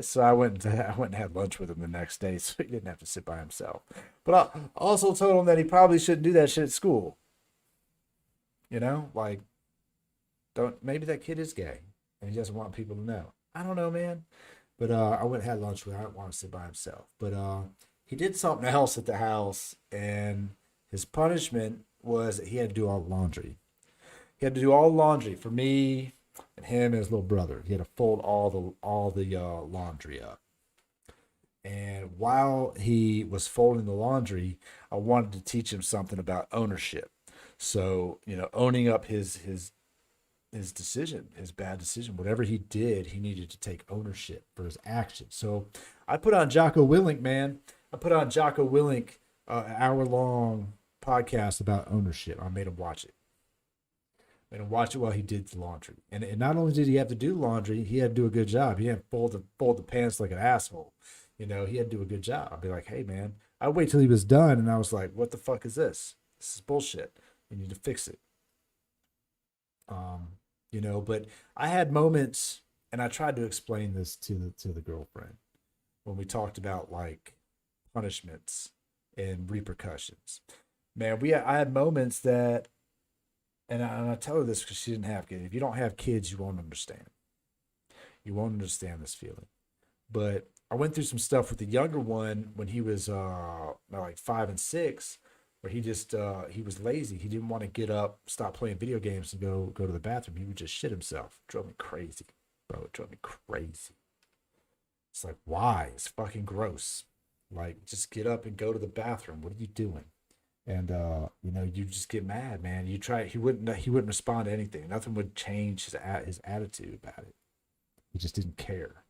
So I went and had lunch with him the next day, so he didn't have to sit by himself. But I also told him that he probably shouldn't do that shit at school. Like, maybe that kid is gay and he doesn't want people to know. I don't know, man. But I went and had lunch with him. I didn't want him to sit by himself. But he did something else at the house, and his punishment was that he had to do all the laundry. He had to do all the laundry for me and him and his little brother. He had to fold all the laundry up. And while he was folding the laundry, I wanted to teach him something about ownership. So, owning up his decision, his bad decision, whatever he did, he needed to take ownership for his actions. So I put on Jocko Willink, man. I put on Jocko Willink, an hour-long podcast about ownership. I made him watch it. Made him watch it while he did the laundry. And not only did he have to do the laundry, he had to do a good job. He didn't fold the pants like an asshole. He had to do a good job. I'd be like, hey, man. I'd wait till he was done, and I was like, what the fuck is this? This is bullshit. You need to fix it. But I had moments, and I tried to explain this to the girlfriend when we talked about, like, punishments and repercussions. Man, I had moments that, and I tell her this because she didn't have kids. If you don't have kids, you won't understand. You won't understand this feeling. But I went through some stuff with the younger one when he was like 5 and 6, where he was lazy. He didn't want to get up, stop playing video games, and go to the bathroom. He would just shit himself. It drove me crazy, bro. It drove me crazy. It's like, why? It's fucking gross. Like, just get up and go to the bathroom. What are you doing? And you just get mad, man. You try. He wouldn't respond to anything. Nothing would change his attitude about it. He just didn't care.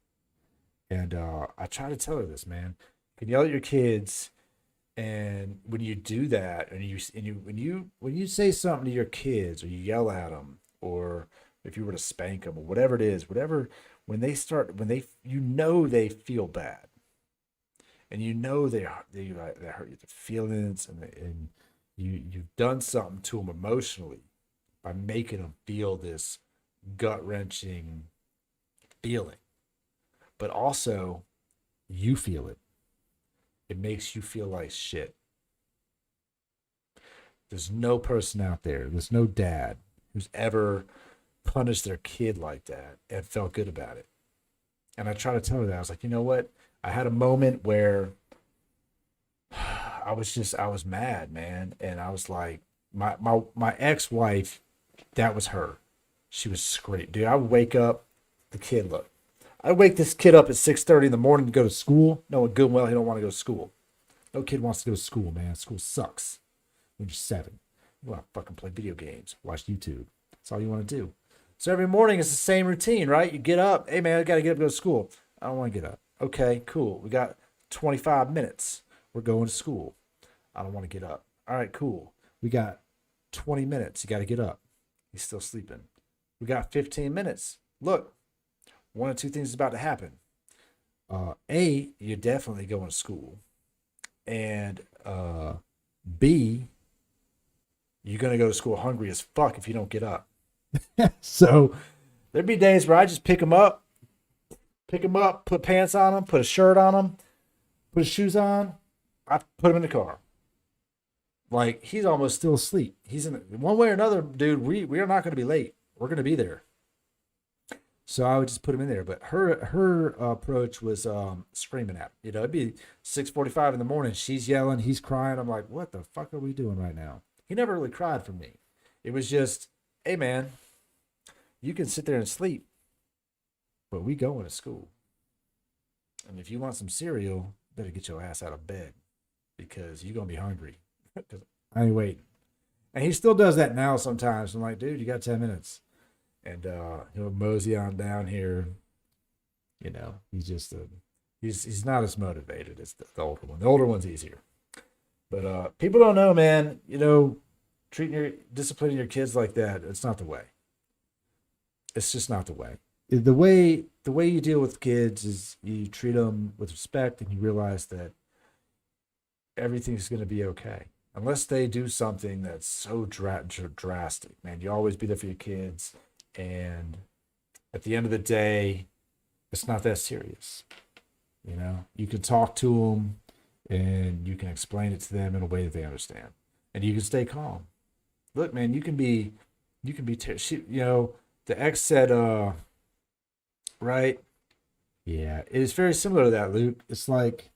And I try to tell her this, man. You can yell at your kids, and when you do that, when you say something to your kids, or you yell at them, or if you were to spank them, or whatever it is, when they they feel bad, and they hurt your feelings, and you've done something to them emotionally by making them feel this gut wrenching feeling. But also, you feel it. It makes you feel like shit. There's no person out there, there's no dad who's ever punished their kid like that and felt good about it. And I try to tell her that. I was like, you know what? I had a moment where I was mad, man. And I was like, my ex-wife, that was her. She was screaming. Dude, I would wake up, I wake this kid up at 6:30 in the morning to go to school, knowing good and well he don't want to go to school. No kid wants to go to school, man. School sucks when you're 7. You want to fucking play video games, watch YouTube. That's all you want to do. So every morning it's the same routine, right? You get up. Hey, man, I got to get up and go to school. I don't want to get up. Okay, cool. We got 25 minutes. We're going to school. I don't want to get up. All right, cool. We got 20 minutes. You got to get up. He's still sleeping. We got 15 minutes. Look. One of two things is about to happen. A, you're definitely going to school. And B, you're going to go to school hungry as fuck if you don't get up. So there'd be days where I just pick him up, put pants on him, put a shirt on him, put his shoes on. I put him in the car. Like, he's almost still asleep. He's in one way or another, dude. We are not going to be late. We're going to be there. So I would just put him in there. But her approach was screaming at me. It'd be 6:45 in the morning. She's yelling. He's crying. I'm like, what the fuck are we doing right now? He never really cried for me. It was just, hey, man, you can sit there and sleep, but we going to school. And if you want some cereal, better get your ass out of bed because you're going to be hungry. I ain't waiting. And he still does that now sometimes. I'm like, dude, you got 10 minutes. And he'll mosey on down here. He's just he's not as motivated as the older one. The older one's easier. But people don't know, man. Disciplining your kids like that, it's not the way. It's just not the way. The way you deal with kids is you treat them with respect, and you realize that everything's going to be okay. Unless they do something that's so drastic, man. You always be there for your kids. And at the end of the day, it's not that serious. You can talk to them and you can explain it to them in a way that they understand, and you can stay calm. Look, man, you can be, the ex said, right? Yeah, it is very similar to that, Luke. It's like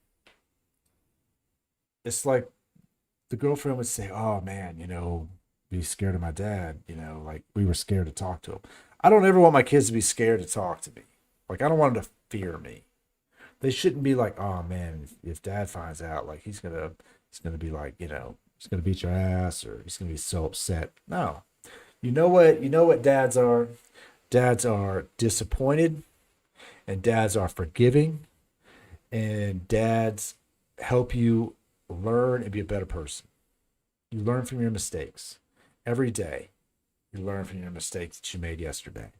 the girlfriend would say, oh man, be scared of my dad, like we were scared to talk to him. I don't ever want my kids to be scared to talk to me. Like, I don't want them to fear me. They shouldn't be like, oh man, if dad finds out, like he's gonna be like, he's gonna beat your ass, or he's gonna be so upset. No. You know what dads are? Dads are disappointed, and dads are forgiving, and dads help you learn and be a better person. You learn from your mistakes. Every day, you learn from your mistakes that you made yesterday.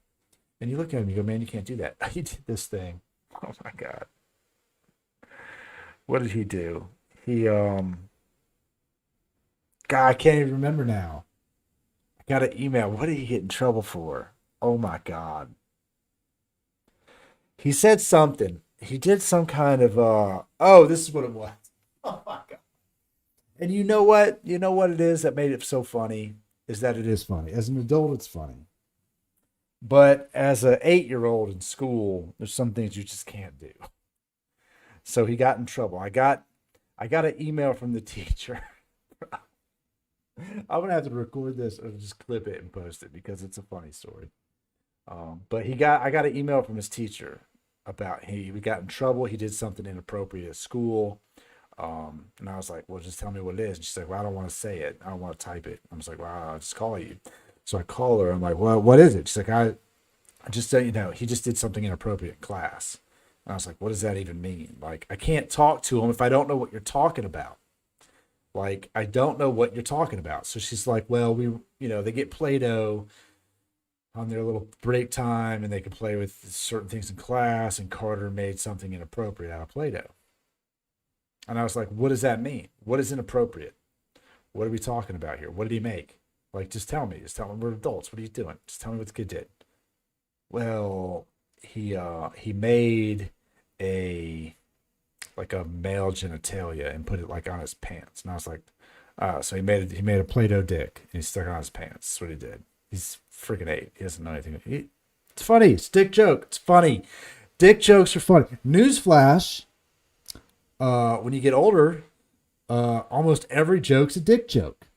And you look at him and you go, man, you can't do that. He did this thing. Oh, my God. What did he do? God, I can't even remember now. I got an email. What did he get in trouble for? Oh, my God. He said something. He did some kind of, this is what it was. Oh my God. And you know what? You know what it is that made it so funny is that it is funny. As an adult, it's funny. But as an 8-year-old in school, there's some things you just can't do. So he got in trouble. I got an email from the teacher. I'm gonna have to record this or just clip it and post it because it's a funny story. But I got an email from his teacher about we got in trouble. He did something inappropriate at school. And I was like, well, just tell me what it is. And she's like, well, I don't want to say it. I don't want to type it. I was like, well, I'll just call you. So I call her. I'm like, well, what is it? She's like, I just so you know, he just did something inappropriate in class. And I was like, what does that even mean? Like, I can't talk to him if I don't know what you're talking about. Like, I don't know what you're talking about. So she's like, well, they get Play-Doh on their little break time and they can play with certain things in class. And Carter made something inappropriate out of Play-Doh. And I was like, what does that mean? What is inappropriate? What are we talking about here? What did he make? Like, just tell me. Just tell me. We're adults. What are you doing? Just tell me what the kid did. Well, he made a male genitalia and put it like on his pants. And I was like, so he made a Play-Doh dick and he stuck it on his pants. That's what he did. He's freaking 8. He doesn't know anything. It's funny. It's a dick joke. It's funny. Dick jokes are funny. Newsflash. When you get older, almost every joke's a dick joke.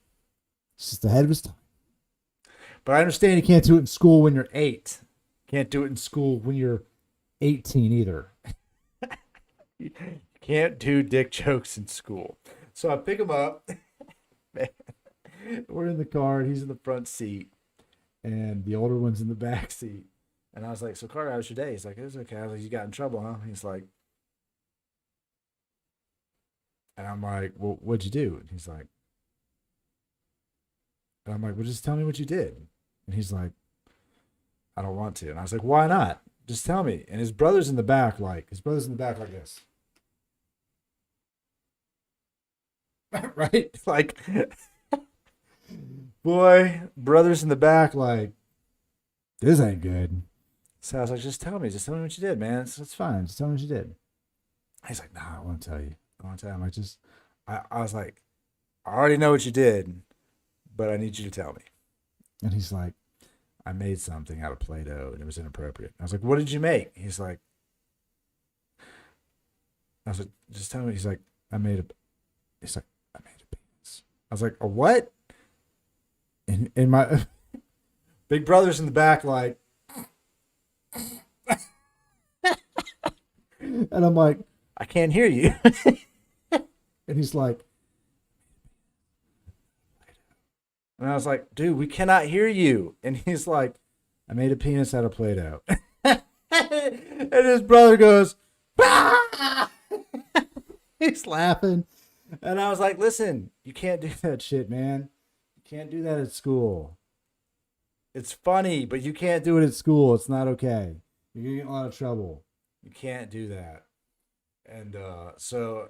It's just ahead of his time. But I understand you can't do it in school when you're 8. Can't do it in school when you're 18 either. You can't do dick jokes in school. So I pick him up. Man, we're in the car. And he's in the front seat. And the older one's in the back seat. And I was like, so Carter, how was your day? He's like, it was okay. I was like, you got in trouble, huh? He's like, and I'm like, well, what'd you do? And he's like, and I'm like, well, just tell me what you did. And he's like, I don't want to. And I was like, why not? Just tell me. And his brother's in the back like this. Right? Like, boy, brother's in the back like, this ain't good. So I was like, just tell me what you did, man. It's fine. Just tell me what you did. He's like, nah, I want to tell you. I was like, I already know what you did, but I need you to tell me. And he's like, I made something out of Play-Doh and it was inappropriate. I was like, what did you make? I was like, just tell me. He's like, I made a penis. I was like, a what? And my big brother's in the back like, and I'm like, I can't hear you. And he's like, and I was like, dude, we cannot hear you. And he's like, I made a penis out of Play-Doh. And his brother goes, ah! He's laughing. And I was like, listen, you can't do that shit, man. You can't do that at school. It's funny, but you can't do it at school. It's not okay. You're going to get in a lot of trouble. You can't do that. And so,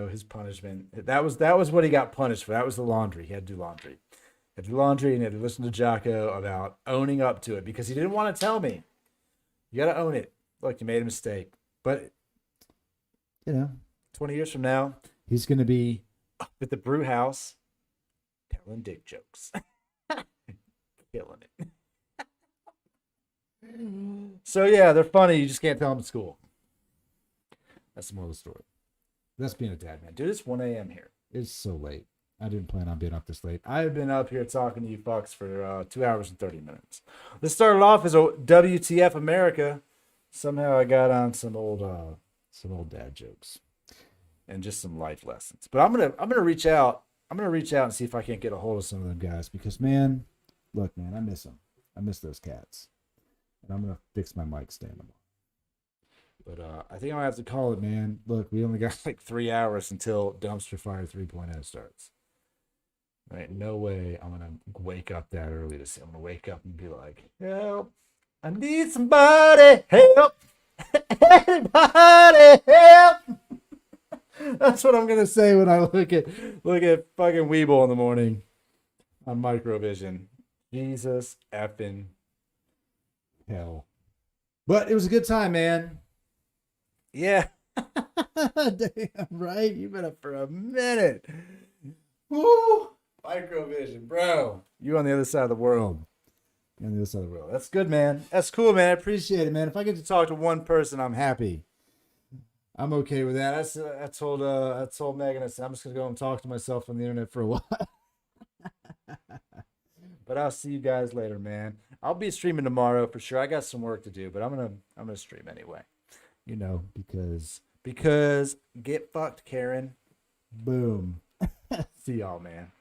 his punishment, that was what he got punished for. That was the laundry. He had to do laundry. He had to do laundry and he had to listen to Jocko about owning up to it because he didn't want to tell me. You got to own it. Look, you made a mistake. But, 20 years from now, he's going to be up at the brew house telling dick jokes. Killing it. So, yeah, they're funny. You just can't tell them at school. That's the moral of the story. That's being a dad, man. Dude, it's 1 a.m. here. It's so late. I didn't plan on being up this late. I've been up here talking to you fucks for 2 hours and 30 minutes. This started off as a WTF America. Somehow I got on some old dad jokes and just some life lessons. But I'm gonna reach out. I'm gonna reach out and see if I can't get a hold of some of them guys because, man, look, man, I miss them. I miss those cats. And I'm gonna fix my mic stand tomorrow. But I think I'm going to have to call it, man. Look, we only got like 3 hours until Dumpster Fire 3.0 starts. Right? No way I'm going to wake up that early to see. I'm going to wake up and be like, help. I need somebody. Help. Anybody help. That's what I'm going to say when I look at fucking Weeble in the morning on Microvision. Jesus effing hell. But it was a good time, man. Yeah. Damn right. You've been up for a minute. Woo! Microvision, bro. You on the other side of the world. You're on the other side of the world. That's good, man. That's cool, man. I appreciate it, man. If I get to talk to one person, I'm happy. I'm okay with that. I told Megan, I said, I'm just gonna go and talk to myself on the internet for a while. But I'll see you guys later, man. I'll be streaming tomorrow for sure. I got some work to do, but I'm gonna stream anyway. You know, because get fucked, Karen. Boom. See y'all, man.